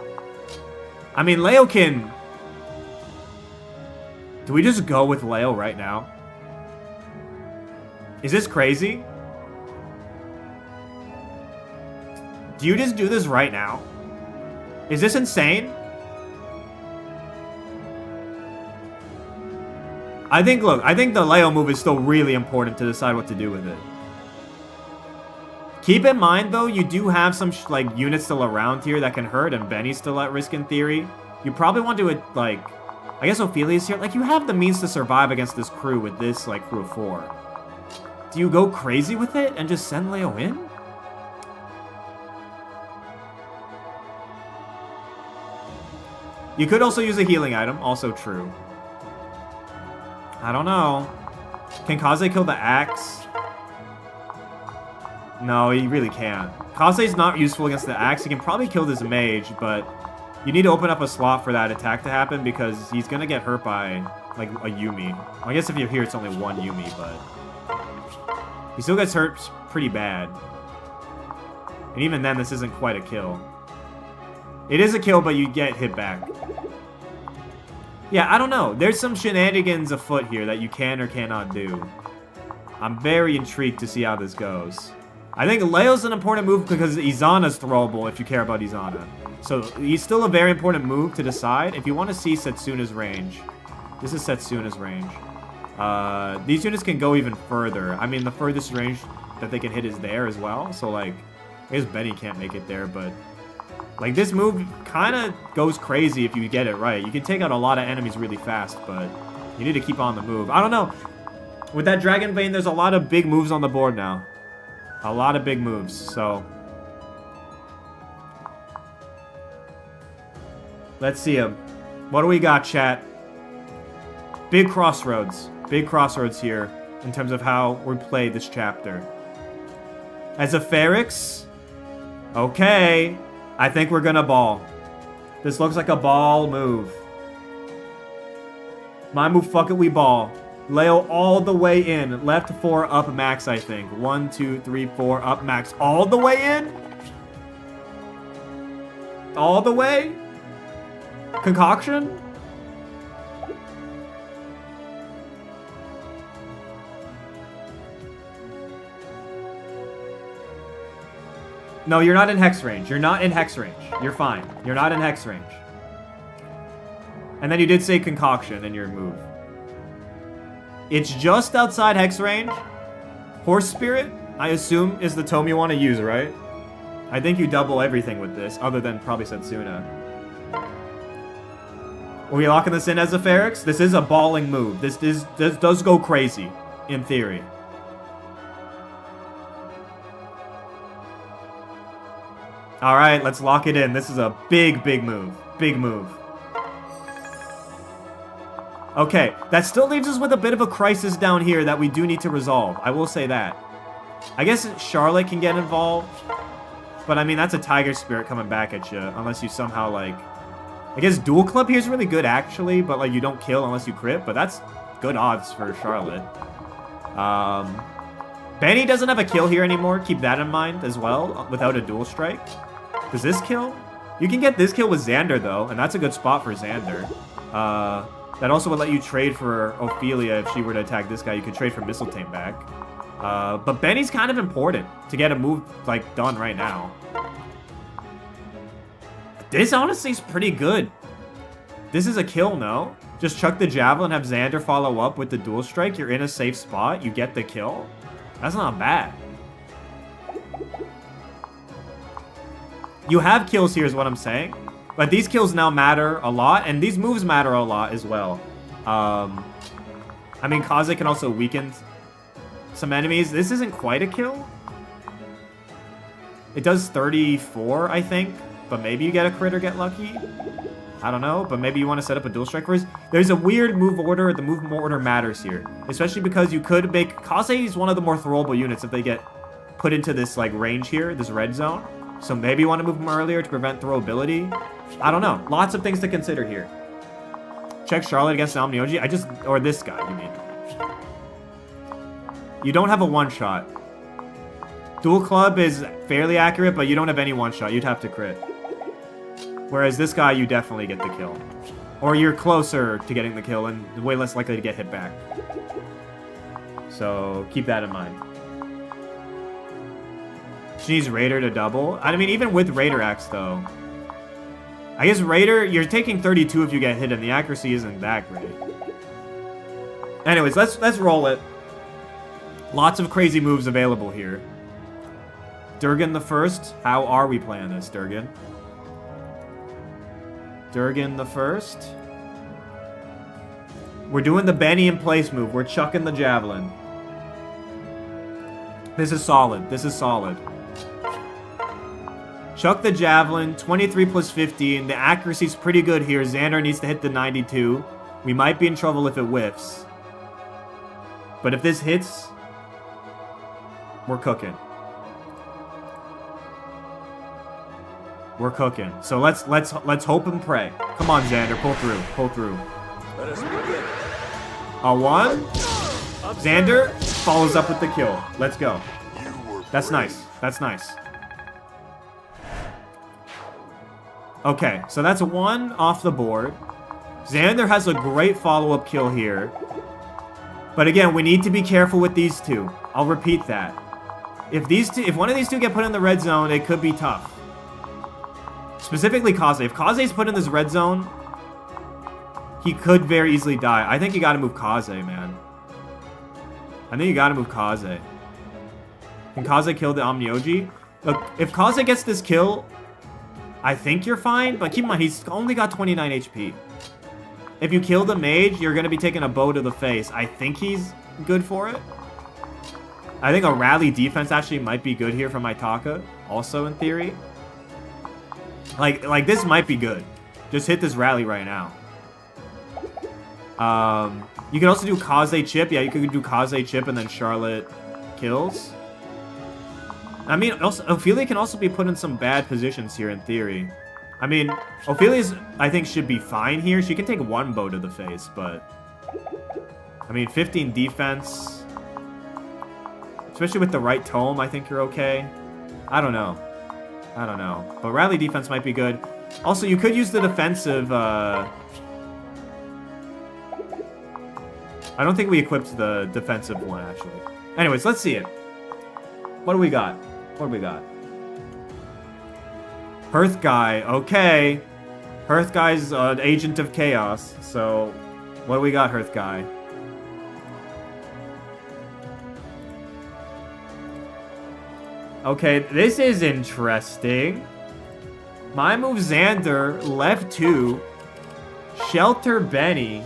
I mean, Leo can... Do we just go with Leo right now? Is this crazy? Do you just do this right now? Is this insane? I think, look, I think the Leo move is still really important to decide what to do with it. Keep in mind, though, you do have some, like, units still around here that can hurt, and Benny's still at risk in theory. You probably want to, like, I guess Ophelia's here. Like, you have the means to survive against this crew with this, like, crew of 4. Do you go crazy with it and just send Leo in? You could also use a healing item, also true. I don't know. Can Kaze kill the axe? No, he really can't. Kaze's not useful against the axe. He can probably kill this mage, but you need to open up a slot for that attack to happen because he's gonna get hurt by, like, a Yumi. Well, I guess if you're here, it's only one Yumi, but he still gets hurt pretty bad. And even then, this isn't quite a kill. It is a kill, but you get hit back. Yeah, I don't know. There's some shenanigans afoot here that you can or cannot do. I'm very intrigued to see how this goes. I think Leo's an important move because Izana's throwable if you care about Izana. So he's still a very important move to decide. If you want to see Setsuna's range, this is Setsuna's range. These units can go even further. I mean, the furthest range that they can hit is there as well. So, like, I guess Benny can't make it there, but... Like, this move kind of goes crazy if you get it right. You can take out a lot of enemies really fast, but you need to keep on the move. I don't know. With that Dragon Vein, there's a lot of big moves on the board now. A lot of big moves, so... Let's see him. What do we got, chat? Big crossroads. Big crossroads here in terms of how we play this chapter. As a Ferrix? Okay. I think we're gonna ball. This looks like a ball move. My move, fuck it, we ball. Leo all the way in. Left 4, up max, I think. 1, 2, 3, 4, up max. All the way in? All the way? Concoction? No, you're not in hex range. You're not in hex range. You're fine. You're not in hex range. And then you did say concoction in your move. It's just outside hex range. Horse Spirit, I assume, is the tome you want to use, right? I think you double everything with this, other than probably Setsuna. Are we locking this in as a Ferrix? This is a balling move. This does go crazy, in theory. Alright, let's lock it in. This is a big, big move. Big move. Okay, that still leaves us with a bit of a crisis down here that we do need to resolve. I will say that. I guess Charlotte can get involved. But I mean, that's a Tiger Spirit coming back at you. Unless you somehow, like... I guess Dual Club here is really good, actually. But, like, you don't kill unless you crit. But that's good odds for Charlotte. Benny doesn't have a kill here anymore. Keep that in mind as well. Without a Dual Strike. Does this kill? You can get this kill with Xander, though. And that's a good spot for Xander. That also would let you trade for Ophelia if she were to attack this guy. You could trade for Mistletoe back. But Benny's kind of important to get a move, like, done right now. This honestly is pretty good. This is a kill, no? Just chuck the Javelin, have Xander follow up with the Dual Strike. You're in a safe spot. You get the kill. That's not bad. You have kills here is what I'm saying. But these kills now matter a lot, and these moves matter a lot as well. I mean, Kaze can also weaken some enemies. This isn't quite a kill. It does 34, I think. But maybe you get a crit or get lucky. I don't know, but maybe you want to set up a Dual Strike first. There's a weird move order. The move order matters here. Especially because you could make... Kaze is one of the more throwable units if they get put into this, like, range here, this red zone. So maybe you want to move them earlier to prevent throwability. I don't know. Lots of things to consider here. Check Charlotte against Naomyoji. Or this guy, you mean. You don't have a one-shot. Dual club is fairly accurate, but you don't have any one-shot. You'd have to crit. Whereas this guy, you definitely get the kill. Or you're closer to getting the kill and way less likely to get hit back. So keep that in mind. She needs Raider to double. I mean, even with Raider Axe, though. I guess Raider, you're taking 32 if you get hit, and the accuracy isn't that great. Anyways, let's roll it. Lots of crazy moves available here. Durgan the first. How are we playing this, Durgan? Durgan the first. We're doing the Benny in place move. We're chucking the javelin. This is solid. This is solid. Chuck the javelin. 23 plus 15. The accuracy's pretty good here. Xander needs to hit the 92. We might be in trouble if it whiffs. But if this hits, we're cooking. We're cooking. So let's hope and pray. Come on, Xander, pull through. Pull through. Let us begin. A 1. Xander follows up with the kill. Let's go. That's nice. That's nice. Okay, so that's 1 off the board. Xander has a great follow-up kill here. But again, we need to be careful with these two. I'll repeat that. If one of these two get put in the red zone, it could be tough. Specifically Kaze. If Kaze's put in this red zone, he could very easily die. I think you gotta move Kaze, man. I think you gotta move Kaze. Can Kaze kill the Omnioji? Look, if Kaze gets this kill, I think you're fine, but keep in mind, he's only got 29 HP. If you kill the mage, you're gonna be taking a bow to the face. I think he's good for it. I think a rally defense actually might be good here from Maitaka, also in theory. Like this might be good. Just hit this rally right now. You can also do Kaze chip. Yeah, you could do Kaze chip and then Charlotte kills. I mean, also, Ophelia can also be put in some bad positions here in theory. I mean, Ophelia's, I think, should be fine here. She can take 1 bow to the face, but... I mean, 15 defense... Especially with the right tome, I think you're okay. I don't know. I don't know. But rally defense might be good. Also, you could use the defensive... I don't think we equipped the defensive one, actually. Anyways, let's see it. What do we got? What do we got? Hearth Guy. Okay. Hearth Guy's an agent of chaos. So, what do we got, Hearth Guy? Okay, this is interesting. My move, Xander, left 2. Shelter Benny.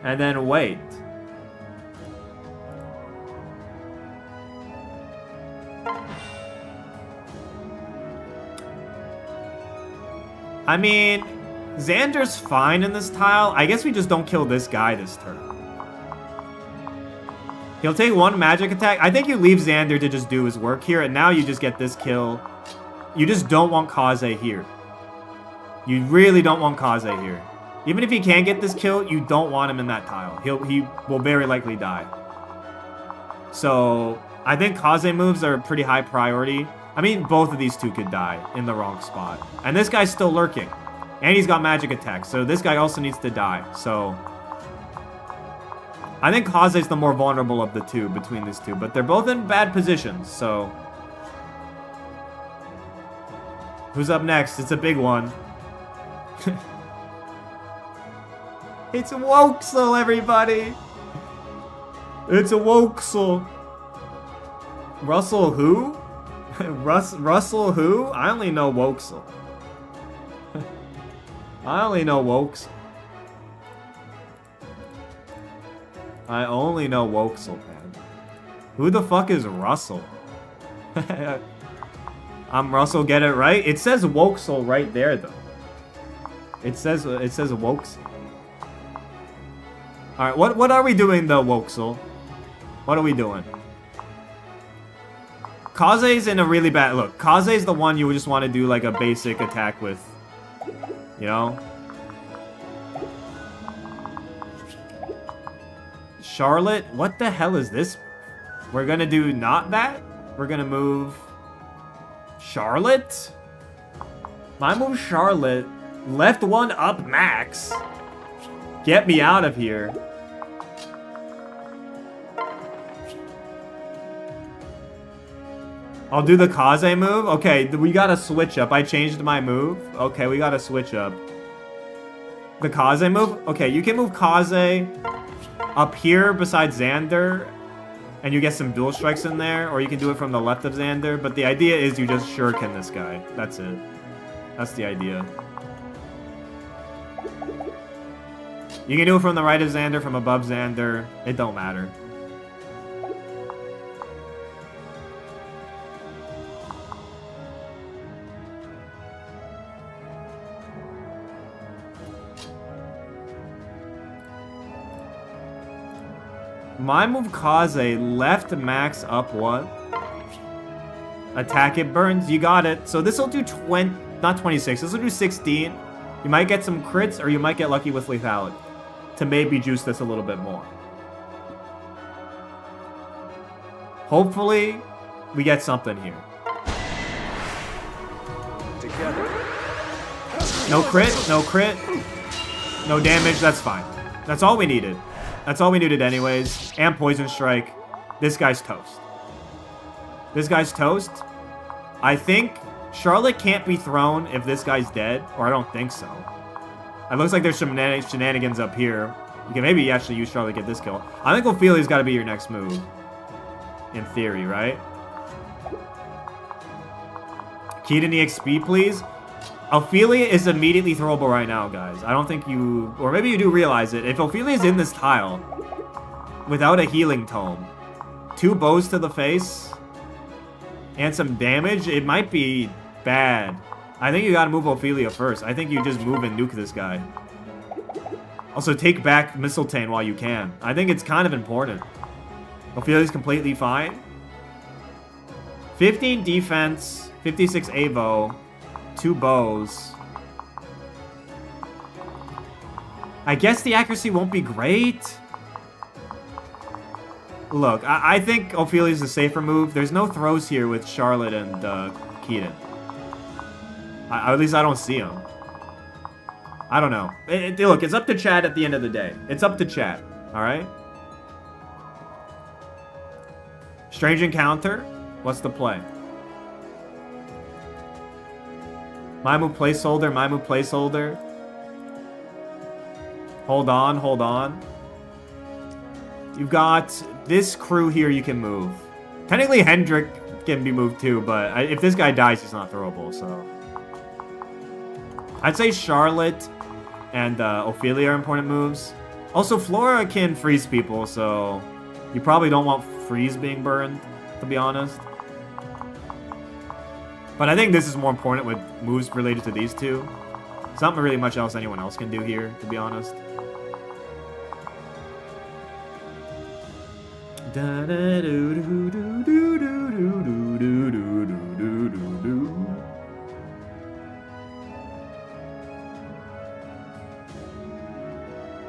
And then wait. I mean, Xander's fine in this tile. I guess we just don't kill this guy this turn. He'll take 1 magic attack. I think you leave Xander to just do his work here, and now you just get this kill. You just don't want Kaze here. You really don't want Kaze here. Even if he can get this kill, you don't want him in that tile. He will very likely die. So, I think Kaze moves are a pretty high priority. I mean, both of these two could die in the wrong spot. And this guy's still lurking. And he's got magic attacks, so this guy also needs to die. So, I think Kaze's the more vulnerable of the two between these two. But they're both in bad positions, so... Who's up next? It's a big one. It's a Woxel, everybody! It's a Woxel. Russell who? Russell who? I only know Woxel. I only know Woxel. I only know Woxel, man. Who the fuck is Russell? I'm Russell, get it right? It says Woxel right there, though. It says Woxel. Alright, what are we doing, though, Woxel? What are we doing? Kaze's in a really bad... Look, Kaze's the one you would just want to do, like, a basic attack with. You know? Charlotte? What the hell is this? We're gonna do not that. We're gonna move Charlotte. My move Charlotte. Left one up max. Get me out of here. I'll do the Kaze move. Okay, we gotta switch up. I changed my move. Okay, we gotta switch up. The Kaze move? Okay, you can move Kaze up here beside Xander, and you get some dual strikes in there, or you can do it from the left of Xander, but the idea is you just shuriken this guy. That's it. That's the idea. You can do it from the right of Xander, from above Xander. It don't matter. My move Kaze, left max up one. Attack it burns, you got it. So this will do 20, not 26, this will do 16. You might get some crits or you might get lucky with lethality to maybe juice this a little bit more. Hopefully, we get something here. Together. No crit, no crit, no damage, that's fine. That's all we needed. That's all we needed anyways. And Poison Strike. This guy's toast. This guy's toast. I think Charlotte can't be thrown if this guy's dead. Or I don't think so. It looks like there's some shenanigans up here. You can maybe actually use Charlotte to get this kill. I think Ophelia's got to be your next move. In theory, right? Keaton EXP, please. Ophelia is immediately throwable right now, guys. I don't think you... Or maybe you do realize it. If Ophelia's in this tile, without a healing tome, 2 bows to the face, and some damage, it might be bad. I think you gotta move Ophelia first. I think you just move and nuke this guy. Also, take back Mistletoe while you can. I think it's kind of important. Ophelia's completely fine. 15 defense, 56 AVO. 2 bows. I guess the accuracy won't be great. Look, I think Ophelia's the safer move. There's no throws here with Charlotte and Keaton. At least I don't see them. I don't know. Look, it's up to chat at the end of the day. It's up to chat. Alright? Strange encounter. What's the play? My move placeholder, my move placeholder. Hold on, hold on. You've got this crew here you can move. Technically, Hendrik can be moved too, but if this guy dies, he's not throwable, so. I'd say Charlotte and Ophelia are important moves. Also, Flora can freeze people, so you probably don't want freeze being burned, to be honest. But I think this is more important with moves related to these two. It's not really much else anyone else can do here, to be honest.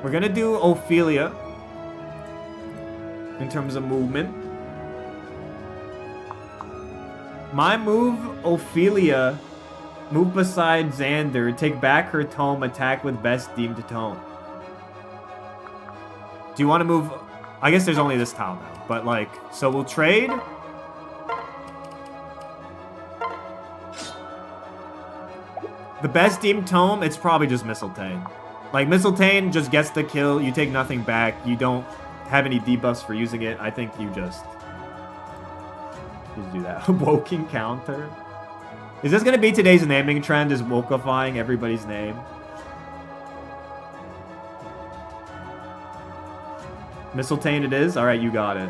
We're gonna do Ophelia in terms of movement. My move, Ophelia, move beside Xander, take back her tome, attack with best deemed tome. Do you want to move? I guess there's only this tile now, but like, so we'll trade. The best deemed tome, it's probably just Mistletoe. Like, Mistletoe just gets the kill, you take nothing back, you don't have any debuffs for using it. I think you just do that. Woke encounter. Is this gonna be today's naming trend? Is wokeifying everybody's name? Mistletoe it is? Alright, you got it.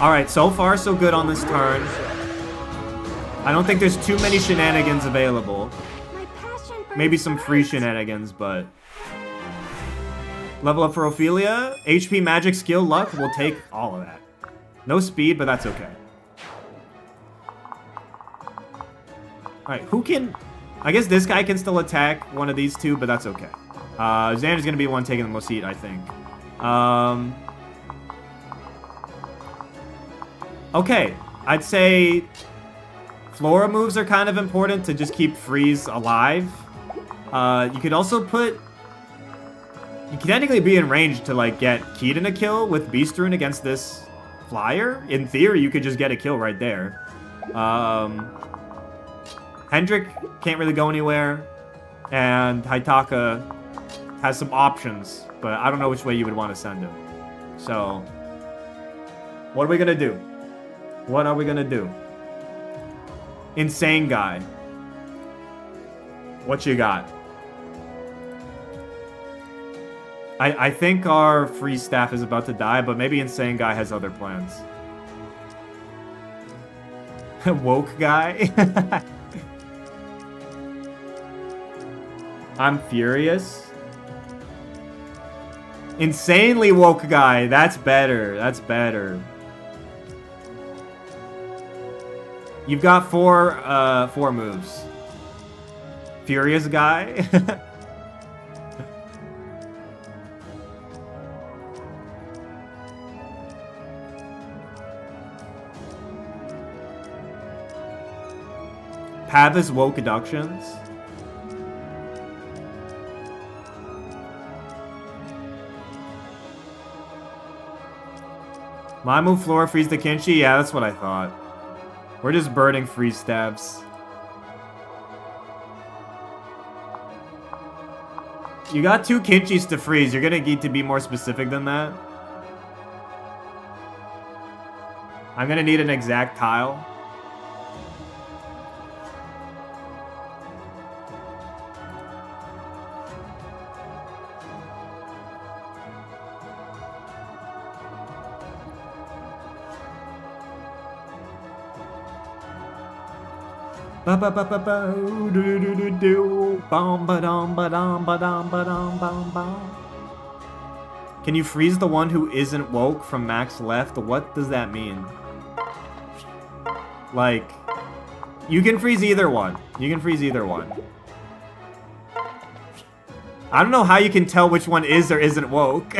Alright, so far so good on this turn. I don't think there's too many shenanigans available. Maybe some free shenanigans, but... Level up for Ophelia. HP, magic, skill, luck. We'll take all of that. No speed, but that's okay. Alright, who can... I guess this guy can still attack one of these two, but that's okay. Xander's gonna be the one taking the most heat, I think. Okay, I'd say Flora moves are kind of important to just keep Freeze alive. You could also put... You could technically be in range to, like, get Keaton a kill with Beast Rune against this Flyer. In theory, you could just get a kill right there. Hendrik can't really go anywhere. And Haitaka has some options, but I don't know which way you would want to send him. So, what are we gonna do? What are we gonna do? Insane guy. What you got? I think our free staff is about to die, but maybe Insane Guy has other plans. Woke guy? I'm furious. Insanely woke guy. That's better. That's better. You've got four moves. Furious guy. Pavise woke adductions. My move Flora freeze the Kinchi? Yeah, that's what I thought. We're just burning freeze stabs. You got 2 Kinchis to freeze. You're gonna need to be more specific than that. I'm gonna need an exact tile. Can you freeze the one who isn't woke from max left? What does that mean? Like, you can freeze either one. You can freeze either one. I don't know how you can tell which one is or isn't woke.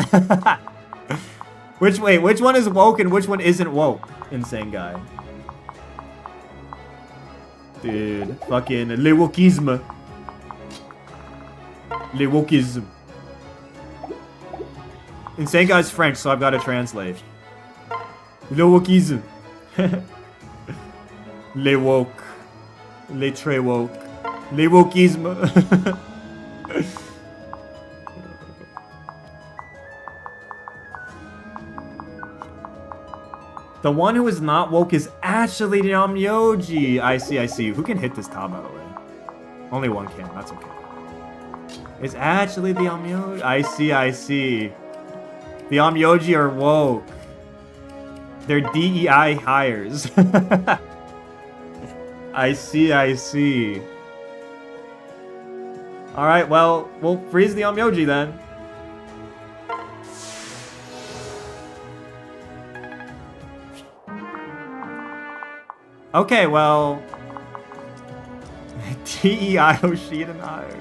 Which one is woke and which one isn't woke? Insane guy. Dude, fucking le wokisme. Le wokisme. Insane guy's French, so I've got to translate. Le wokisme. Le woke. Le très woke. Le wokisme. The one who is not woke is actually the Amyoji. I see. Who can hit this tile, by the way? Only one can. That's okay. It's actually the Amyoji. I see. The Amyoji are woke. They're DEI hires. I see. Alright, well, we'll freeze the Amyoji then. Okay, well... DEI Oshiden hires.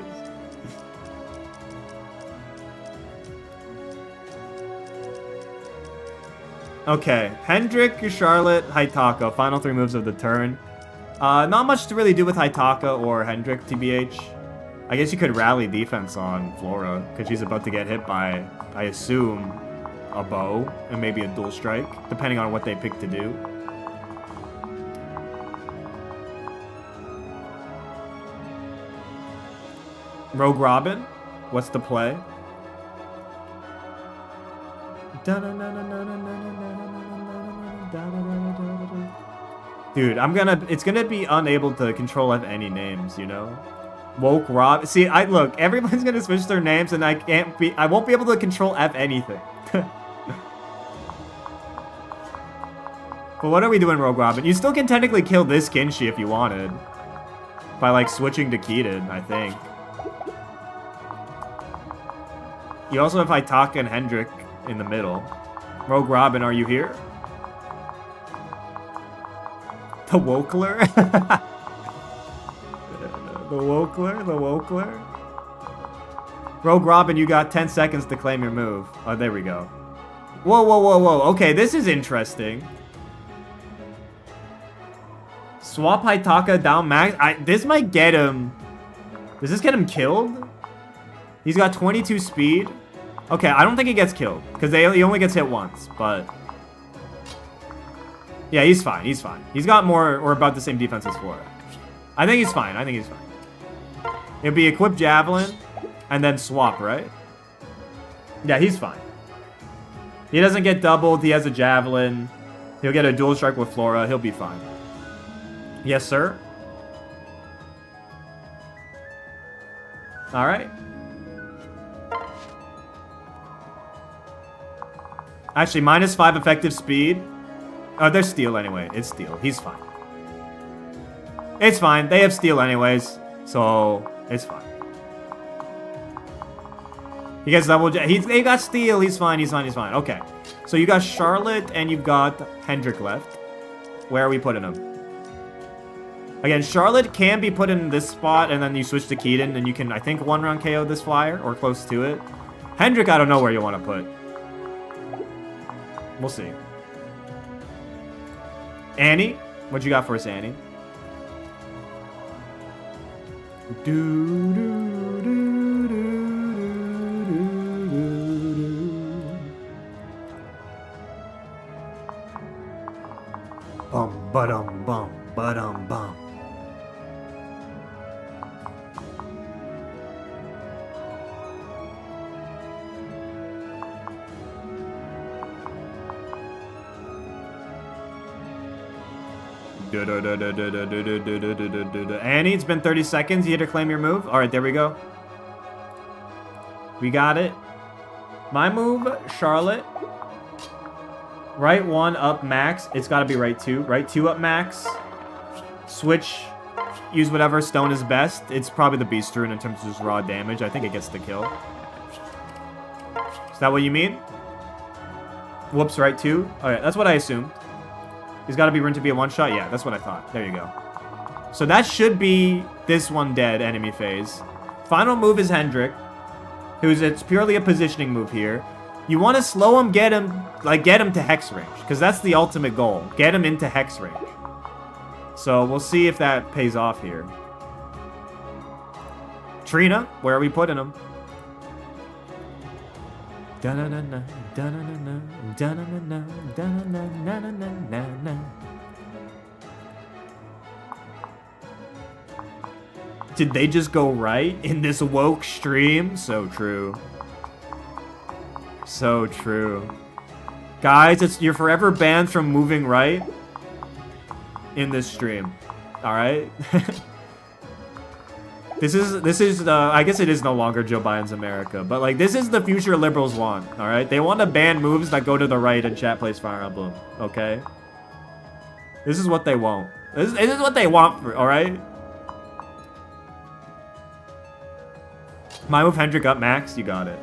Okay, Hendrik, Charlotte, Haitaka. Final 3 moves of the turn. Not much to really do with Haitaka or Hendrik, TBH. I guess you could rally defense on Flora, because she's about to get hit by, I assume, a bow, and maybe a dual strike, depending on what they pick to do. Rogue Robin, what's the play? Dude, it's gonna be unable to control F any names, you know? Woke Rob. See, look, everyone's gonna switch their names and I won't be able to control F anything. But what are we doing, Rogue Robin? You still can technically kill this Kinshi if you wanted. By, like, switching to Keaton, I think. You also have Haitaka and Hendrik in the middle. Rogue Robin, are you here? The Wokler? The Wokler? Rogue Robin, you got 10 seconds to claim your move. Oh, there we go. Whoa, whoa, whoa, whoa. Okay, this is interesting. Swap Haitaka down max. This might get him. Does this get him killed? He's got 22 speed. Okay, I don't think he gets killed. Because he only gets hit once, but... Yeah, he's fine. He's fine. He's got more or about the same defense as Flora. I think he's fine. I think he's fine. It'll be equip Javelin and then swap, right? Yeah, he's fine. He doesn't get doubled. He has a Javelin. He'll get a dual strike with Flora. He'll be fine. Yes, sir. All right. Actually, -5 effective speed. Oh, they're steel anyway. It's steel. He's fine. It's fine. They have steel anyways, so it's fine. He gets double. They got steel. He's fine. He's fine. He's fine. Okay. So you got Charlotte and you've got Hendrik left. Where are we putting him? Again, Charlotte can be put in this spot, and then you switch to Keaton, and you can, I think, 1-round KO this flyer or close to it. Hendrik, I don't know where you want to put. We'll see. Annie, what you got for us, Annie? Bum ba-dum bum ba-dum bum. Annie, it's been 30 seconds. You had to claim your move. All right, there we go. We got it. My move, Charlotte. Right 1 up max. It's got to be right 2. Right 2 up max. Switch. Use whatever stone is best. It's probably the Beast Rune in terms of just raw damage. I think it gets the kill. Is that what you mean? Whoops, right 2? All right, that's what I assumed. He's got to be ruined to be a one-shot? Yeah, that's what I thought. There you go. So that should be this one dead enemy phase. Final move is Hendrik, it's purely a positioning move here. You want to slow him, get him to hex range, because that's the ultimate goal. Get him into hex range. So we'll see if that pays off here. Trina, where are we putting him? Da-na-na-na, da-na-na-na, da-na-na-na, da-na-na-na-na-na-na. Did they just go right in this woke stream? So true. So true. Guys, you're forever banned from moving right in this stream. Alright? This is I guess it is no longer Joe Biden's America, but like this is the future liberals want, all right? They want to ban moves that go to the right and chat plays Fire Emblem, okay? This is what they want. This is what they want, all right? My move Hendrik up max, you got it.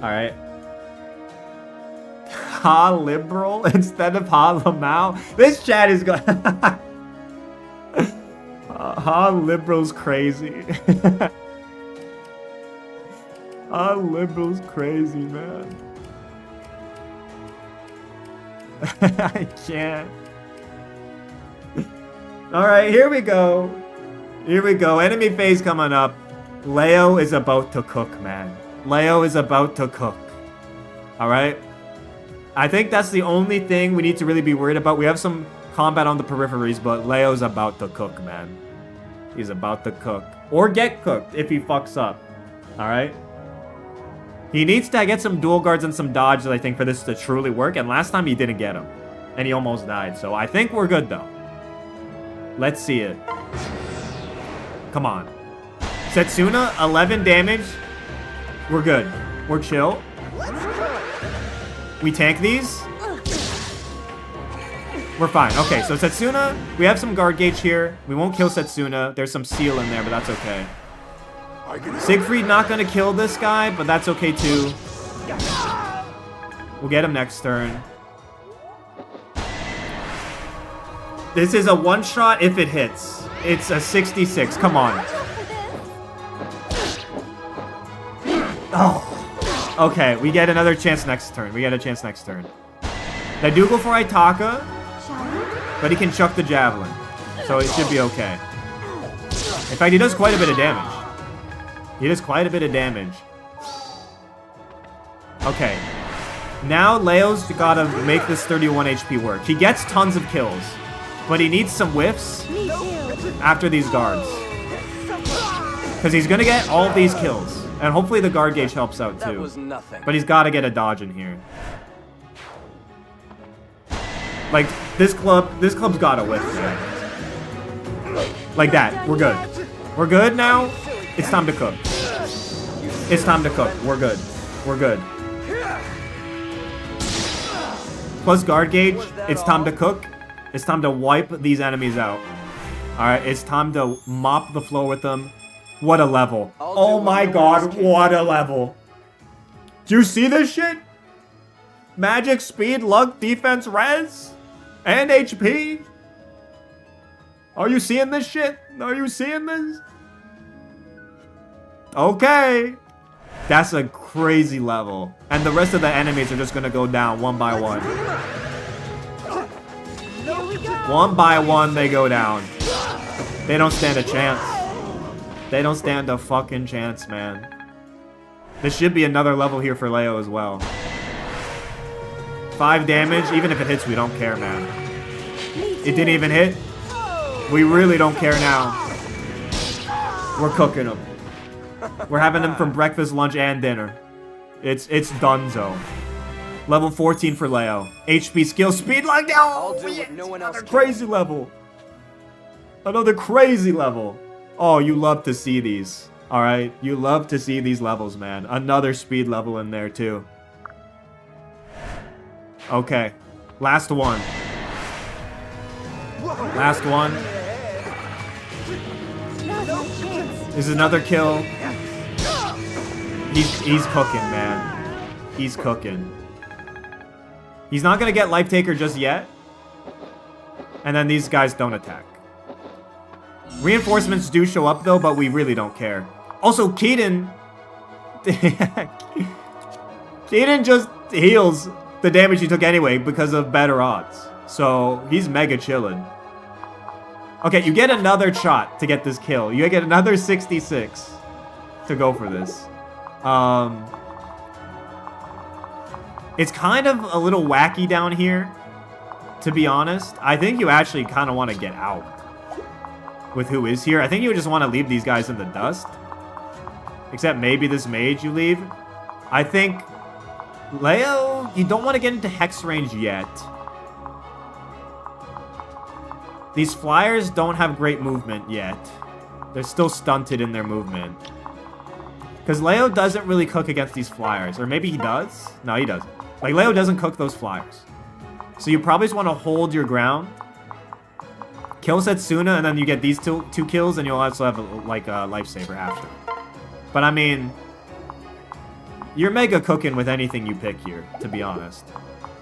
All right. Ha liberal instead of ha lamau. This chat is going. Ha liberal's crazy. Ha liberal's crazy, man. I can't. Alright, here we go. Here we go. Enemy phase coming up. Leo is about to cook, man. Leo is about to cook. Alright? I think that's the only thing we need to really be worried about. We have some combat on the peripheries, but Leo's about to cook, man. He's about to cook. Or get cooked if he fucks up. Alright? He needs to get some dual guards and some dodges, I think, for this to truly work. And last time he didn't get him. And he almost died. So I think we're good, though. Let's see it. Come on. Setsuna, 11 damage. We're good. We're chill. We tank these. We're fine. Okay, so Setsuna, we have some guard gauge here. We won't kill Setsuna. There's some seal in there, but that's okay. Siegfried not gonna kill this guy, but that's okay too. We'll get him next turn. This is a one-shot if it hits. It's a 66. Come on. Oh. Okay, we get another chance next turn. We get a chance next turn. They do go for Aitaka, but he can chuck the javelin. So it should be okay. In fact, he does quite a bit of damage. He does quite a bit of damage. Okay. Now Leo's gotta make this 31 HP work. He gets tons of kills, but he needs some whiffs after these guards. Because he's gonna get all of these kills. And hopefully the guard gauge helps out too. But he's gotta get a dodge in here. Like, this club's gotta whiff, man. Like that. We're good. We're good now. It's time to cook. It's time to cook. We're good. We're good. Plus guard gauge. It's time to cook. It's time to wipe these enemies out. Alright, it's time to mop the floor with them. What a level. Oh my god, what a level. Do you see this shit? Magic, speed, luck, defense, res, and HP. Are you seeing this shit? Are you seeing this? Okay. That's a crazy level. And the rest of the enemies are just gonna go down one by one. One by one, they go down. They don't stand a chance. They don't stand a fucking chance, man. This should be another level here for Leo as well. 5 damage. Even if it hits, we don't care, man. It didn't even hit. We really don't care now. We're cooking them. We're having them for breakfast, lunch, and dinner. It's donezo. Level 14 for Leo. HP, skill, speed, like now. Another crazy level. Another crazy level. Oh, you love to see these. Alright? You love to see these levels, man. Another speed level in there, too. Okay. Last one. Last one. This is another kill. He's cooking, man. He's cooking. He's not gonna get Life Taker just yet. And then these guys don't attack. Reinforcements do show up though, but we really don't care. Also, Keaton... Keaton just heals the damage he took anyway because of better odds. So, he's mega chillin'. Okay, you get another shot to get this kill. You get another 66 to go for this. It's kind of a little wacky down here, to be honest. I think you actually kind of want to get out with who is here. I think you just want to leave these guys in the dust. Except maybe this mage you leave. I think Leo, you don't want to get into hex range yet. These flyers don't have great movement yet. They're still stunted in their movement. Because Leo doesn't really cook against these flyers. Or maybe he does? No, he doesn't. Like, Leo doesn't cook those flyers. So you probably just want to hold your ground. Kill Setsuna, and then you get these two kills, and you'll also have, like, a lifesaver after. But, I mean... You're mega cooking with anything you pick here, to be honest.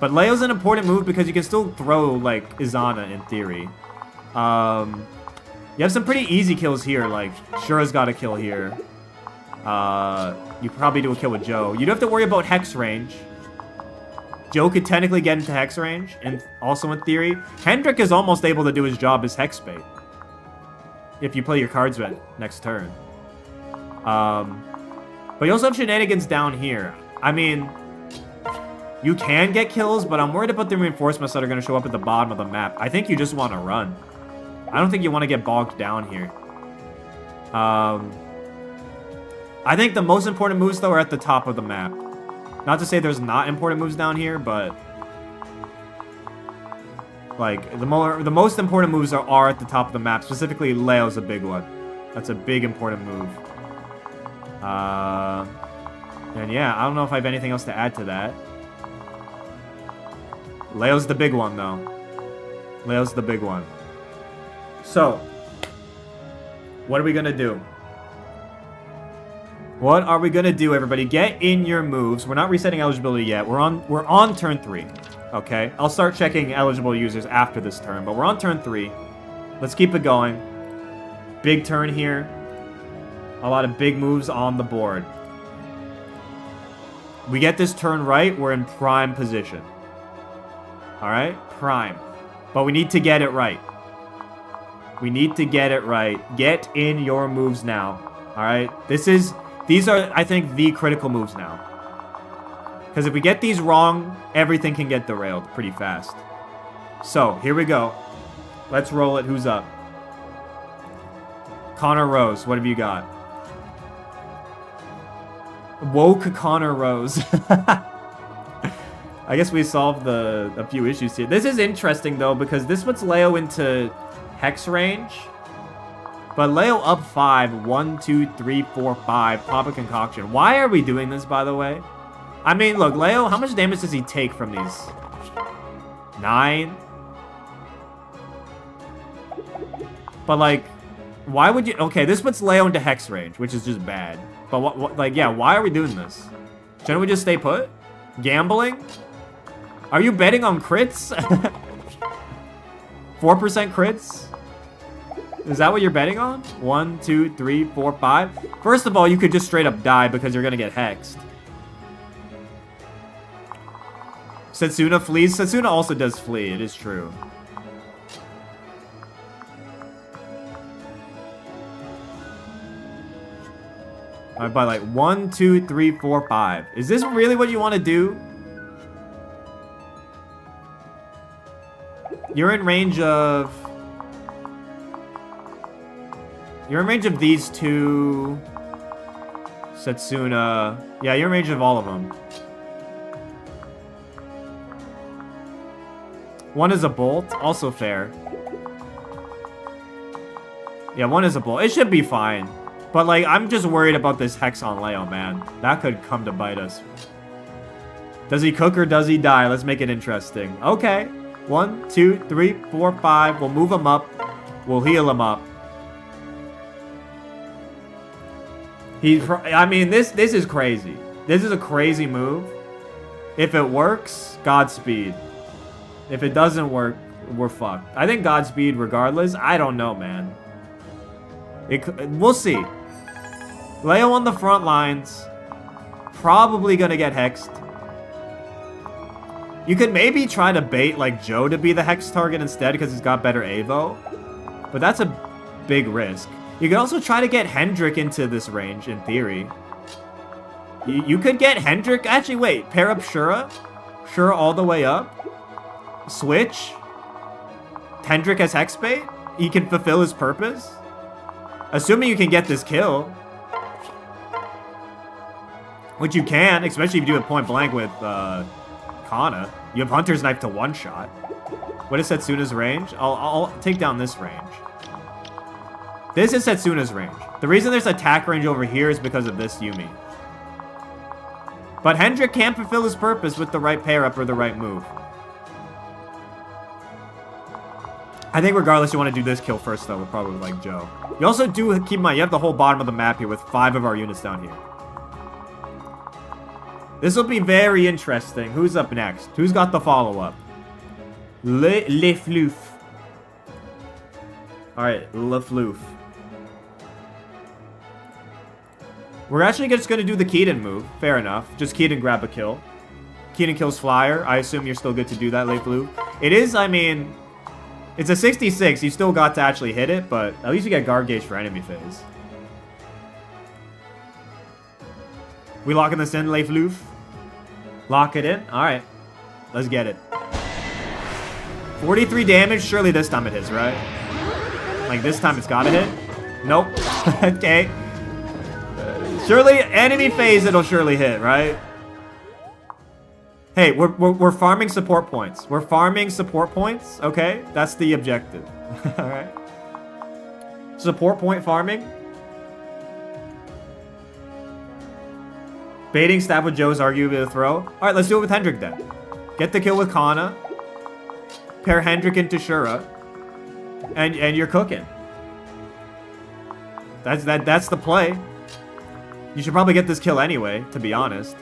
But Leo's an important move because you can still throw, like, Izana in theory. You have some pretty easy kills here, like, Shura's got a kill here. You probably do a kill with Joe. You don't have to worry about hex range. Joe could technically get into hex range, and also in theory. Hendrik is almost able to do his job as hex bait. If you play your cards right next turn. But you also have shenanigans down here. I mean, you can get kills, but I'm worried about the reinforcements that are going to show up at the bottom of the map. I think you just want to run. I don't think you want to get bogged down here. I think the most important moves, though, are at the top of the map. Not to say there's not important moves down here, but... Like, the most important moves are at the top of the map. Specifically, Leo's a big one. That's a big, important move. And yeah, I don't know if I have anything else to add to that. Leo's the big one, though. Leo's the big one. So, what are we gonna do? What are we gonna do, everybody? Get in your moves. We're not resetting eligibility yet. We're on turn 3. Okay? I'll start checking eligible users after this turn, but we're on turn 3. Let's keep it going. Big turn here. A lot of big moves on the board. We get this turn right, we're in prime position. Alright? Prime. But we need to get it right. We need to get it right. Get in your moves now. Alright? These are, I think, the critical moves now. Because if we get these wrong, everything can get derailed pretty fast. So, here we go. Let's roll it. Who's up? Connor Rose, what have you got? Woke Connor Rose. I guess we solved a few issues here. This is interesting, though, because this puts Leo into Hex range. But Leo up 5. 1, 2, 3, 4, 5. Pop a Concoction. Why are we doing this, by the way? I mean, look, Leo, how much damage does he take from these? 9? But, like, why would you... Okay, this puts Leo into Hex range, which is just bad. But, like, yeah, why are we doing this? Shouldn't we just stay put? Gambling? Are you betting on crits? 4% crits? Is that what you're betting on? 1, 2, 3, 4, 5? First of all, you could just straight up die because you're going to get hexed. Setsuna flees. Setsuna also does flee. It is true. Alright, by like 1, 2, 3, 4, 5. Is this really what you want to do? You're in range of... You're in range of these two. Setsuna. Yeah, you're in range of all of them. One is a bolt. Also fair. Yeah, one is a bolt. It should be fine. But, like, I'm just worried about this Hex on Leo, man. That could come to bite us. Does he cook or does he die? Let's make it interesting. Okay. 1, 2, 3, 4, 5. We'll move him up. We'll heal him up. I mean, this is crazy. This is a crazy move. If it works, Godspeed. If it doesn't work, we're fucked. I think Godspeed regardless. I don't know, man. We'll see. Leo on the front lines. Probably gonna get hexed. You could maybe try to bait, like, Joe to be the hex target instead because he's got better AVO. But that's a big risk. You could also try to get Hendrik into this range, in theory. You could get Hendrik... Actually, wait. Pair up Shura. Shura all the way up. Switch. Hendrik as hex bait. He can fulfill his purpose. Assuming you can get this kill. Which you can, especially if you do it point blank with Kana. You have Hunter's Knife to one-shot. What is Setsuna's range? I'll take down this range. This is Setsuna's range. The reason there's attack range over here is because of this Yumi. But Hendrik can fulfill his purpose with the right pair-up or the right move. I think regardless, you want to do this kill first, though, with probably like Joe. You also do keep in mind, you have the whole bottom of the map here with 5 of our units down here. This will be very interesting. Who's up next? Who's got the follow-up? Le Floof. Alright, Le Floof. We're actually just going to do the Keaton move. Fair enough. Just Keaton grab a kill. Keaton kills Flyer. I assume you're still good to do that, Le Floof. It is, I mean... It's a 66. You still got to actually hit it, but at least you get guard gauge for enemy phase. We locking this in, Le Floof? Lock it in? Alright. Let's get it. 43 damage. Surely this time it hits, right? Like, this time it's gotta hit? Nope. Okay. Surely, enemy phase it'll surely hit, right? Hey, we're farming support points. We're farming support points, okay? That's the objective. Alright. Support point farming. Baiting stab with Joe's arguably the throw. Alright, let's do it with Hendrik then. Get the kill with Kana. Pair Hendrik into Shura. And you're cooking. That's the play. You should probably get this kill anyway, to be honest.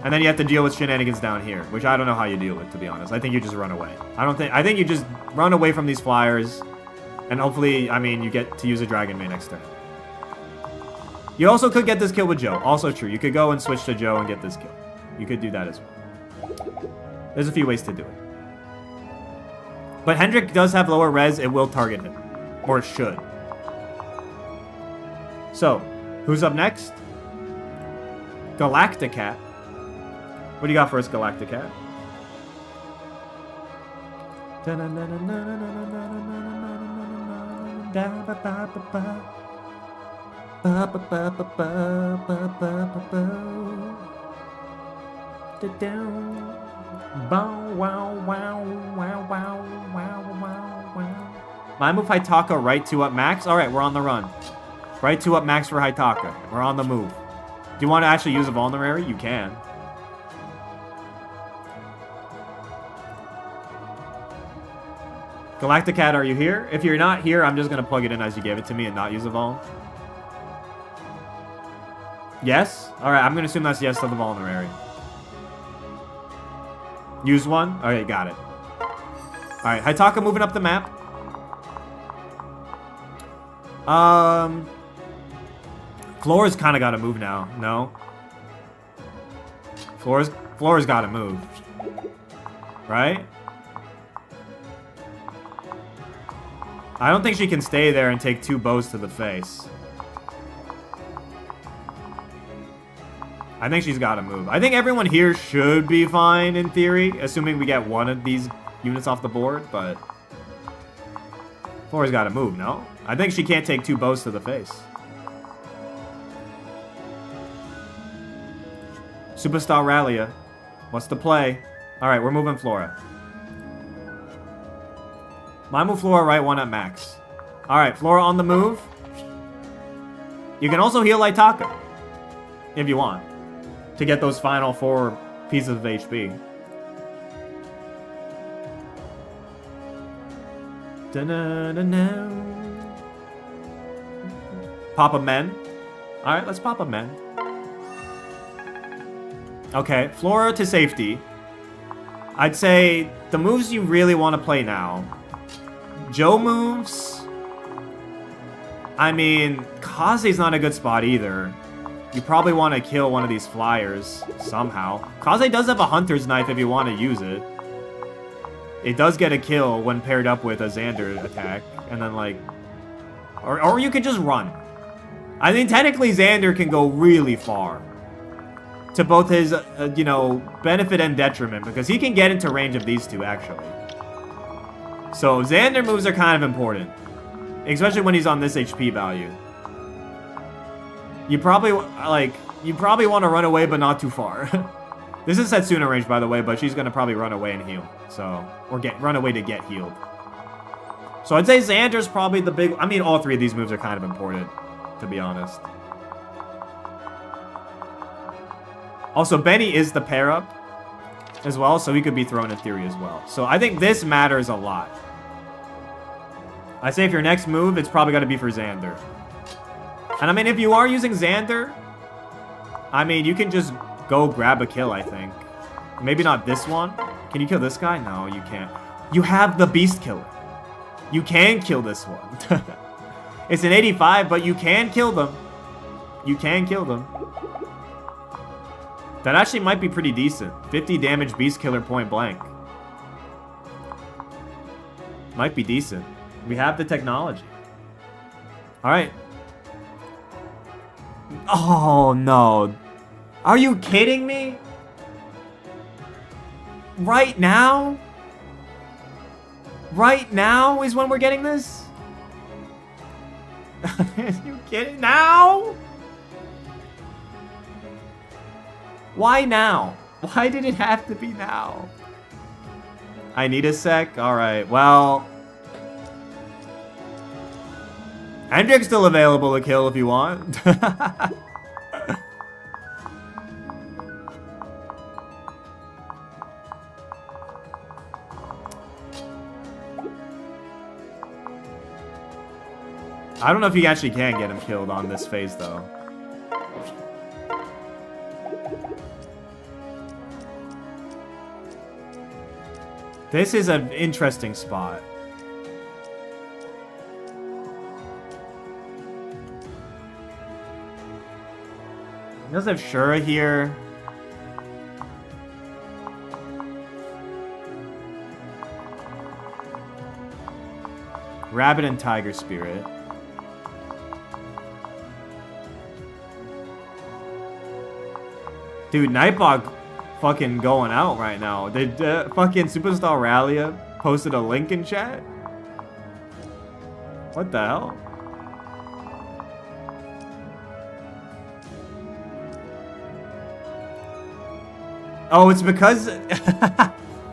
And then you have to deal with shenanigans down here, which I don't know how you deal with, to be honest. I think you just run away. I think you just run away from these flyers, and hopefully, I mean, you get to use a Dragon Maid next turn. You also could get this kill with Joe. Also true. You could go and switch to Joe and get this kill. You could do that as well. There's a few ways to do it. But Hendrik does have lower res. It will target him. Or it should. So, who's up next? Galacticat. What do you got for us, Galacticat? My move Haitaka, right 2 up max. Alright, we're on the run. Right 2 up max for Haitaka. We're on the move. Do you want to actually use a vulnerary? You can. Galacticat, are you here? If you're not here, I'm just going to plug it in as you gave it to me and not use a vul. Yes? Alright, I'm going to assume that's yes to the vulnerary. Use one? Alright, got it. Alright, Haitaka moving up the map. Flora's kind of got to move now. No? Flora's got to move. Right? I don't think she can stay there and take 2 bows to the face. I think she's got to move. I think everyone here should be fine in theory, assuming we get one of these units off the board, but Flora's got to move, no? I think she can't take 2 bows to the face. Superstar Rallia. What's the play? Alright, we're moving Flora. My move Flora right 1 at max. Alright, Flora on the move. You can also heal Haitaka. If you want. To get those final 4 pieces of HP. Pop a men. Alright, let's pop a men. Okay, Flora to safety. I'd say the moves you really want to play now. Joe moves. I mean, Kaze's not a good spot either. You probably want to kill one of these flyers somehow. Kaze does have a hunter's knife if you want to use it. It does get a kill when paired up with a Xander attack. And then like... Or you could just run. I mean, technically Xander can go really far. To both his, you know, benefit and detriment. Because he can get into range of these two, actually. So Xander moves are kind of important. Especially when he's on this HP value. You probably want to run away, but not too far. This is Setsuna range, by the way, but she's going to probably run away and heal. So, or run away to get healed. So I'd say Xander's probably the big... I mean, all 3 of these moves are kind of important, to be honest. Also, Benny is the pair-up as well, so he could be thrown in theory as well. So I think this matters a lot. I say if your next move, it's probably got to be for Xander. And I mean, if you are using Xander, I mean, you can just go grab a kill, I think. Maybe not this one. Can you kill this guy? No, you can't. You have the Beast Killer. You can kill this one. It's an 85, but you can kill them. You can kill them. That actually might be pretty decent. 50 damage Beast Killer point blank. Might be decent. We have the technology. Alright. Oh, no. Are you kidding me? Right now? Right now is when we're getting this? Are you kidding? Now? Why now? Why did it have to be now? I need a sec? Alright, well... Hendrik's still available to kill if you want. I don't know if you actually can get him killed on this phase, though. This is an interesting spot. He does have Shura here. Rabbit and Tiger Spirit. Dude, Nightbot fucking going out right now. Did fucking Superstar Rallia posted a link in chat? What the hell? Oh, it's because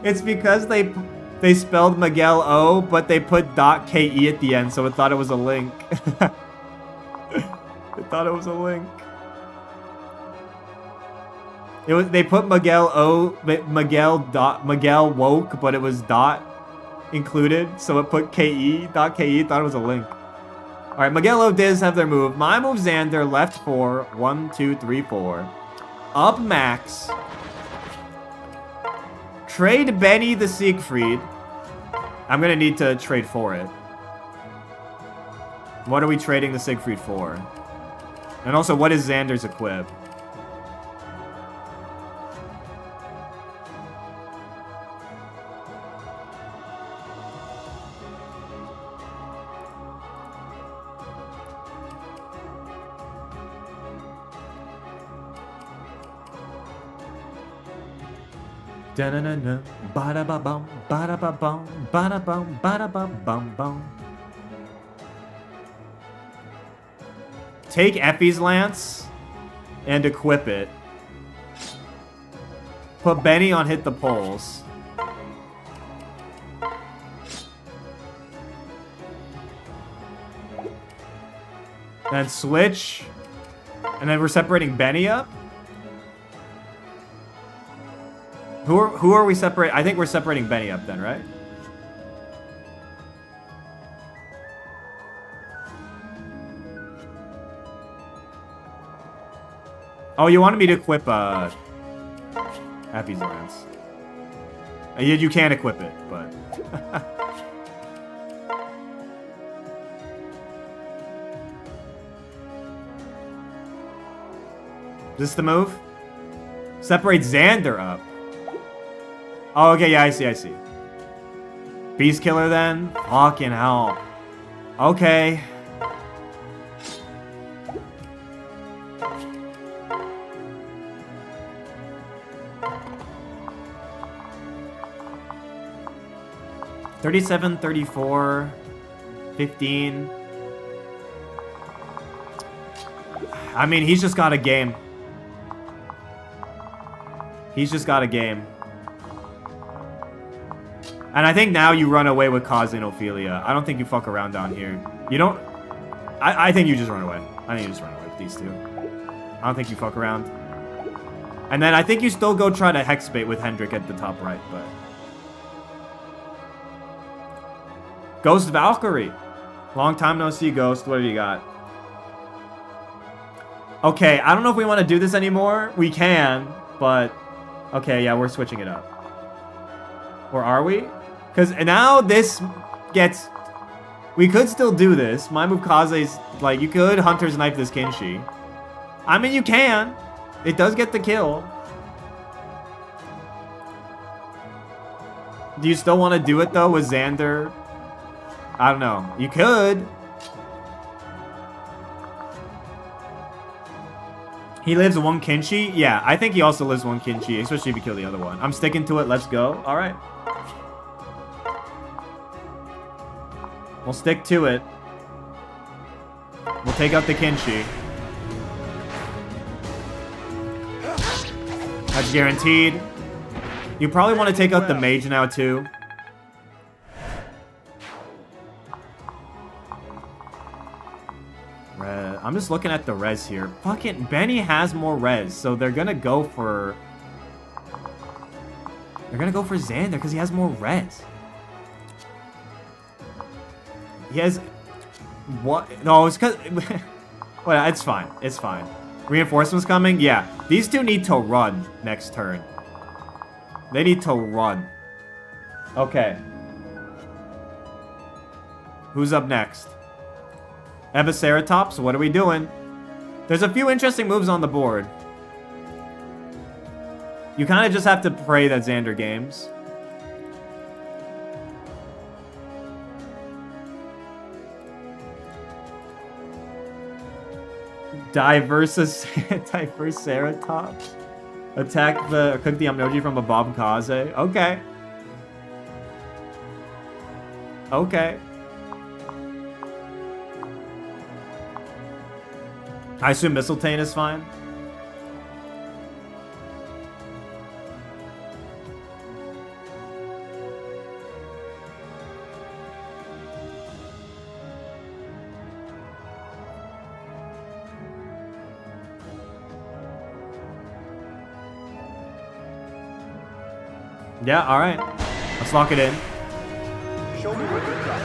it's because they spelled Miguel O, but they put .ke at the end, so it thought it was a link. It thought it was a link. They put Miguel O, Miguel woke, but it was dot included, so it put ke, thought it was a link. All right, Miguel O Diz have their move. My move Xander, left 4, 1, 2, 3, 4. Up Max. Trade Benny the Siegfried. I'm gonna need to trade for it. What are we trading the Siegfried for? And also, what is Xander's equip? Da-na-na-na, ba-da-ba-bum, ba-da-ba-bum, ba-da-bum, ba-da-bum-bum-bum. Take Effie's Lance and equip it. Put Benny on hit the poles. Then switch. And then we're separating Benny up. Who are we separating? I think we're separating Benny up then, right? Oh, you wanted me to equip Happy's Lance. You can't equip it, but this the move? Separate Xander up. Oh, okay, yeah, I see. Beast Killer then? Fucking hell. Okay. $37, $34, $15. I mean, he's just got a game. He's just got a game. And I think now you run away with Kaze and Ophelia. I don't think you fuck around down here. You don't... I think you just run away. I think you just run away with these two. I don't think you fuck around. And then I think you still go try to hex bait with Hendrik at the top right, but... Ghost Valkyrie. Long time no see, Ghost. What do you got? Okay, I don't know if we want to do this anymore. We can, but... Okay, yeah, we're switching it up. Or are we? Because now this gets... We could still do this. My move Kaze's... Like, you could Hunter's Knife this Kinshi. I mean, you can. It does get the kill. Do you still want to do it, though, with Xander? I don't know. You could. He lives one Kinshi? Yeah, I think he also lives one Kinshi, especially if you kill the other one. I'm sticking to it. Let's go. All right. We'll stick to it. We'll take out the Kinshi. That's guaranteed. You probably want to take out the Mage now, too. I'm just looking at the res here. Fucking Benny has more res, so they're gonna go for... They're gonna go for Xander because he has more res. He has... What? No, it's because... Well, it's fine. It's fine. Reinforcements coming? Yeah. These two need to run next turn. They need to run. Okay. Who's up next? Evaceratops, what are we doing? There's a few interesting moves on the board. You kind of just have to pray that Xander games. Diversaceratops. Attack cook the Amnoji from above Kaze. Okay. Okay. I assume Mistletoe is fine. Yeah, alright. Let's lock it in. Show me what you got.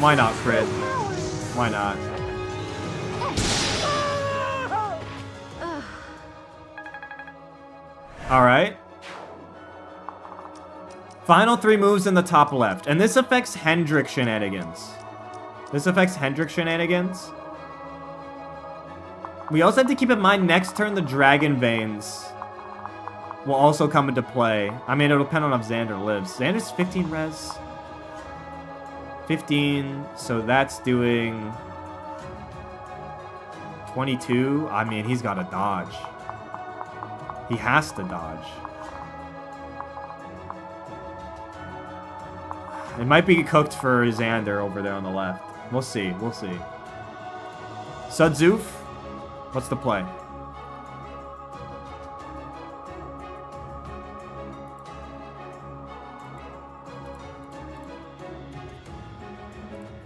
Why not, Fred? Why not? Alright. Final 3 moves in the top left. And this affects Hendrik shenanigans. We also have to keep in mind next turn the Dragon Veins will also come into play. I mean, it'll depend on if Xander lives. Xander's 15 res. 15, so that's doing 22. I mean, he's got to dodge. He has to dodge. It might be cooked for Xander over there on the left. We'll see. We'll see. Sudzoof, what's the play?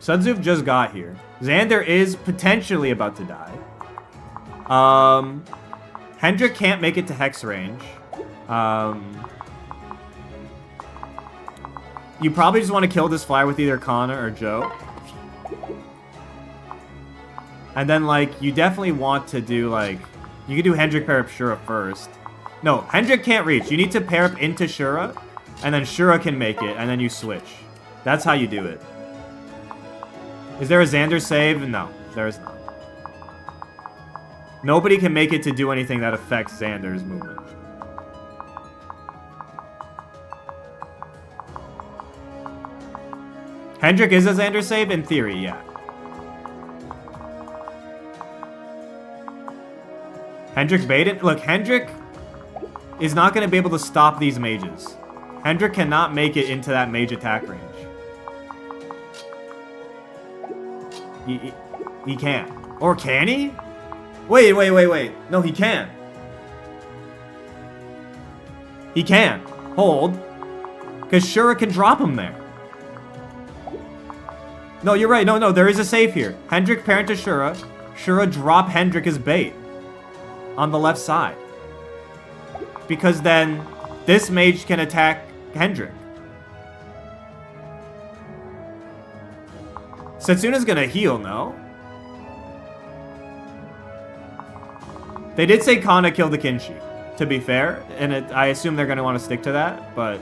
Sudzoof just got here. Xander is potentially about to die. Hendrik can't make it to Hex range. You probably just want to kill this flyer with either Kana or Joe. And then, like, you definitely want to do, like... You could do Hendrik pair up Shura first. No, Hendrik can't reach. You need to pair up into Shura, and then Shura can make it, and then you switch. That's how you do it. Is there a Xander save? No, there is not. Nobody can make it to do anything that affects Xander's movement. Hendrik is a Xander save? In theory, yeah. Hendrik baited? Look, Hendrik is not going to be able to stop these mages. Hendrik cannot make it into that mage attack range. He can't. Or can he? Wait. No, he can. He can. Hold. Because Shura can drop him there. No, you're right. No, there is a save here. Hendrik parent to Shura. Shura drop Hendrik as bait. On the left side. Because then this mage can attack Hendrik. Setsuna's gonna heal, no? They did say Kana killed the Kinshi, to be fair. And I assume they're gonna want to stick to that, but...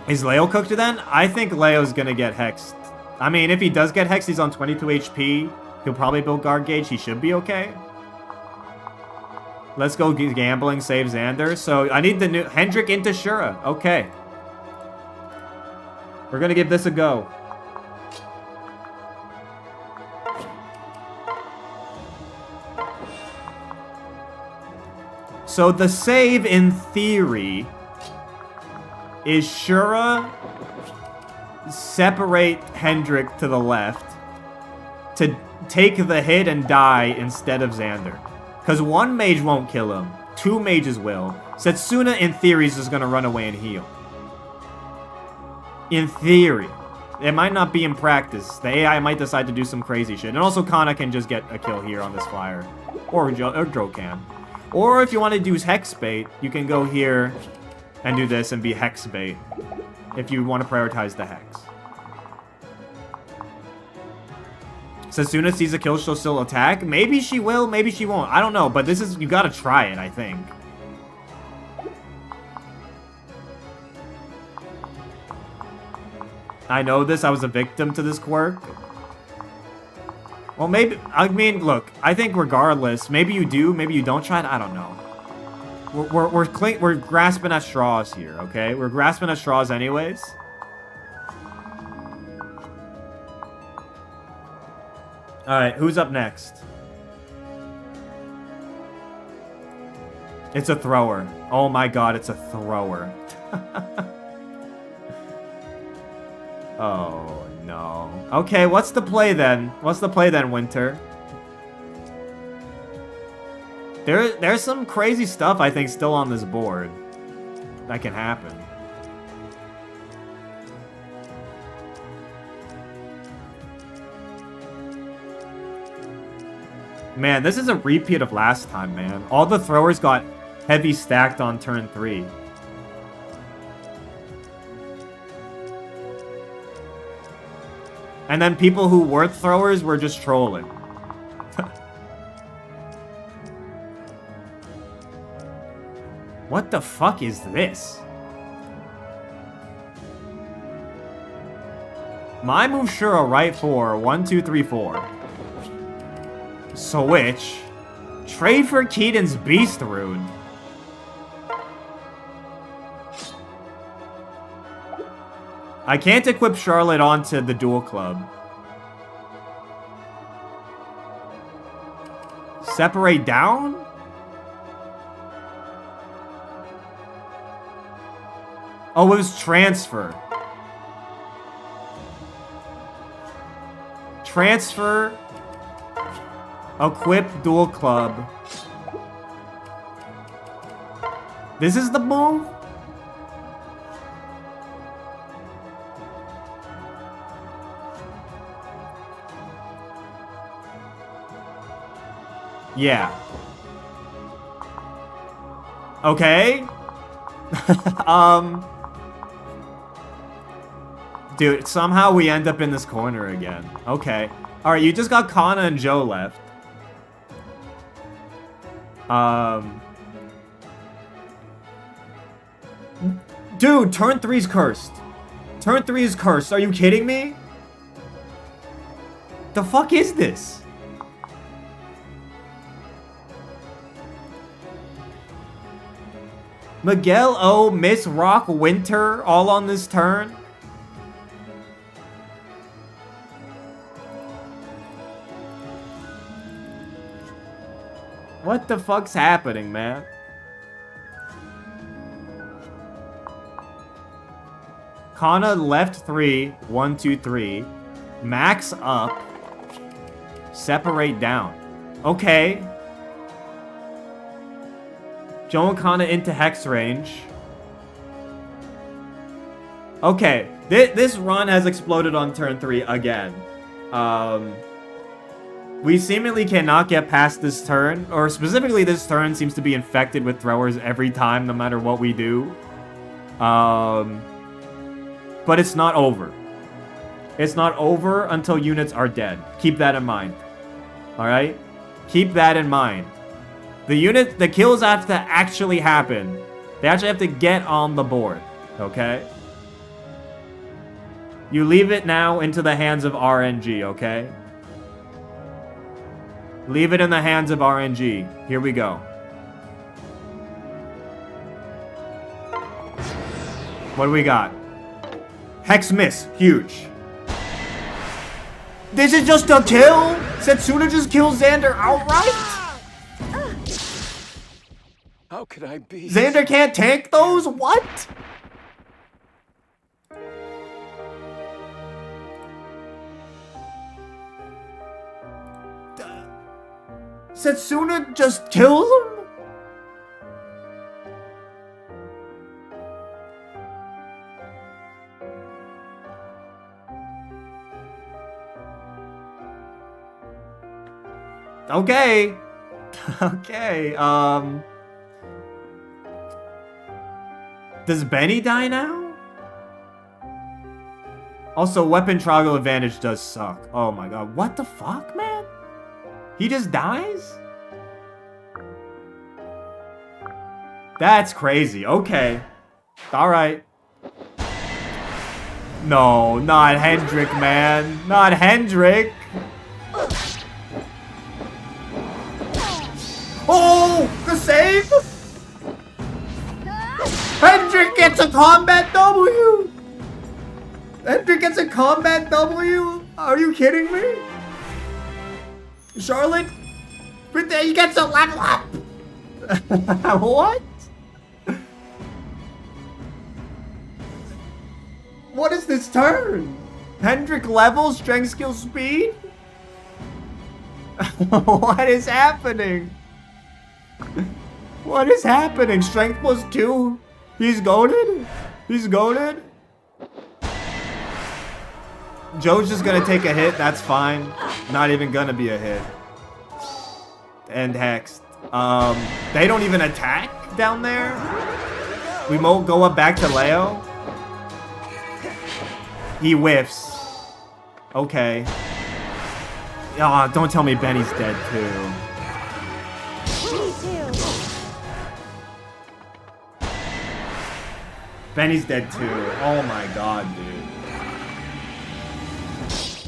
Is Leo cooked then? I think Leo's gonna get hexed. I mean, if he does get hexed, he's on 22 HP. He'll probably build guard gauge. He should be okay. Let's go gambling, save Xander. So I need the new Hendrik into Shura. Okay. We're gonna give this a go. So the save, in theory, is Shura separate Hendrik to the left to take the hit and die instead of Xander. Because one mage won't kill him. 2 mages will. Setsuna, in theory, is just going to run away and heal. In theory. It might not be in practice. The AI might decide to do some crazy shit. And also Kana can just get a kill here on this flyer. Or Joe can. Or if you want to do Hex Bait, you can go here and do this and be Hex Bait. If you want to prioritize the Hex. Setsuna sees a kill, she'll still attack. Maybe she will, maybe she won't. I don't know, but this is... You gotta try it, I think. I know this. I was a victim to this quirk. Well, maybe, I mean, look, I think regardless, maybe you do, maybe you don't try it, I don't know. We're grasping at straws here, okay? We're grasping at straws anyways. Alright, who's up next? It's a thrower. Oh my god, it's a thrower. Oh, no. Okay, what's the play then? What's the play then, Winter? There's some crazy stuff, I think, still on this board that can happen. Man, this is a repeat of last time, man. All the throwers got heavy stacked on turn 3. And then people who weren't throwers were just trolling. What the fuck is this? My move sure a right 4. 1, 2, 3, 4. Switch. Trade for Keaton's Beast Rune. I can't equip Charlotte onto the Duel Club. Separate down? Oh, it was transfer. Transfer. Equip Duel Club. This is the move? Yeah. Okay. Dude, somehow we end up in this corner again. Okay. Alright, you just got Kana and Joe left. Dude, turn 3's cursed. Turn 3 is cursed. Are you kidding me? The fuck is this? Miguel O, Miss Rock, Winter, all on this turn. What the fuck's happening, man? Kana left 3, 1, 2, 3. Max up. Separate down. Okay. Joe and Kana into Hex range. Okay. This run has exploded on turn 3 again. We seemingly cannot get past this turn, or specifically this turn seems to be infected with throwers every time, no matter what we do. But it's not over. It's not over until units are dead. Keep that in mind. Alright? Keep that in mind. The kills have to actually happen. They actually have to get on the board. Okay? You leave it now into the hands of RNG, okay? Leave it in the hands of RNG. Here we go. What do we got? Hex miss. Huge. This is just a kill? Setsuna just kills Xander outright? How could I be? Xander can't tank those? What? Setsuna just kills him? Okay. Okay, does Benny die now? Also, weapon toggle advantage does suck. Oh my god, what the fuck, man? He just dies? That's crazy. Okay. Alright. No, not Hendrick, man. Not Hendrick. alive! Hendrik gets a combat W! Hendrik gets a combat W? Are you kidding me? Charlotte? He gets a level up! What? What is this turn? Hendrik level, strength, skill, speed? What is happening? What is happening? Strength +2? He's goated? He's goated? Joe's just gonna take a hit, that's fine. Not even gonna be a hit. And hexed. They don't even attack down there? We won't go up back to Leo? He whiffs. Okay. Aw, don't tell me Benny's dead too. Me too. Benny's dead too. Oh my god, dude.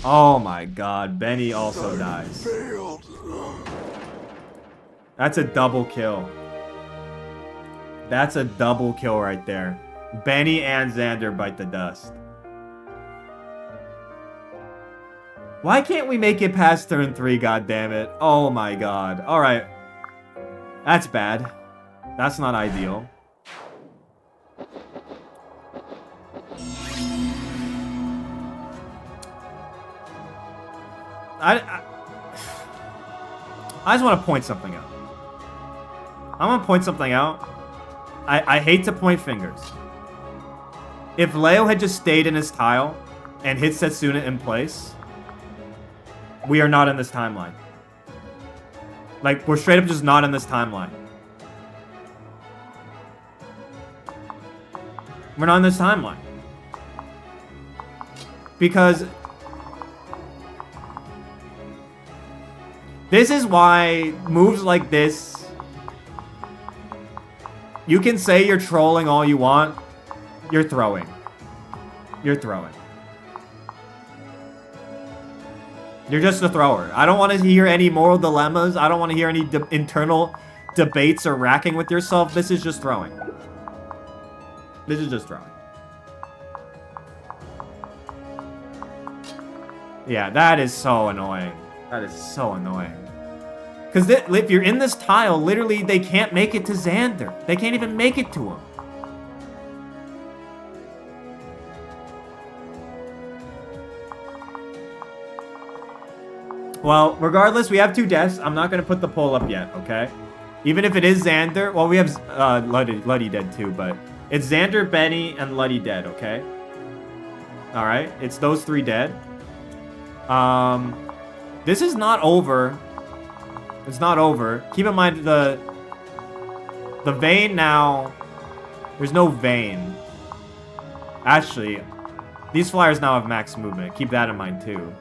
Oh my god, Benny also dies. That's a double kill. That's a double kill right there. Benny and Xander bite the dust. Why can't we make it past turn 3, goddammit? Oh my god. Alright. That's bad. That's not ideal. I just want to point something out. I'm going to point something out. I hate to point fingers. If Leo had just stayed in his tile and hit Setsuna in place, we are not in this timeline. Like, we're straight up just not in this timeline. We're not in this timeline. Because this is why moves like this, you can say you're trolling all you want, you're throwing. You're throwing. You're just a thrower. I don't want to hear any moral dilemmas. I don't want to hear any internal debates or racking with yourself. This is just throwing. This is just throwing. Yeah, that is so annoying. That is so annoying. Because if you're in this tile, literally, they can't make it to Xander. They can't even make it to him. Well, regardless, we have 2 deaths. I'm not going to put the poll up yet, okay? Even if it is Xander, well, we have Luddy dead too, but it's Xander, Benny, and Luddy dead, okay? Alright, it's those 3 dead. This is not over. It's not over. Keep in mind the vein now. There's no vein. Actually, these flyers now have max movement. Keep that in mind too.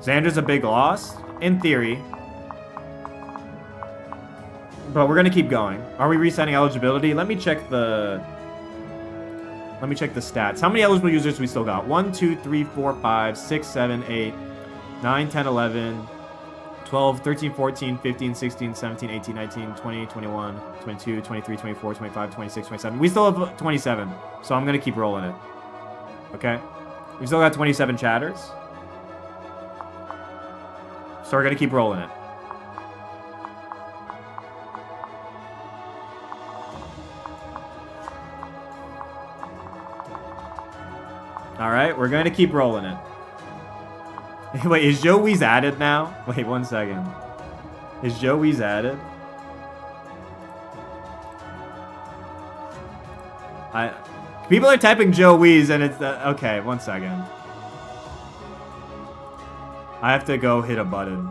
Xander's a big loss, in theory. But we're gonna keep going. Are we resetting eligibility? Let me check the stats. How many eligible users do we still got? 1, 2, 3, 4, 5, 6, 7, 8, 9, 10, 11, 12, 13, 14, 15, 16, 17, 18, 19, 20, 21, 22, 23, 24, 25, 26, 27. We still have 27, so I'm gonna keep rolling it. Okay? We still got 27 chatters. So we're gonna keep rolling it. Alright, we're gonna keep rolling it. Wait, is Joe Weeze added now? Wait, 1 second. Is Joe Weeze added? People are typing Joe Weeze and it's... okay, 1 second. I have to go hit a button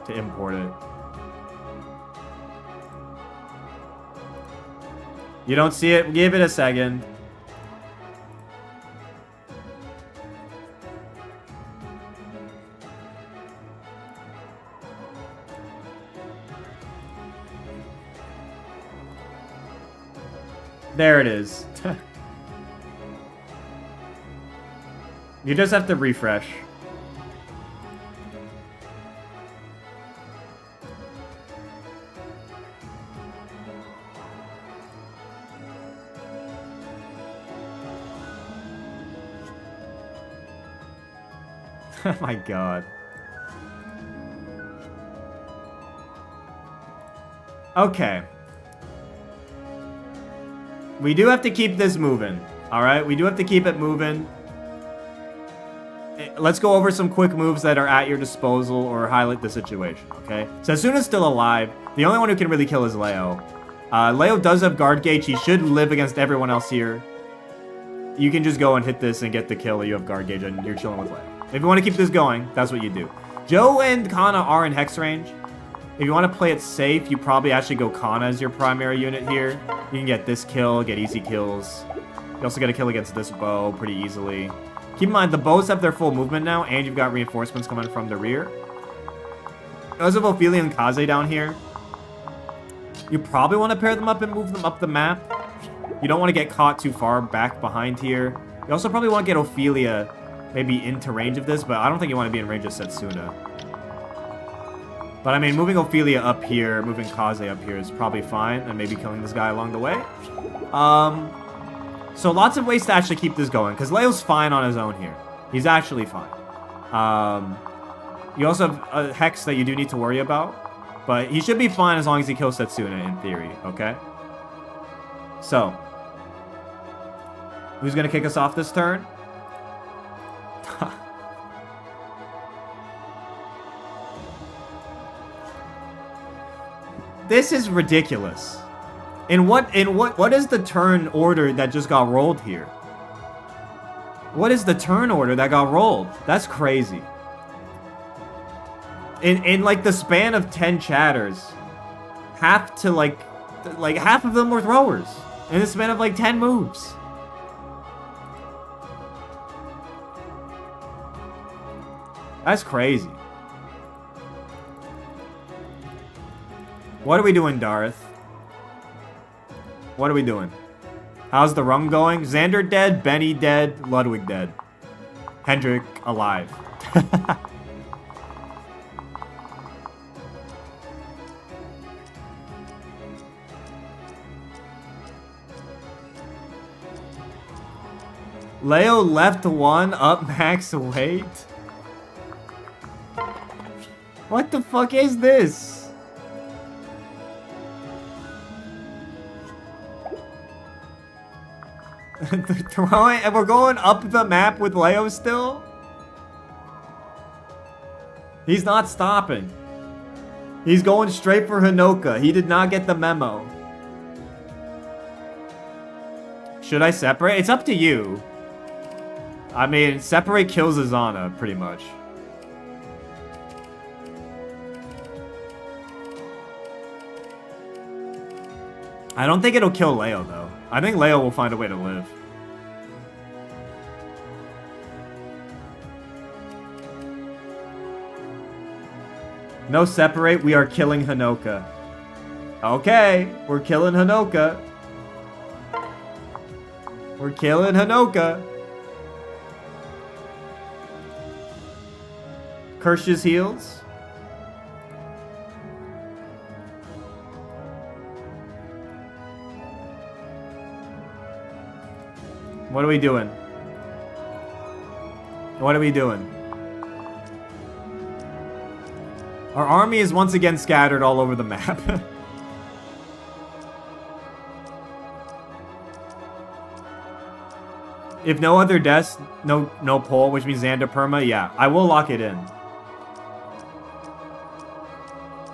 to import it. You don't see it? Give it a second. There it is. You just have to refresh. Oh my god. Okay. We do have to keep this moving. Alright, we do have to keep it moving. Let's go over some quick moves that are at your disposal or highlight the situation, okay? So Sasuna's still alive. The only one who can really kill is Leo. Leo does have guard gauge. He should live against everyone else here. You can just go and hit this and get the kill. You have guard gauge and you're chilling with Leo. If you want to keep this going, that's what you do. Joe and Kana are in hex range. If you want to play it safe, you probably actually go Kana as your primary unit here. You can get this kill, get easy kills. You also get a kill against this bow pretty easily. Keep in mind, the bows have their full movement now, and you've got reinforcements coming from the rear. Because of Ophelia and Kaze down here, you probably want to pair them up and move them up the map. You don't want to get caught too far back behind here. You also probably want to get Ophelia maybe into range of this, but I don't think you want to be in range of Setsuna. But I mean, moving Ophelia up here, moving Kaze up here is probably fine, and maybe killing this guy along the way. So lots of ways to actually keep this going, because Leo's fine on his own here. He's actually fine. You also have a Hex that you do need to worry about, but he should be fine as long as he kills Setsuna, in theory, okay? So, who's going to kick us off this turn? This is ridiculous. What is the turn order that just got rolled here? What is the turn order that got rolled? That's crazy. In like the span of 10 chatters, half to like half of them were throwers. In the span of like 10 moves. That's crazy. What are we doing, Darth? What are we doing? How's the run going? Xander dead, Benny dead, Ludwig dead. Hendrik alive. Leo left one up max weight? What the fuck is this? Throwing, and we're going up the map with Leo still? He's not stopping. He's going straight for Hinoka. He did not get the memo. Should I separate? It's up to you. I mean, separate kills Azana, pretty much. I don't think it'll kill Leo, though. I think Leo will find a way to live. No separate, we are killing Hinoka. Okay, we're killing Hinoka. We're killing Hinoka. Kirsch's heals. What are we doing? What are we doing? Our army is once again scattered all over the map. If no other deaths, no pull, which means Xander perma, yeah, I will lock it in.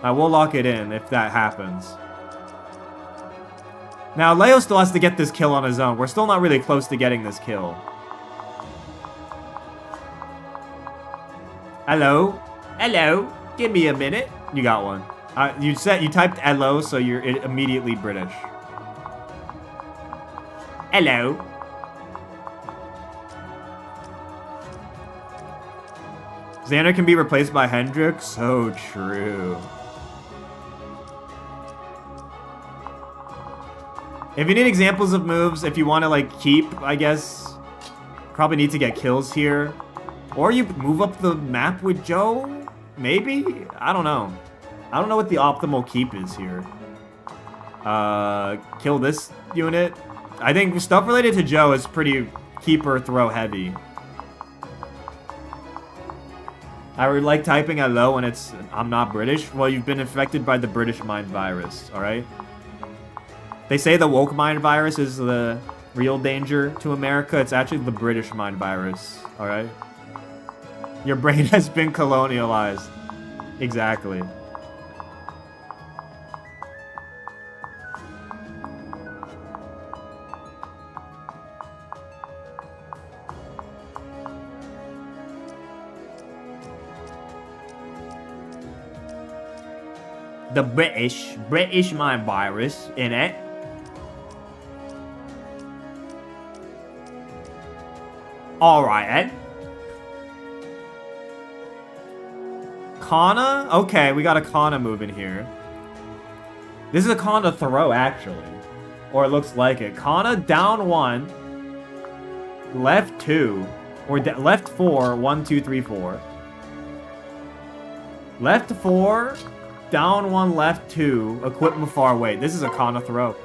I will lock it in if that happens. Now, Leo still has to get this kill on his own. We're still not really close to getting this kill. Hello? Hello? Give me a minute. You got one. You typed hello, so you're immediately British. Hello? Xander can be replaced by Hendrik? So true. If you need examples of moves, if you want to, like, keep, I guess, probably need to get kills here. Or you move up the map with Joe? Maybe? I don't know. I don't know what the optimal keep is here. Kill this unit. I think stuff related to Joe is pretty keep or throw heavy. I would like typing hello when it's I'm not British. Well, you've been infected by the British mind virus, alright? They say the woke mind virus is the real danger to America. It's actually the British mind virus, alright? Your brain has been colonialized. Exactly. The British mind virus, in it. Alright, Ed. Kana? Okay, we got a Kana move in here. This is a Kana throw, actually. Or it looks like it. Kana down 1. Left 2. Or left 4. 1, 2, 3, 4. Left 4. Down 1, left 2. Equip Mafar. Wait, this is a Kana throw.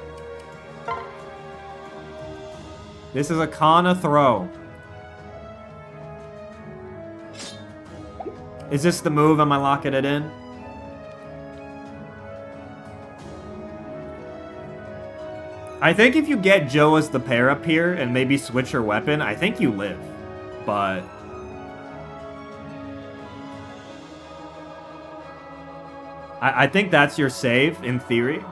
This is a Kana throw. Is this the move? Am I locking it in? I think if you get Joe as the pair up here and maybe switch her weapon, I think you live. But I think that's your save, in theory.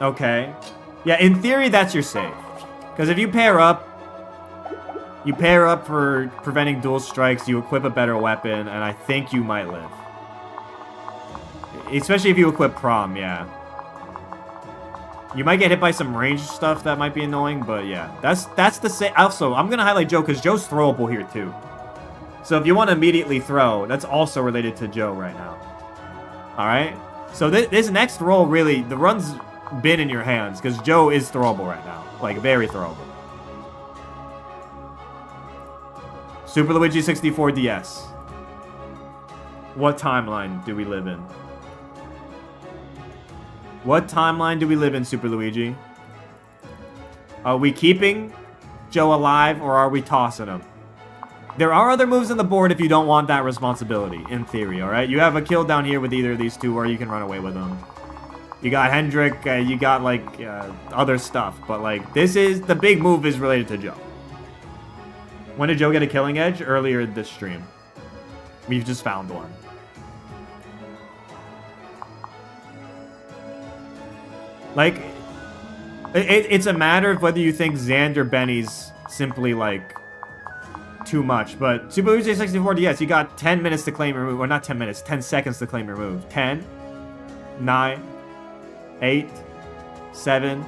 Okay. Yeah, in theory, that's your save. Because if you pair up for preventing dual strikes, you equip a better weapon, and I think you might live. Especially if you equip Chrom, yeah. You might get hit by some ranged stuff that might be annoying, but yeah. That's the same. Also, I'm going to highlight Joe because Joe's throwable here, too. So if you want to immediately throw, that's also related to Joe right now. Alright? So this next roll, really, the run's been in your hands, because Joe is throwable right now. Like, very throwable. Super Luigi 64 DS. What timeline do we live in? What timeline do we live in, Super Luigi? Are we keeping Joe alive, or are we tossing him? There are other moves on the board if you don't want that responsibility, in theory, alright? You have a kill down here with either of these two, or you can run away with them. You got Hendrik, you got, like, other stuff. But, like, the big move is related to Joe. When did Joe get a killing edge? Earlier this stream. We've just found one. Like, it's a matter of whether you think Xander Benny's simply, like, too much. But Super Luigi 64 DS, you got 10 minutes to claim your move. Or not 10 minutes, 10 seconds to claim your move. 10, 9, 8, 7,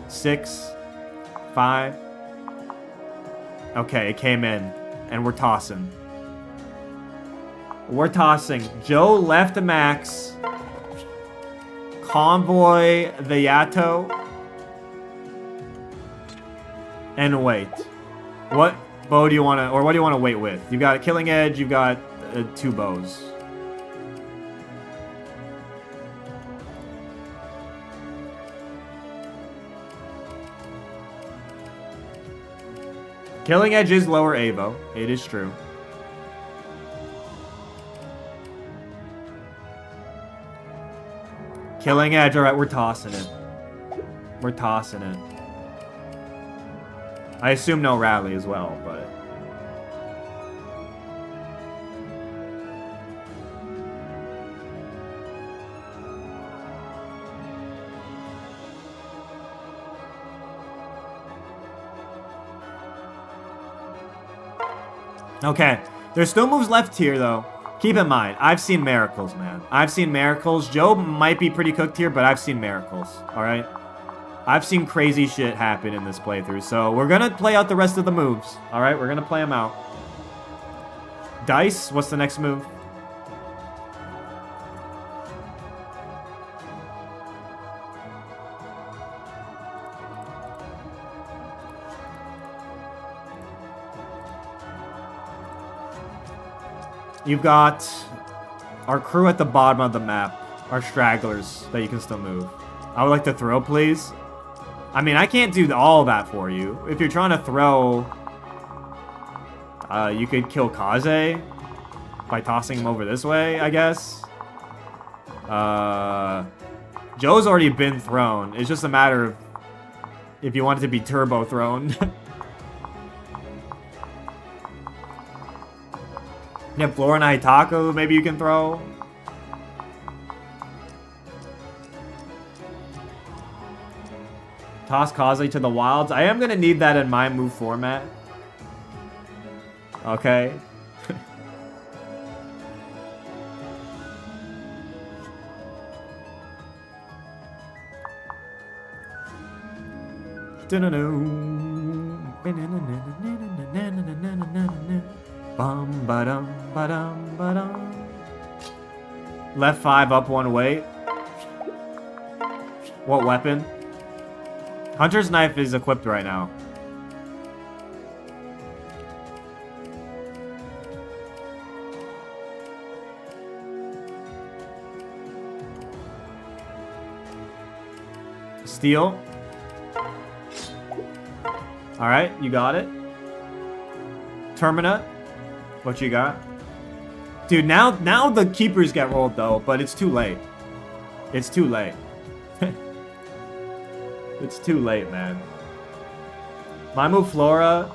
6, 5. Okay, it came in. And we're tossing. We're tossing. Joe left max. Convoy the Yato. And wait. What bow do you want to, or what do you want to wait with? You've got a killing edge, you've got 2 bows. Killing edge is lower AVO. It is true. Killing edge. Alright, we're tossing it. We're tossing it. I assume no rally as well, but... Okay, there's still moves left here, though. Keep in mind, I've seen miracles, man. I've seen miracles. Joe might be pretty cooked here, but I've seen miracles, alright? I've seen crazy shit happen in this playthrough, so we're gonna play out the rest of the moves, alright? We're gonna play them out. Dice, what's the next move? You've got our crew at the bottom of the map, our stragglers that you can still move. I would like to throw, please. I mean, I can't do all that for you. If you're trying to throw... you could kill Kaze by tossing him over this way, I guess. Joe's already been thrown. It's just a matter of if you want it to be turbo thrown. Yeah, Flora and Haitaku, maybe you can throw. Toss Kaze to the wilds. I am gonna need that in my move format. Okay. Left 5, up 1, wait. What weapon? Hunter's Knife is equipped right now. Steel. Alright, you got it. Termina. What you got? Dude, now the keepers get rolled though, but it's too late. It's too late. It's too late, man. My move Flora.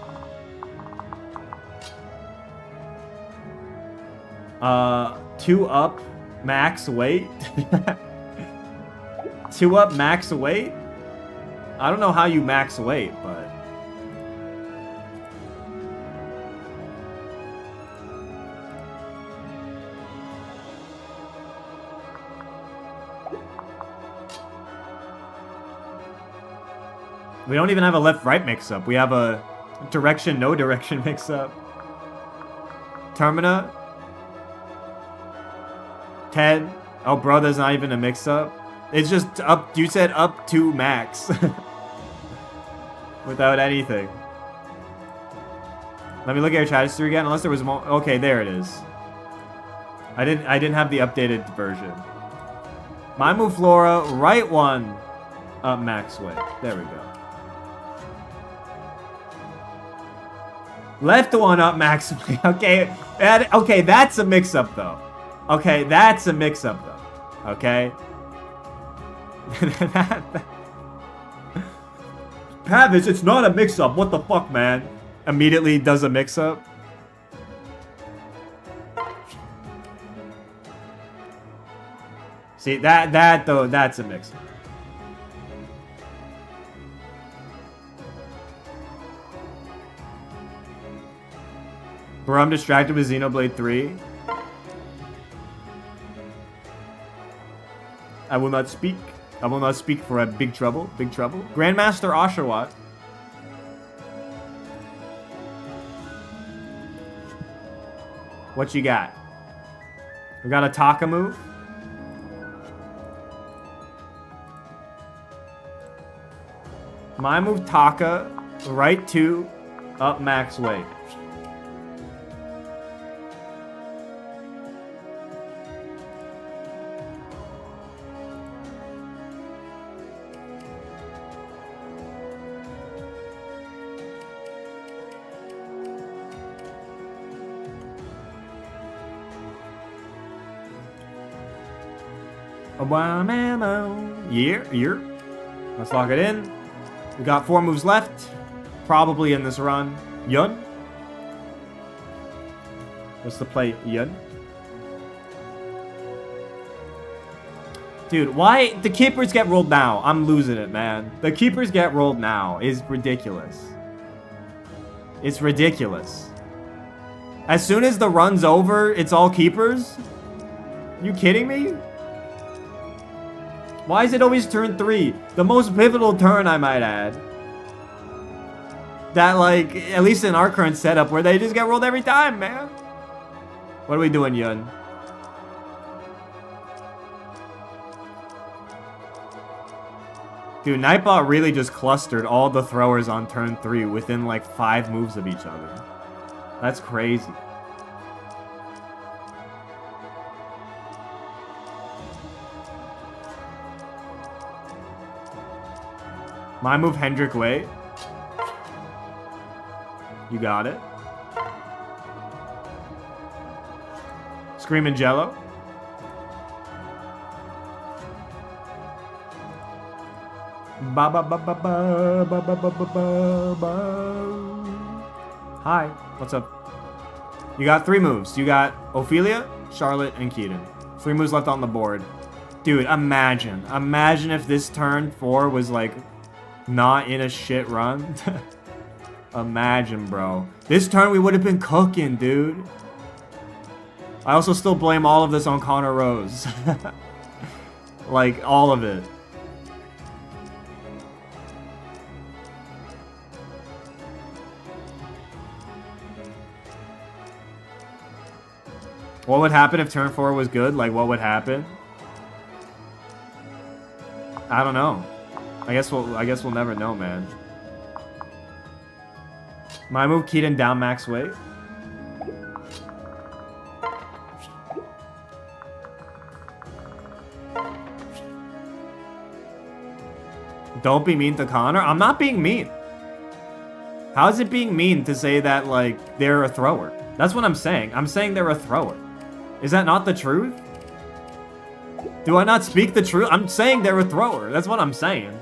2 up, max weight. 2 up, max weight? I don't know how you max weight, but... We don't even have a left-right mix-up. We have a direction-no direction mix-up. Termina. 10. Oh, bro, there's not even a mix-up. It's just up. You said up to max. Without anything. Let me look at your chat history again. Unless there was more. Okay, there it is. I didn't have the updated version. My move Flora, right 1 up max weight. There we go. Left 1 up max weight. Okay. Okay, that's a mix-up though. Okay, that's a mix-up though. Okay. Pavise, it's not a mix-up. What the fuck, man? Immediately does a mix-up. See, that though, that's a mix-up. Bro, I'm distracted with Xenoblade 3. I will not speak. I will not speak for a big trouble. Big trouble. Grandmaster Oshawott. What you got? We got a Taka move. My move Taka. Right 2. Up max weight. Yeah. Let's lock it in. We got 4 moves left. Probably in this run. Yun. What's the play? Yun. Dude, why the keepers get rolled now? I'm losing it, man. The keepers get rolled now is ridiculous. It's ridiculous. As soon as the run's over, it's all keepers? You kidding me? Why is it always turn 3? The most pivotal turn, I might add. That, like, at least in our current setup, where they just get rolled every time, man. What are we doing, Yun? Dude, Nightbot really just clustered all the throwers on turn 3 within, like, 5 moves of each other. That's crazy. My move, Hendrick, wait. You got it. Screaming Jello. Ba ba ba ba ba ba ba ba ba ba. Hi, what's up? You got 3 moves. You got Ophelia, Charlotte, and Keaton. 3 moves left on the board. Dude, imagine. Imagine if this turn 4 was like not in a shit run. Imagine, bro. This turn we would have been cooking, dude. I also still blame all of this on Connor Rose. Like, all of it. What would happen if turn 4 was good? Like, what would happen? I don't know. I guess we'll never know, man. My move, Keaton, down max weight. Don't be mean to Connor. I'm not being mean. How is it being mean to say that, like, they're a thrower? That's what I'm saying. I'm saying they're a thrower. Is that not the truth? Do I not speak the truth? I'm saying they're a thrower. That's what I'm saying.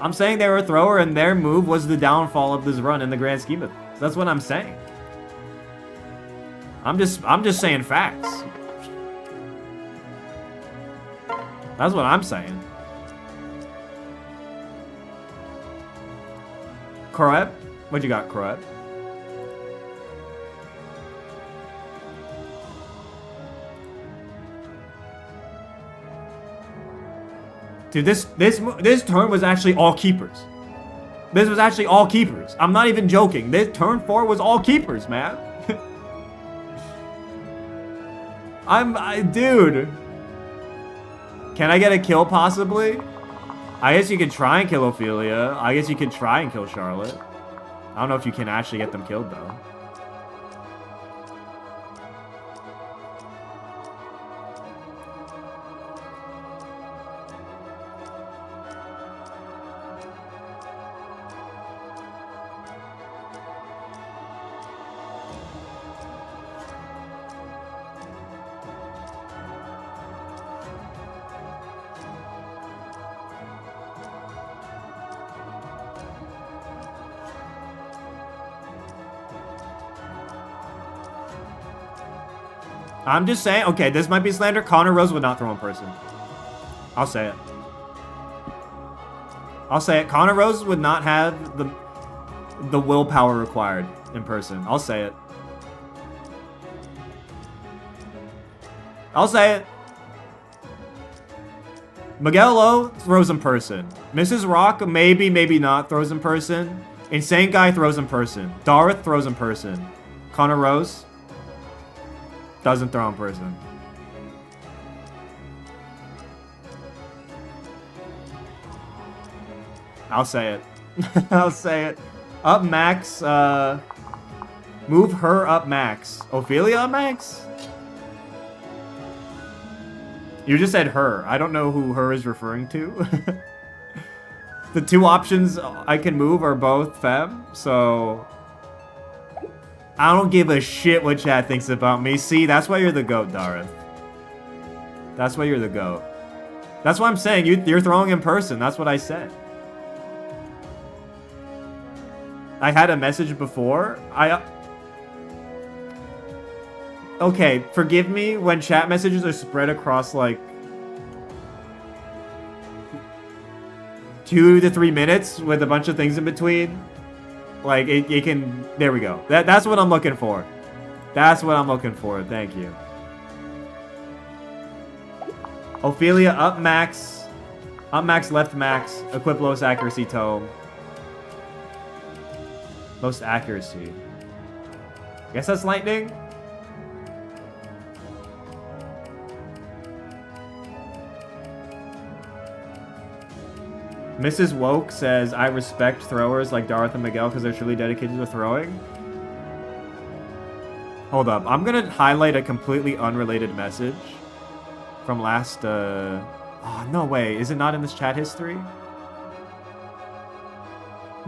I'm saying they were a thrower and their move was the downfall of this run in the grand scheme of things. That's what I'm saying. I'm just saying facts. That's what I'm saying. Kroeb? What you got, Kroeb? Dude, this turn was actually all keepers. This was actually all keepers. I'm not even joking. This turn 4 was all keepers, man. Dude. Can I get a kill possibly? I guess you could try and kill Ophelia. I guess you could try and kill Charlotte. I don't know if you can actually get them killed though. I'm just saying, okay, this might be slander. Connor Rose would not throw in person. I'll say it. I'll say it. Connor Rose would not have the willpower required in person. I'll say it. I'll say it. Miguel Lowe throws in person. Mrs. Rock, maybe, maybe not, throws in person. Insane Guy throws in person. Darth throws in person. Connor Rose doesn't throw in person. I'll say it. I'll say it. Up max, move her up max. Ophelia up max? You just said her. I don't know who her is referring to. The 2 options I can move are both fem, so I don't give a shit what chat thinks about me. See, that's why you're the GOAT, Dareth. That's why you're the GOAT. That's why I'm saying you're throwing in person. That's what I said. I had a message before. Okay, forgive me when chat messages are spread across like 2 to 3 minutes with a bunch of things in between. Like, it can... There we go. That's what I'm looking for. That's what I'm looking for. Thank you. Ophelia, up max. Up max, left max. Equip lowest accuracy tome. Most accuracy. Guess that's lightning? Mrs. Woke says, I respect throwers like Darth and Miguel because they're truly dedicated to throwing. Hold up. I'm going to highlight a completely unrelated message from last... Oh, no way. Is it not in this chat history?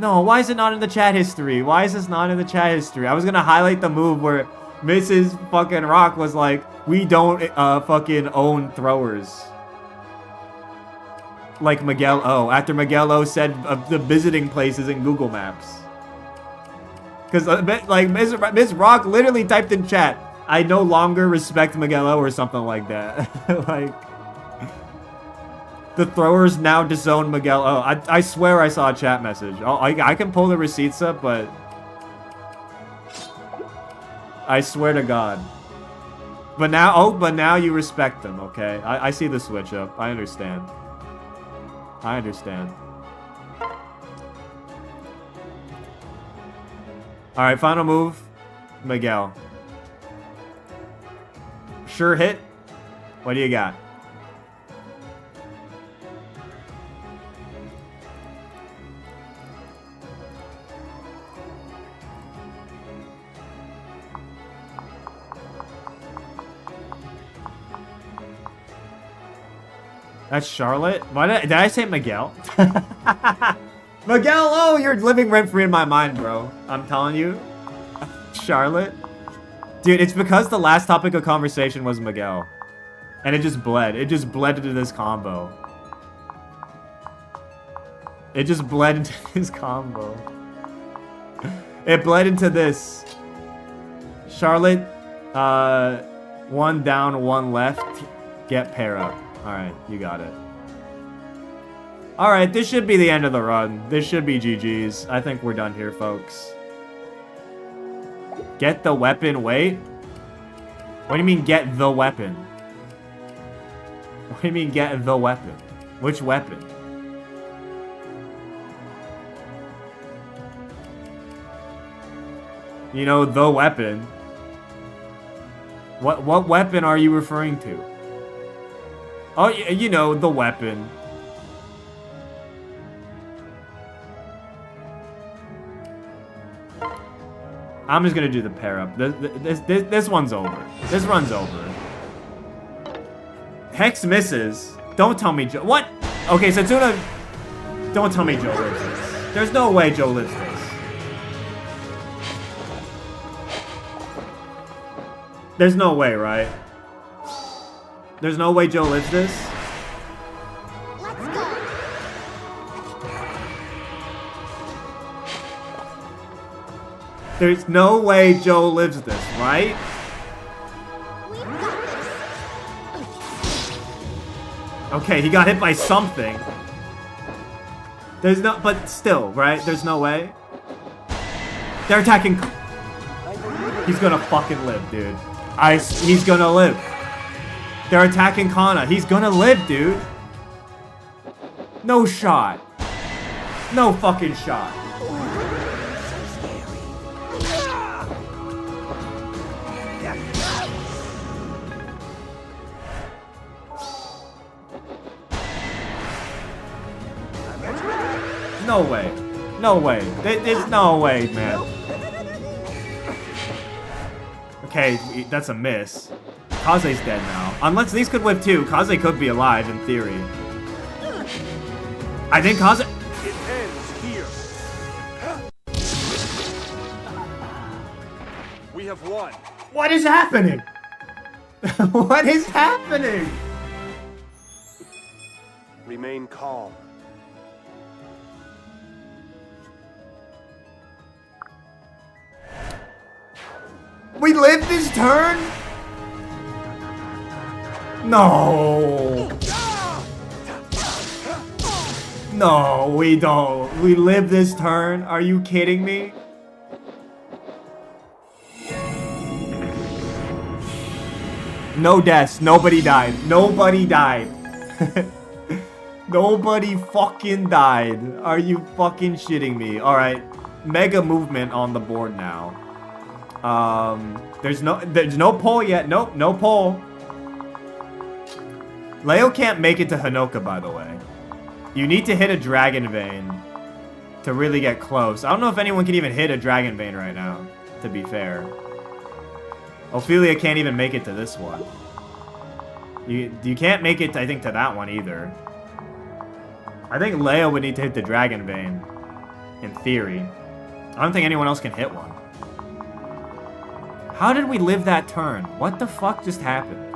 No, why is it not in the chat history? Why is this not in the chat history? I was gonna highlight the move where Mrs. fucking Rock was like, we don't fucking own throwers. Like Miguel O. After Miguel O said the visiting places in Google Maps. Because like Miss Rock literally typed in chat, I no longer respect Miguel O or something like that. Like, the throwers now disown Miguel O. I swear I saw a chat message. I can pull the receipts up, but I swear to God. But now you respect them, okay? I see the switch up. I understand. I understand. Alright, final move. Miguel. Sure hit. What do you got? That's Charlotte? Why did I say Miguel? Miguel, oh, you're living rent-free in my mind, bro. I'm telling you. Charlotte? Dude, it's because the last topic of conversation was Miguel. And it just bled. It just bled into this combo. It just bled into this combo. It bled into this. Charlotte, one down, one left. Get pair up. Alright, you got it. Alright, this should be the end of the run. This should be GG's. I think we're done here, folks. Get the weapon, wait. What do you mean, get the weapon? What do you mean, get the weapon? Which weapon? You know, the weapon. What weapon are you referring to? Oh, you know, the weapon. I'm just gonna do the pair up. This one's over. This run's over. Hex misses. Don't tell me Joe. What? Okay, so Tuna. Don't tell me Joe lives this. There's no way Joe lives this. There's no way, right? There's no way Joe lives this? Let's go. There's no way Joe lives this, right? We've got this. Okay, he got hit by something. There's no, but still, right? There's no way. They're attacking. He's gonna fucking live, dude. He's gonna live. They're attacking Kana. He's gonna live, dude. No shot. No fucking shot. No way. No way. There's no way, man. Okay, that's a miss. Kaze's dead now. Unless these could whip too. Kaze could be alive in theory. I think Kaze... It ends here. We have won. What is happening? What is happening? Remain calm. We live this turn? No. No, we don't. We live this turn? Are you kidding me? No deaths. Nobody died. Nobody died. Nobody fucking died. Are you fucking shitting me? Alright. Mega movement on the board now. There's no pull yet. Nope, no pull. Leo can't make it to Hinoka, by the way. You need to hit a Dragon Vein to really get close. I don't know if anyone can even hit a Dragon Vein right now, to be fair. Ophelia can't even make it to this one. You can't make it, I think, to that one either. I think Leo would need to hit the Dragon Vein. In theory. I don't think anyone else can hit one. How did we live that turn? What the fuck just happened?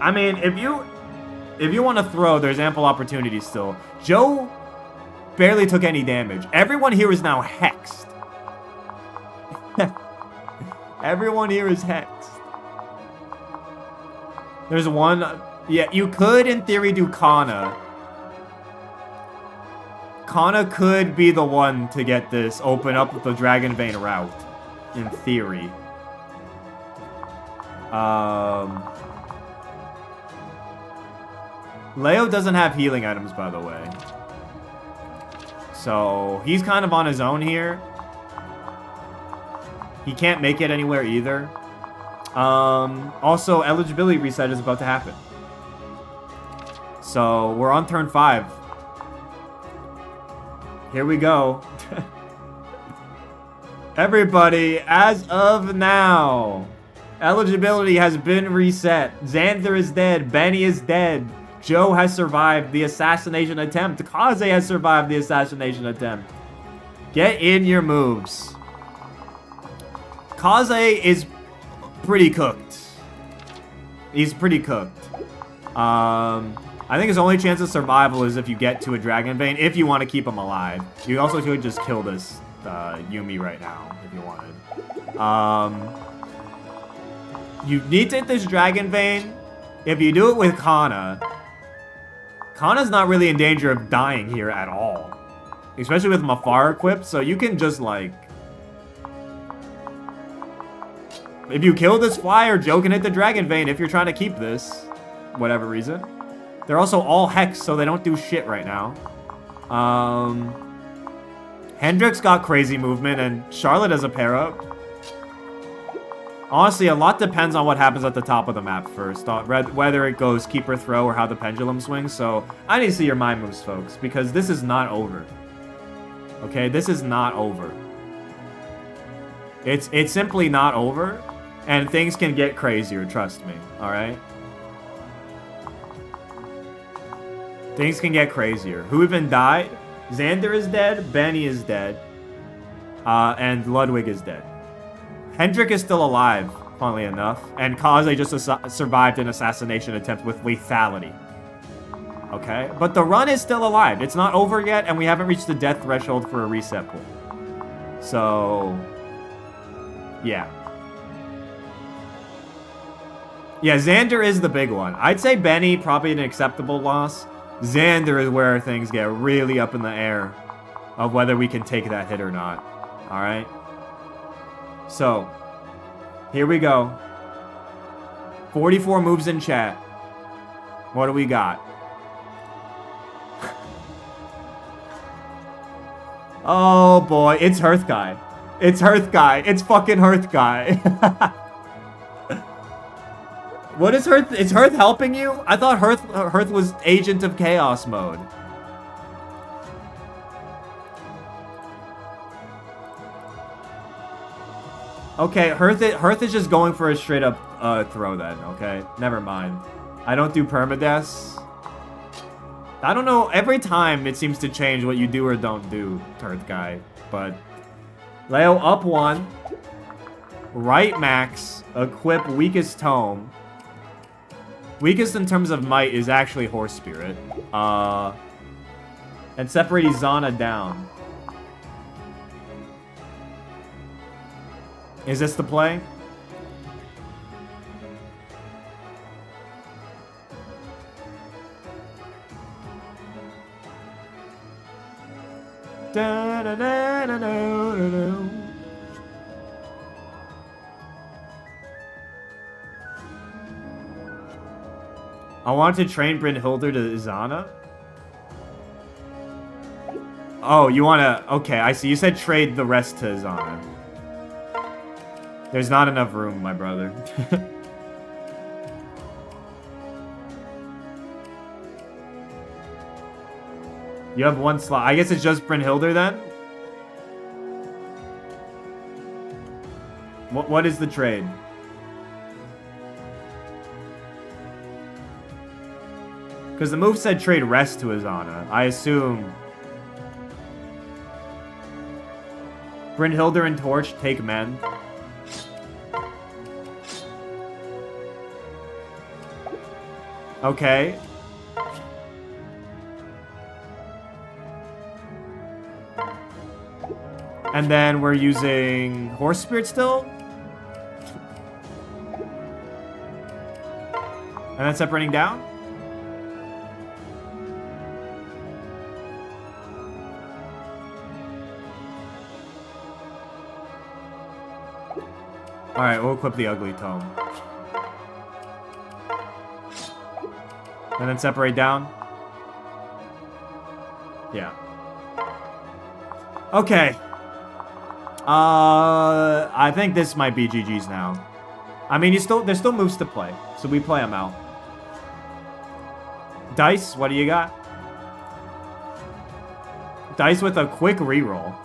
I mean, if you want to throw, there's ample opportunity still. Joe barely took any damage. Everyone here is now hexed. Everyone here is hexed. There's one... Yeah, you could, in theory, do Kana. Kana could be the one to get this, open up the Dragon Vein route. In theory. Leo doesn't have healing items, by the way. So, he's kind of on his own here. He can't make it anywhere either. Also, eligibility reset is about to happen. So, we're on turn 5. Here we go. Everybody, as of now, eligibility has been reset. Xander is dead. Benny is dead. Joe has survived the assassination attempt. Kaze has survived the assassination attempt. Get in your moves. Kaze is pretty cooked. He's pretty cooked. I think his only chance of survival is if you get to a Dragon Vein, if you want to keep him alive. You also could just kill this Yumi right now, if you wanted. You need to hit this Dragon Vein. If you do it with Kana, Kana's not really in danger of dying here at all. Especially with Mafar equipped, so you can just, like... If you kill this flyer, Joe can hit the Dragon Vein if you're trying to keep this. Whatever reason. They're also all hexed, so they don't do shit right now. Hendrix got crazy movement, and Charlotte has a pair up. Honestly, a lot depends on what happens at the top of the map first. Whether it goes keeper throw or how the pendulum swings. So, I need to see your mind moves, folks, because this is not over. Okay, this is not over. It's simply not over, and things can get crazier, trust me, alright? Things can get crazier. Who even died? Xander is dead, Benny is dead, and Ludwig is dead. Hendrik is still alive, funnily enough, and Kaze just survived an assassination attempt with lethality. Okay? But the run is still alive. It's not over yet, and we haven't reached the death threshold for a reset pool. So... yeah. Yeah, Xander is the big one. I'd say Benny, probably an acceptable loss. Xander is where things get really up in the air of whether we can take that hit or not. Alright? So, here we go. 44 moves in chat. What do we got? Oh boy, it's Hearth Guy. It's Hearth Guy. It's fucking Hearth Guy. What is Hearth? Is Hearth helping you? I thought Hearth was Agent of Chaos mode. Okay, Hearth is just going for a straight up throw then, okay? Never mind. I don't do permadeaths. I don't know, every time it seems to change what you do or don't do, Hearth Guy. But Leo up 1. Right max. Equip weakest tome. Weakest in terms of might is actually Horse Spirit. And separate Izana down. Is this the play? Da, da, da, da, da, da, da. I want to train Brynhilder to Izana. Oh, you want to... Okay, I see. You said trade the rest to Izana. There's not enough room, my brother. You have 1 slot. I guess it's just Brynhilder then? What is the trade? Because the move said trade rest to Azana. I assume... Brynhilder and Torch take men. Okay. And then we're using Horse Spirit still? And then separating down? Alright, we'll equip the Ugly Tome. And then separate down? Yeah. Okay. I think this might be GG's now. I mean, there's still moves to play, so we play them out. Dice, what do you got? Dice with a quick reroll.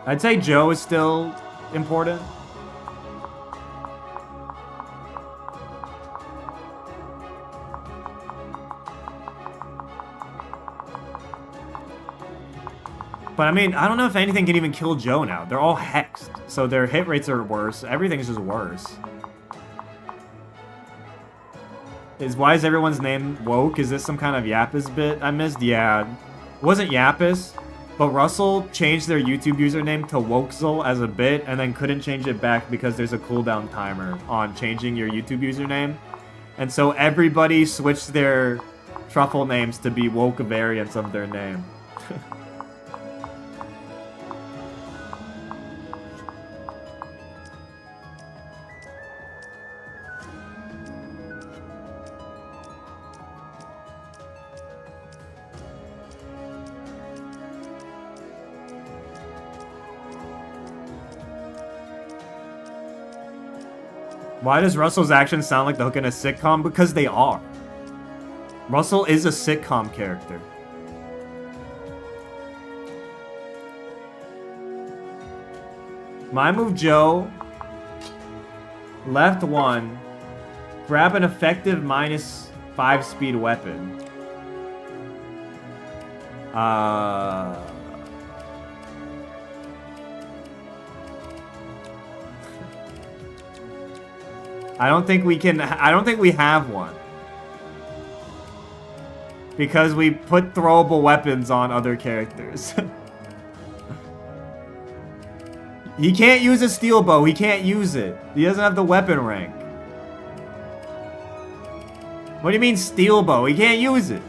I'd say Joe is still important. But I mean, I don't know if anything can even kill Joe now. They're all hexed, so their hit rates are worse. Everything's just worse. Why is everyone's name woke? Is this some kind of Yapise bit I missed? Yeah. It wasn't Yapise, but Russell changed their YouTube username to Wokezel as a bit and then couldn't change it back because there's a cooldown timer on changing your YouTube username. And so everybody switched their truffle names to be woke variants of their name. Why does Russell's actions sound like the hook in a sitcom? Because they are. Russell is a sitcom character. My move, Joe. Left one. Grab an effective -5 speed weapon. I don't think we have one. Because we put throwable weapons on other characters. He can't use a steel bow. He can't use it. He doesn't have the weapon rank. What do you mean steel bow? He can't use it.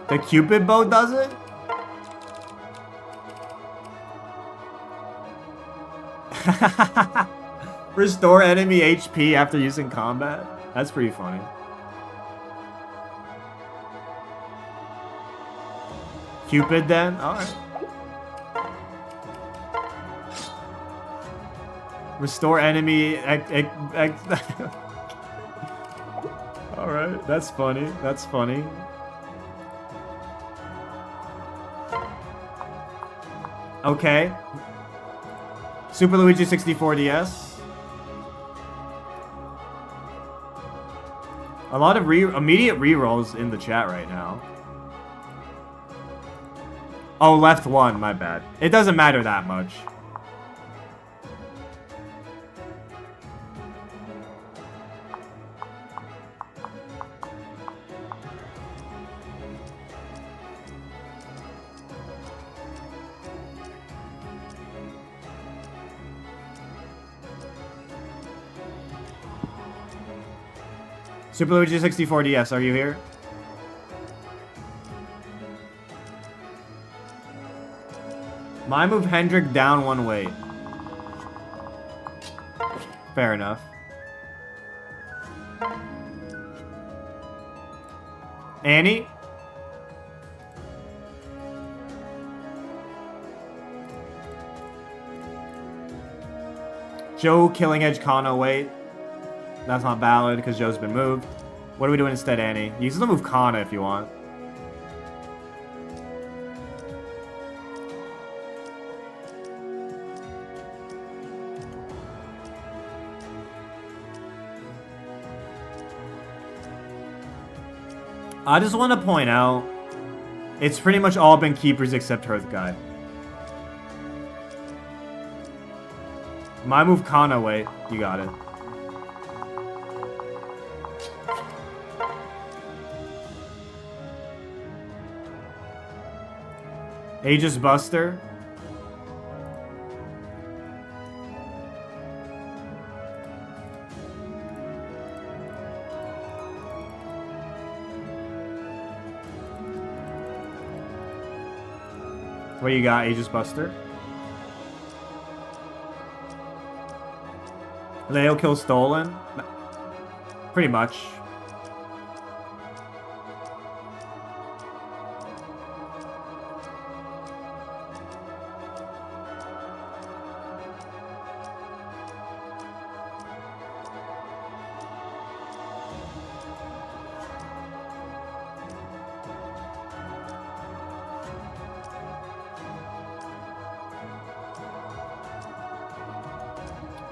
The Cupid bow does it? Restore enemy HP after using combat? That's pretty funny. Cupid then? Alright. Restore enemy... Alright, that's funny. That's funny. Okay. Super Luigi 64 DS. A lot of immediate rerolls in the chat right now. Oh, left one, my bad. It doesn't matter that much. Super Luigi 64 DS, are you here? My move Hendrik down one weight. Fair enough. Annie? Joe Killing Edge Kano, wait. That's not valid because Joe's been moved. What are we doing instead, Annie? You can still move Kana if you want. I just want to point out, it's pretty much all been keepers except Hearthguide. My move Kana, wait. You got it. Aegis Buster. What you got, Aegis Buster? Leo kill stolen? Pretty much.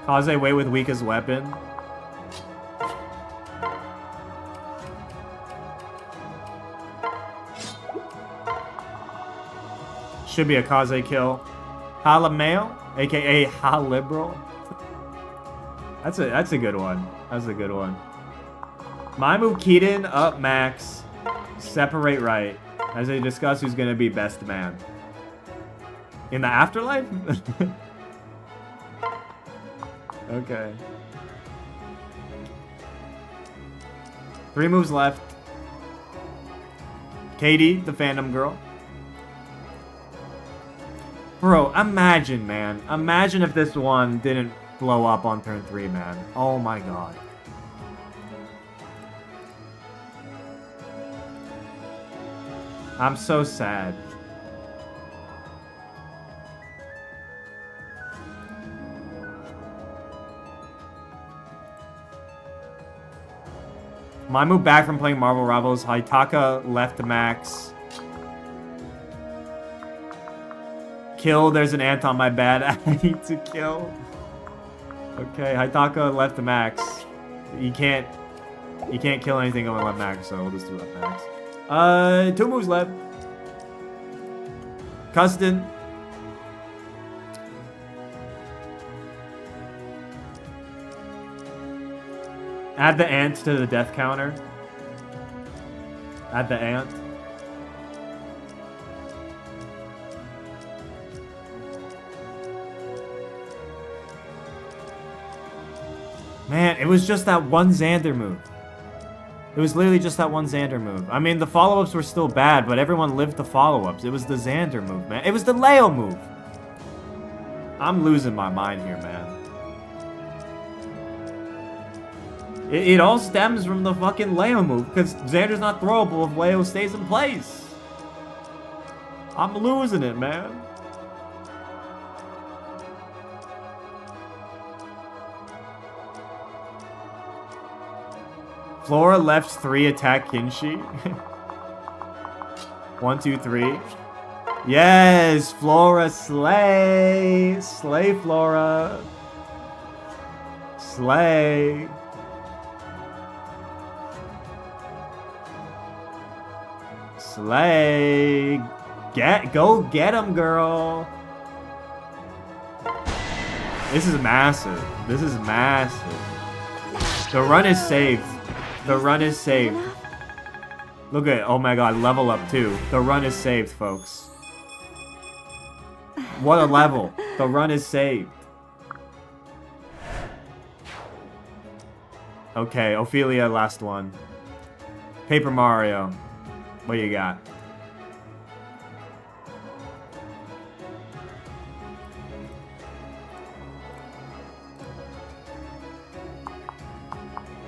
Kaze Way with weakest weapon. Should be a Kaze kill. Halameo, aka Halibral. That's a good one. That's a good one. My move Keaton up max. Separate right. As they discuss who's gonna be best man. In the afterlife? Okay. 3 moves left. Katie, the fandom girl. Bro, imagine, man. Imagine if this one didn't blow up on turn 3, man. Oh my god. I'm so sad. My move back from playing Marvel Rivals. Haitaka left max. Kill. There's an ant on my bed. I need to kill. Okay, Haitaka left max. You can't kill anything on left max, so we'll just do left max. 2 moves left. Custom. Add the ant to the death counter. Add the ant. Man, it was just that one Xander move. It was literally just that one Xander move. I mean, the follow-ups were still bad, but everyone lived the follow-ups. It was the Xander move, man. It was the Leo move. I'm losing my mind here, man. It all stems from the fucking Leo move, because Xander's not throwable if Leo stays in place. I'm losing it, man. Flora left 3 attack Kinshi. 1, 2, 3. Yes, Flora slay. Slay, Flora. Slay. Slay. Go get him, girl. This is massive. This is massive. The run is saved. The run is saved. Look at it. Oh my god, level up too. The run is saved, folks. What a level. The run is saved. Okay, Ophelia, last one. Paper Mario. What do you got?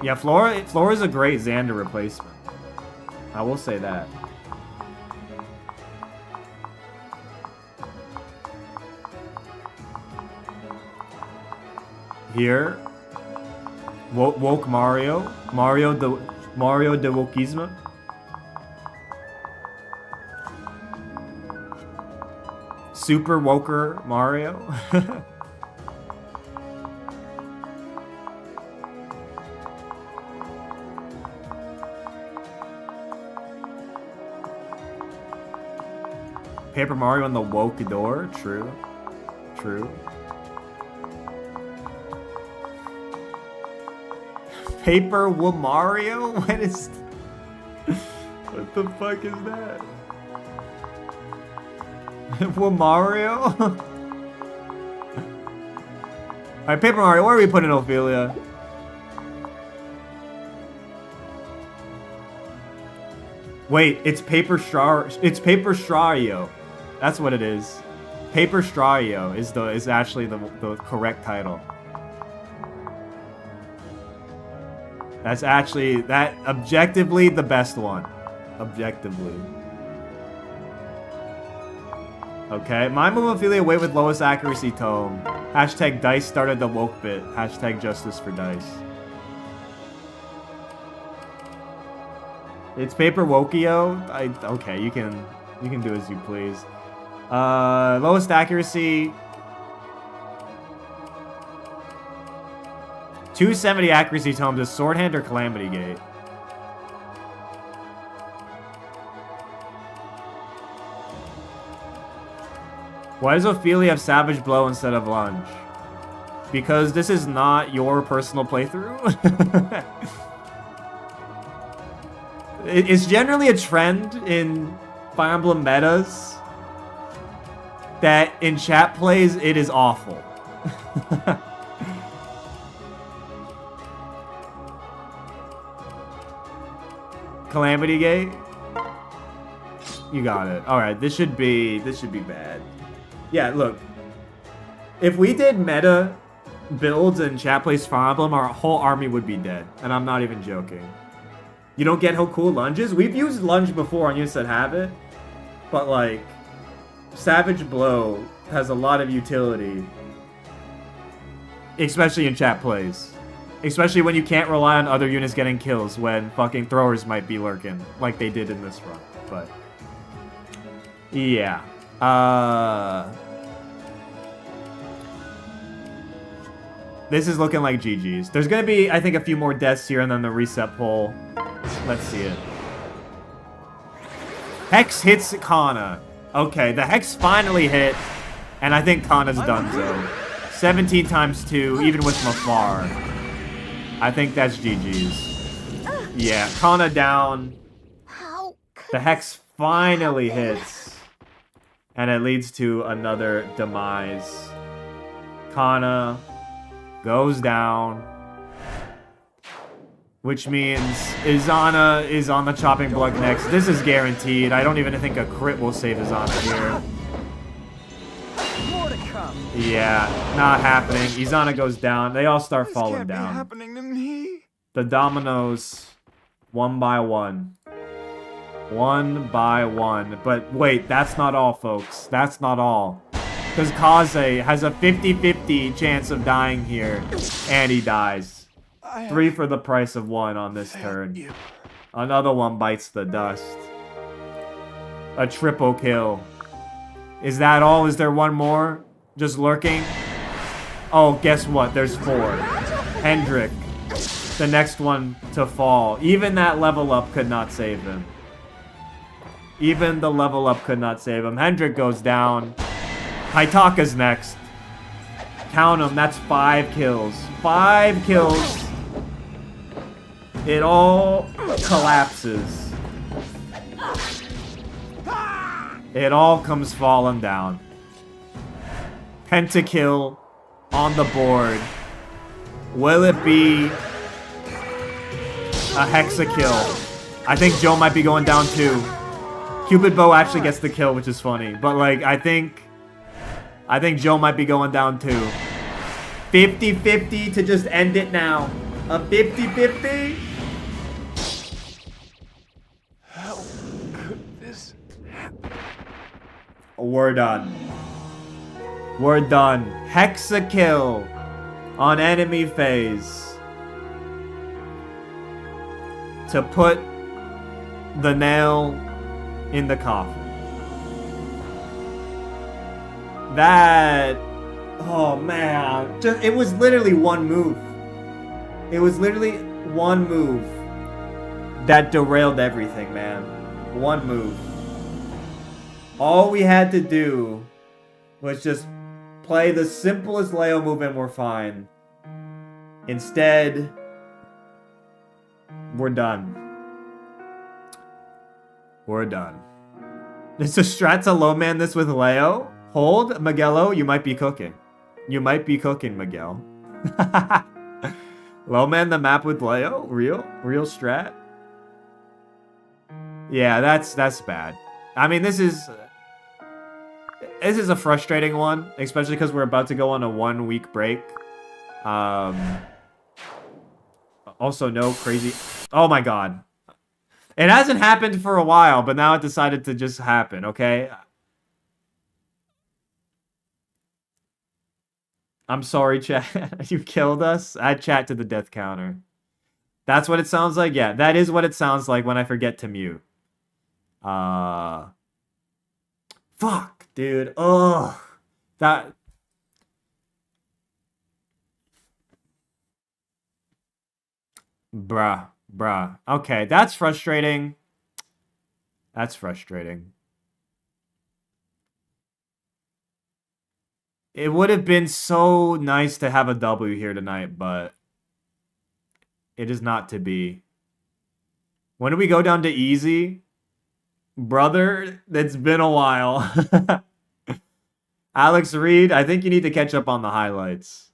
Yeah, Flora's a great Xander replacement. I will say that. Here. Woke Mario. Mario de Wokisme. Super Woker Mario. Paper Mario on the woke door. True. True. Paper Mario? What is... What the fuck is that? Mario? Alright, Paper Mario, where are we putting Ophelia? Wait, it's Paper Strario. That's what it is. Paper Strario is actually the correct title. That's actually objectively the best one. Objectively. Okay, my move Ophelia wait with lowest accuracy tome. Hashtag dice started the woke bit. Hashtag justice for dice. It's Paper Wokio. Okay, you can do as you please. Lowest accuracy. 270 accuracy tomes is Sword Hand or Calamity Gate. Why does Ophelia have Savage Blow instead of Lunge? Because this is not your personal playthrough. It's generally a trend in Fire Emblem metas that in chat plays it is awful. Calamity Gate? You got it. Alright, this should be bad. Yeah, look. If we did meta builds and chat plays Fire Emblem, our whole army would be dead. And I'm not even joking. You don't get how cool lunge is? We've used lunge before on units that have it. But like, Savage Blow has a lot of utility. Especially in chat plays. Especially when you can't rely on other units getting kills when fucking throwers might be lurking. Like they did in this run. But, yeah. This is looking like GG's. There's gonna be, I think, a few more deaths here and then the reset poll. Let's see it. Hex hits Kana. Okay, the Hex finally hit, and I think Kana's done so. 17 times 2, even with Mafar. I think that's GG's. Yeah, Kana down. The Hex finally hits. And it leads to another demise. Kana goes down. Which means Izana is on the chopping block next. This is guaranteed. I don't even think a crit will save Izana here. More to come. Yeah, not happening. Izana goes down. They all start falling down. This can't be happening to me. The dominoes, one by one. One by one. But wait, that's not all, folks. That's not all. Because Kaze has a 50-50 chance of dying here. And he dies. 3 for the price of 1 on this turn. Another one bites the dust. A triple kill. Is that all? Is there one more? Just lurking? Oh, guess what? There's 4. Hendrik. The next one to fall. Even that level up could not save him. Even the level up could not save him. Hendrik goes down. Haitaka's next. Count them. That's 5 kills. 5 kills. It all collapses. It all comes falling down. Pentakill on the board. Will it be a hexa-kill? I think Joe might be going down too. Cupid Bow actually gets the kill, which is funny. But like, I think Joe might be going down too. 50-50 to just end it now. A 50-50? How could this happen? We're done. We're done. Hexa-kill. on enemy phase to put the nail in the coffin. That, oh man, it was literally one move. It was literally one move that derailed everything, man. One move. All we had to do was just play the simplest Leo move and we're fine. Instead, we're done. We're done. It's a strat to low man this with Leo. Hold, Miguelo, you might be cooking. You might be cooking, Miguel. Low man the map with Leo? Real strat? Yeah, that's bad. I mean, this is a frustrating one, especially because we're about to go on a 1 week break. Also, no crazy... Oh my god. It hasn't happened for a while, but now it decided to just happen, okay? I'm sorry, chat. You killed us. Add chat to the death counter. That's what it sounds like? Yeah, that is what it sounds like when I forget to mute. Fuck, dude. Ugh. That... Bruh. Okay, that's frustrating. That's frustrating. It would have been so nice to have a W here tonight, but it is not to be. When do we go down to easy? Brother, it's been a while. Alex Reed, I think you need to catch up on the highlights.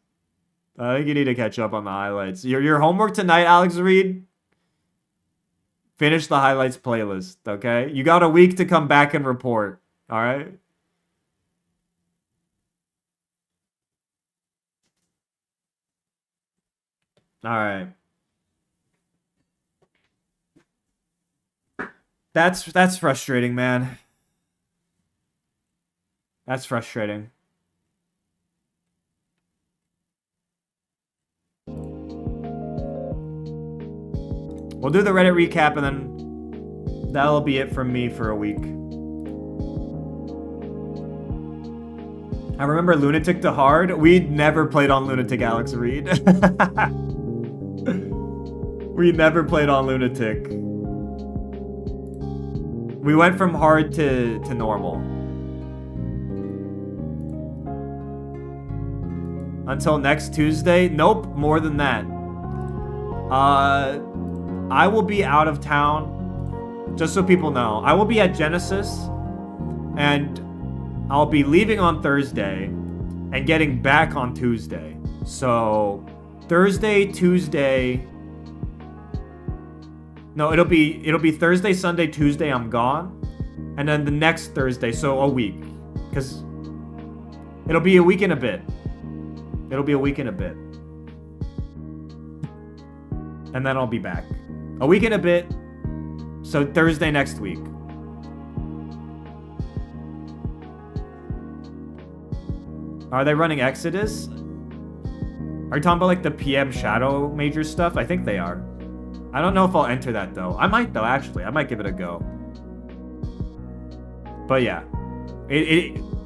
Your homework tonight, Alex Reed? Finish the highlights playlist, okay? You got a week to come back and report, alright? Alright. That's frustrating, man. That's frustrating. We'll do the Reddit recap and then that'll be it from me for a week. I remember Lunatic to Hard. We never played on Lunatic, Alex Reed. We never played on Lunatic. We went from hard to normal. Until next Tuesday? Nope, more than that. I will be out of town, just so people know. I will be at Genesis, and I'll be leaving on Thursday and getting back on Tuesday. So, Thursday, Tuesday... No, it'll be Thursday, Sunday, Tuesday, I'm gone. And then the next Thursday, so a week. Because it'll be a week and a bit. And then I'll be back. A week and a bit. So Thursday next week. Are they running Exodus? Are you talking about like the PM Shadow Major stuff? I think they are. I don't know if I'll enter that though. I might though, actually. I might give it a go. But yeah.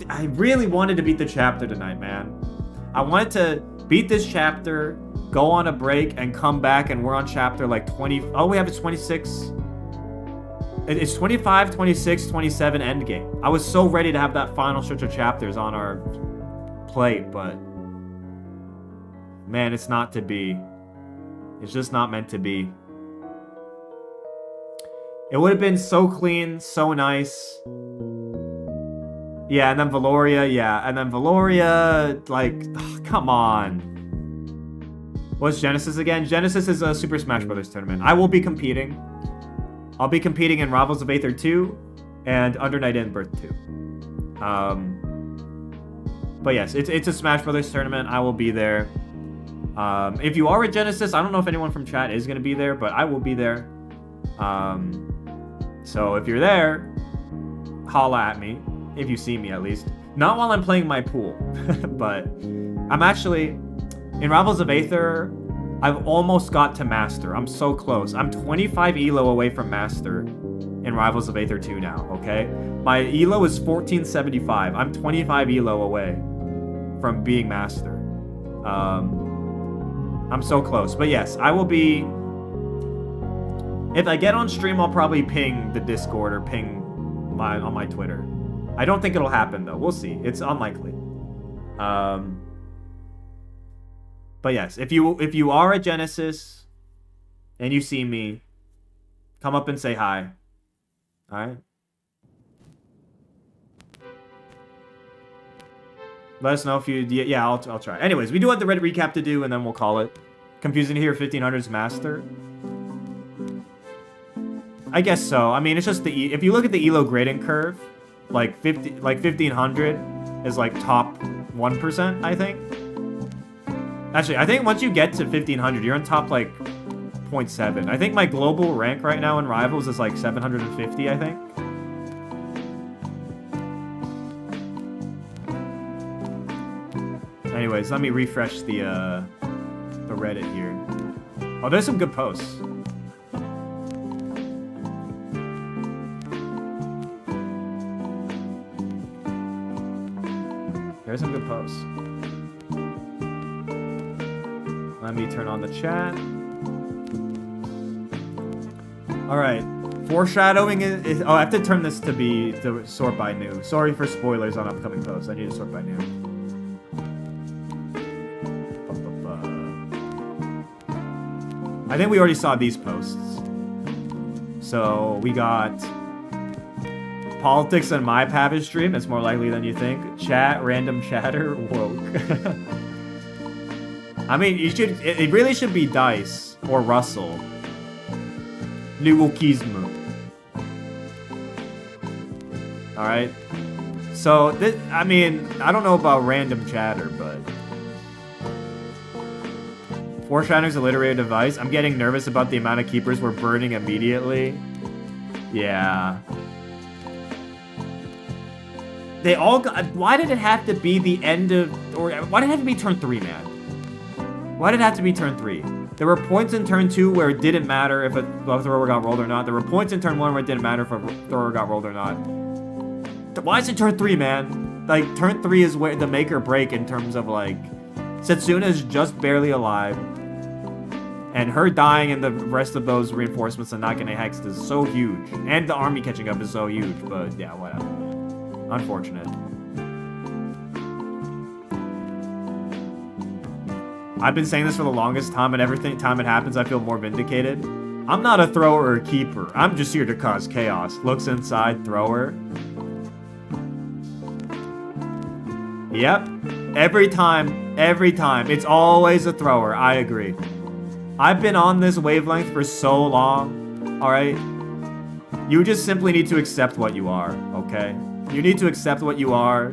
I really wanted to beat the chapter tonight, man. I wanted to beat this chapter, go on a break, and come back, and we're on chapter like 20. Oh, we have a 26. It's 25, 26, 27 endgame. I was so ready to have that final stretch of chapters on our plate, but man, it's not to be. It's just not meant to be. It would have been so clean, so nice. Yeah, and then Valoria, like, ugh, come on. What's Genesis again? Genesis is a Super Smash Bros. Tournament. I will be competing. I'll be competing in Rivals of Aether 2 and Under Night In Birth 2. But yes, it's a Smash Bros. Tournament. I will be there. If you are at Genesis, I don't know if anyone from chat is going to be there, but I will be there. So if you're there, holla at me. If you see me, at least. Not while I'm playing my pool. But I'm actually... In Rivals of Aether, I've almost got to Master. I'm so close. I'm 25 elo away from Master in Rivals of Aether 2 now, okay? My elo is 1475. I'm 25 elo away from being Master. I'm so close. But yes, I will be... If I get on stream, I'll probably ping the Discord or ping on my Twitter. I don't think it'll happen, though. We'll see. It's unlikely. But yes, if you are at Genesis and you see me, come up and say hi. All right? Let us know if you... Yeah, I'll try. Anyways, we do have the red recap to do, and then we'll call it. Confusing to hear 1500's Master. I guess so. I mean, it's just the... If you look at the elo grading curve, like 1500 is like top 1%, I think. Actually, I think once you get to 1500, you're in top like 0.7. I think my global rank right now in Rivals is like 750, I think. Anyways, let me refresh the Reddit here. Oh, there's some good posts. There's some good posts. Let me turn on the chat. All right. Foreshadowing is... Oh, I have to turn this to sort by new. Sorry for spoilers on upcoming posts. I need to sort by new. I think we already saw these posts. So we got politics on my Pavise stream. That's more likely than you think. Chat, random chatter, woke. I mean, it really should be Dice or Russell. Nuwokizmu. Alright. So, I mean, I don't know about random chatter, but... Foreshadowing's a literary device. I'm getting nervous about the amount of keepers we're burning immediately. Yeah. They all got... Why did it have to be the end of... Or why did it have to be turn 3, man? Why did it have to be turn 3? There were points in turn 2 where it didn't matter if a thrower got rolled or not. There were points in turn 1 where it didn't matter if a thrower got rolled or not. Why is it turn 3, man? Like, turn 3 is where the make or break in terms of, like... Setsuna is just barely alive. And her dying and the rest of those reinforcements and not getting hexed is so huge. And the army catching up is so huge. But, yeah, whatever. Unfortunate. I've been saying this for the longest time, and every time it happens, I feel more vindicated. I'm not a thrower or a keeper. I'm just here to cause chaos. Looks inside, thrower. Yep. Every time. It's always a thrower. I agree. I've been on this wavelength for so long. Alright? You just simply need to accept what you are, okay? You need to accept what you are.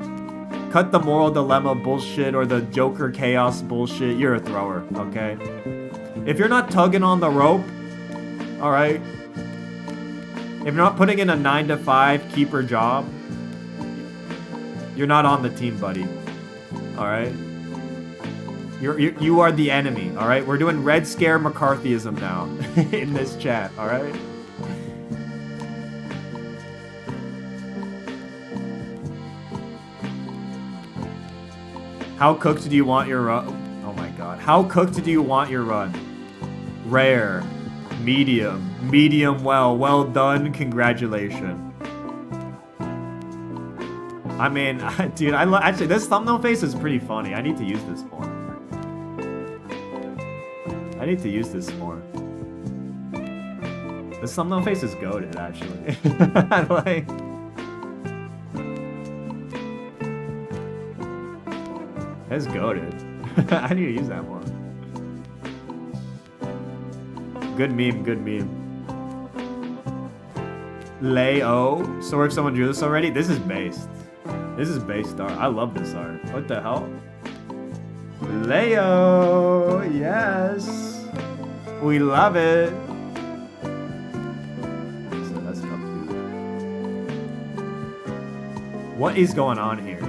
Cut the moral dilemma bullshit or the Joker chaos bullshit. You're a thrower, okay? If you're not tugging on the rope, alright? If you're not putting in a 9-to-5 keeper job, you're not on the team, buddy. Alright? You are the enemy, alright? We're doing Red Scare McCarthyism now in this chat, alright? How cooked do you want your run? Oh my god. How cooked do you want your run? Rare. Medium. Medium well. Well done. Congratulations. I mean, dude, actually, this thumbnail face is pretty funny. I need to use this more. This thumbnail face is goated, actually. Like... It's goated. I need to use that more. Good meme. Leo. So if someone drew this already, this is based. This is based art. I love this art. What the hell? Leo. Yes. We love it. So that's tough, dude. What is going on here?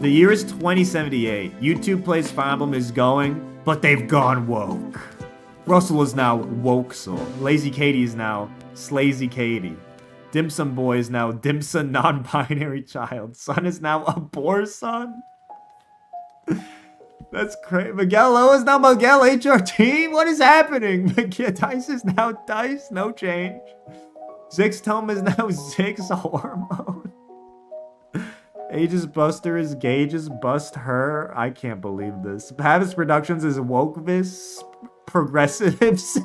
The year is 2078. YouTube Plays Fire Emblem is going But they've gone woke. Russell is now Wokesel. Lazy Katie is now Slazy Katie. Dim Sum Boy is now Dim Sum non-binary child. Son is now a Boar son. That's crazy. Miguel O is now Miguel HRT? What is happening? Dice is now Dice, no change. Zix Tome is now Zix Hormone. Aegis Buster is Gauges Bust Her. I can't believe this. Pavise Productions is Wokevis Progressives.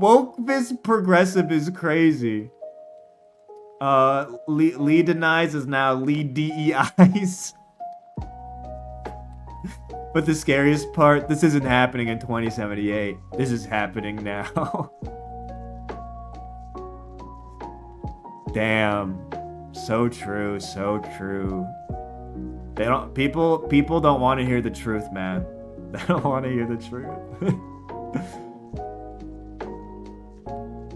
Wokevis Progressive is crazy. Lee Denies is now Lee DEIs. But the scariest part, this isn't happening in 2078. This is happening now. Damn. So true, so true. They don't people don't want to hear the truth, man. They don't want to hear the truth.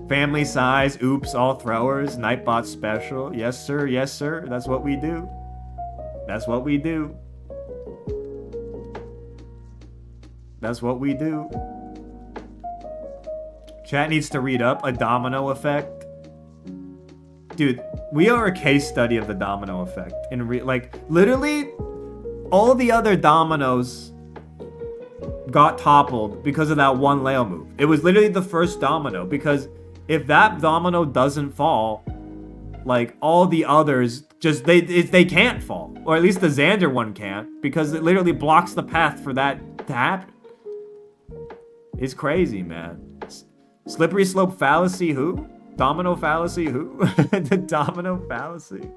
Family size, oops, all throwers, Nightbot special. Yes, sir, yes, sir. That's what we do. That's what we do. That's what we do. Chat needs to read up a domino effect. Dude, we are a case study of the domino effect. Like, literally, all the other dominoes got toppled because of that one Leo move. It was literally the first domino, because if that domino doesn't fall, like, all the others just, they can't fall. Or at least the Xander one can't, because it literally blocks the path for that to happen. It's crazy, man. Slippery slope fallacy, who? Domino fallacy, who? The domino fallacy.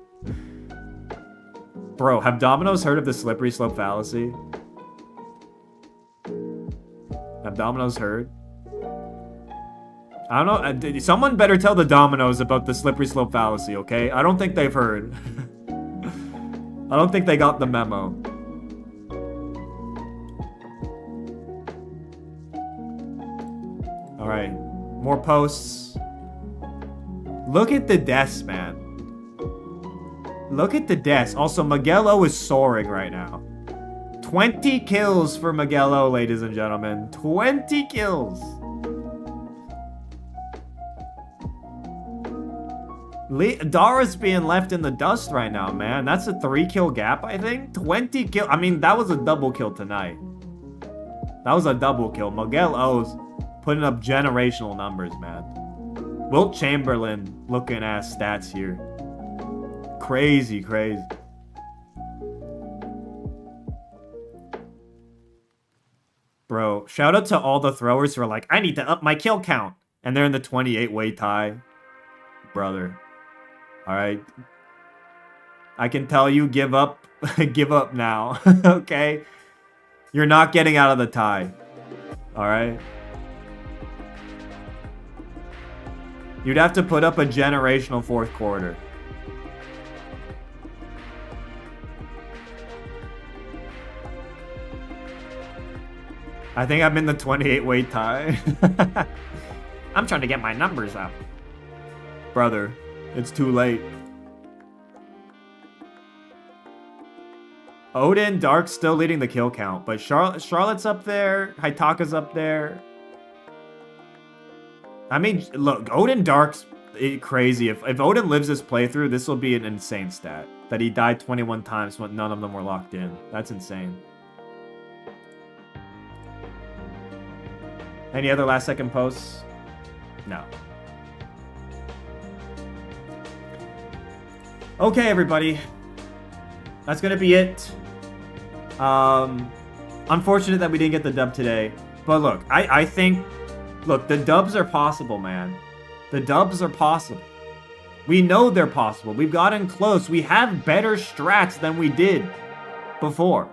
Bro, have dominoes heard of the slippery slope fallacy? Have dominoes heard? I don't know. Someone better tell the dominoes about the slippery slope fallacy, okay? I don't think they've heard. I don't think they got the memo. Alright, more posts. Look at the deaths, man. Look at the deaths. Also, Miguel O is soaring right now. 20 kills for Miguel O, ladies and gentlemen. 20 kills. Dara's being left in the dust right now, man. That's a 3-kill gap, I think. 20 kill. I mean, that was a double kill tonight. That was a double kill. Miguel O's putting up generational numbers, man. Wilt Chamberlain looking ass stats here. Crazy, crazy. Bro, shout out to all the throwers who are like, I need to up my kill count. And they're in the 28-way tie. Brother. Alright. I can tell you, give up. Give up now. Okay? You're not getting out of the tie. Alright? You'd have to put up a generational fourth quarter. I think I'm in the 28-way tie. I'm trying to get my numbers up. Brother, it's too late. Odin, Dark's still leading the kill count, but Charlotte's up there, Haitaka's up there. I mean, look, Odin Dark's crazy. If Odin lives this playthrough, this will be an insane stat. That he died 21 times when none of them were locked in. That's insane. Any other last second posts? No. Okay, everybody. That's gonna be it. Unfortunate that we didn't get the dub today. But look, I think... Look, the dubs are possible, man. The dubs are possible. We know they're possible. We've gotten close. We have better strats than we did before.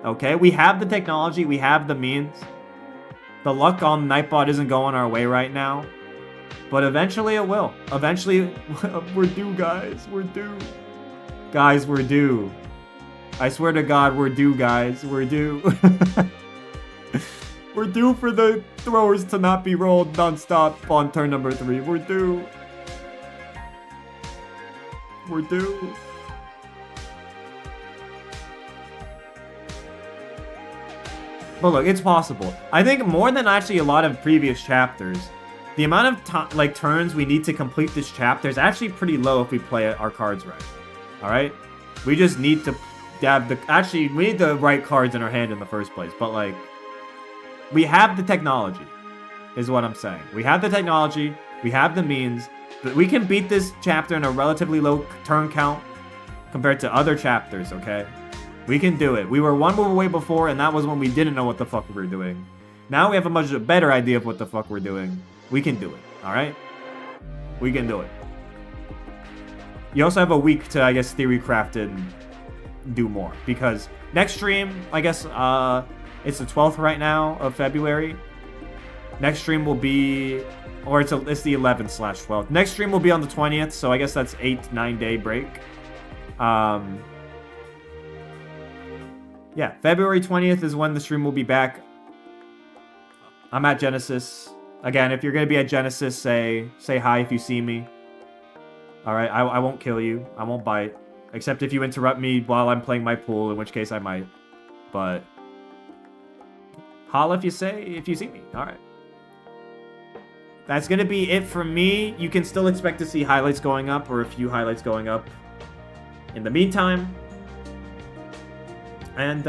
Okay? We have the technology. We have the means. The luck on Nightbot isn't going our way right now. But eventually it will. Eventually, we're due, guys. We're due. Guys, we're due. I swear to God, we're due, guys. We're due. We're due for the throwers to not be rolled non-stop on turn number 3. We're due. We're due. But look, it's possible. I think more than actually a lot of previous chapters, the amount of like turns we need to complete this chapter is actually pretty low if we play our cards right. All right, we just need to have we need the right cards in our hand in the first place. But like, we have the technology, is what I'm saying. We have the technology, we have the means, but we can beat this chapter in a relatively low turn count compared to other chapters. Okay. We can do it. We were one move away before, and that was when we didn't know what the fuck we were doing. Now we have a much better idea of what the fuck we're doing. We can do it, alright? We can do it. You also have a week to, I guess, theory craft and do more. Because next stream, I guess, it's the 12th right now of February. Next stream will be... Or it's the 11th/12th. Next stream will be on the 20th, so I guess that's 8-9 day break. Yeah, February 20th is when the stream will be back. I'm at Genesis. Again, if you're going to be at Genesis, say hi if you see me. Alright, I won't kill you. I won't bite. Except if you interrupt me while I'm playing my pool, in which case I might. But holla if you see me. Alright. That's going to be it for me. You can still expect to see highlights going up, or a few highlights going up. In the meantime... And,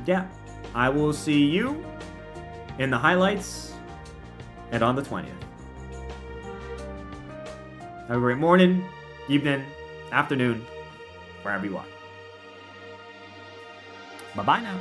yeah, I will see you in the highlights and on the 20th. Have a great morning, evening, afternoon, wherever you are. Bye-bye now.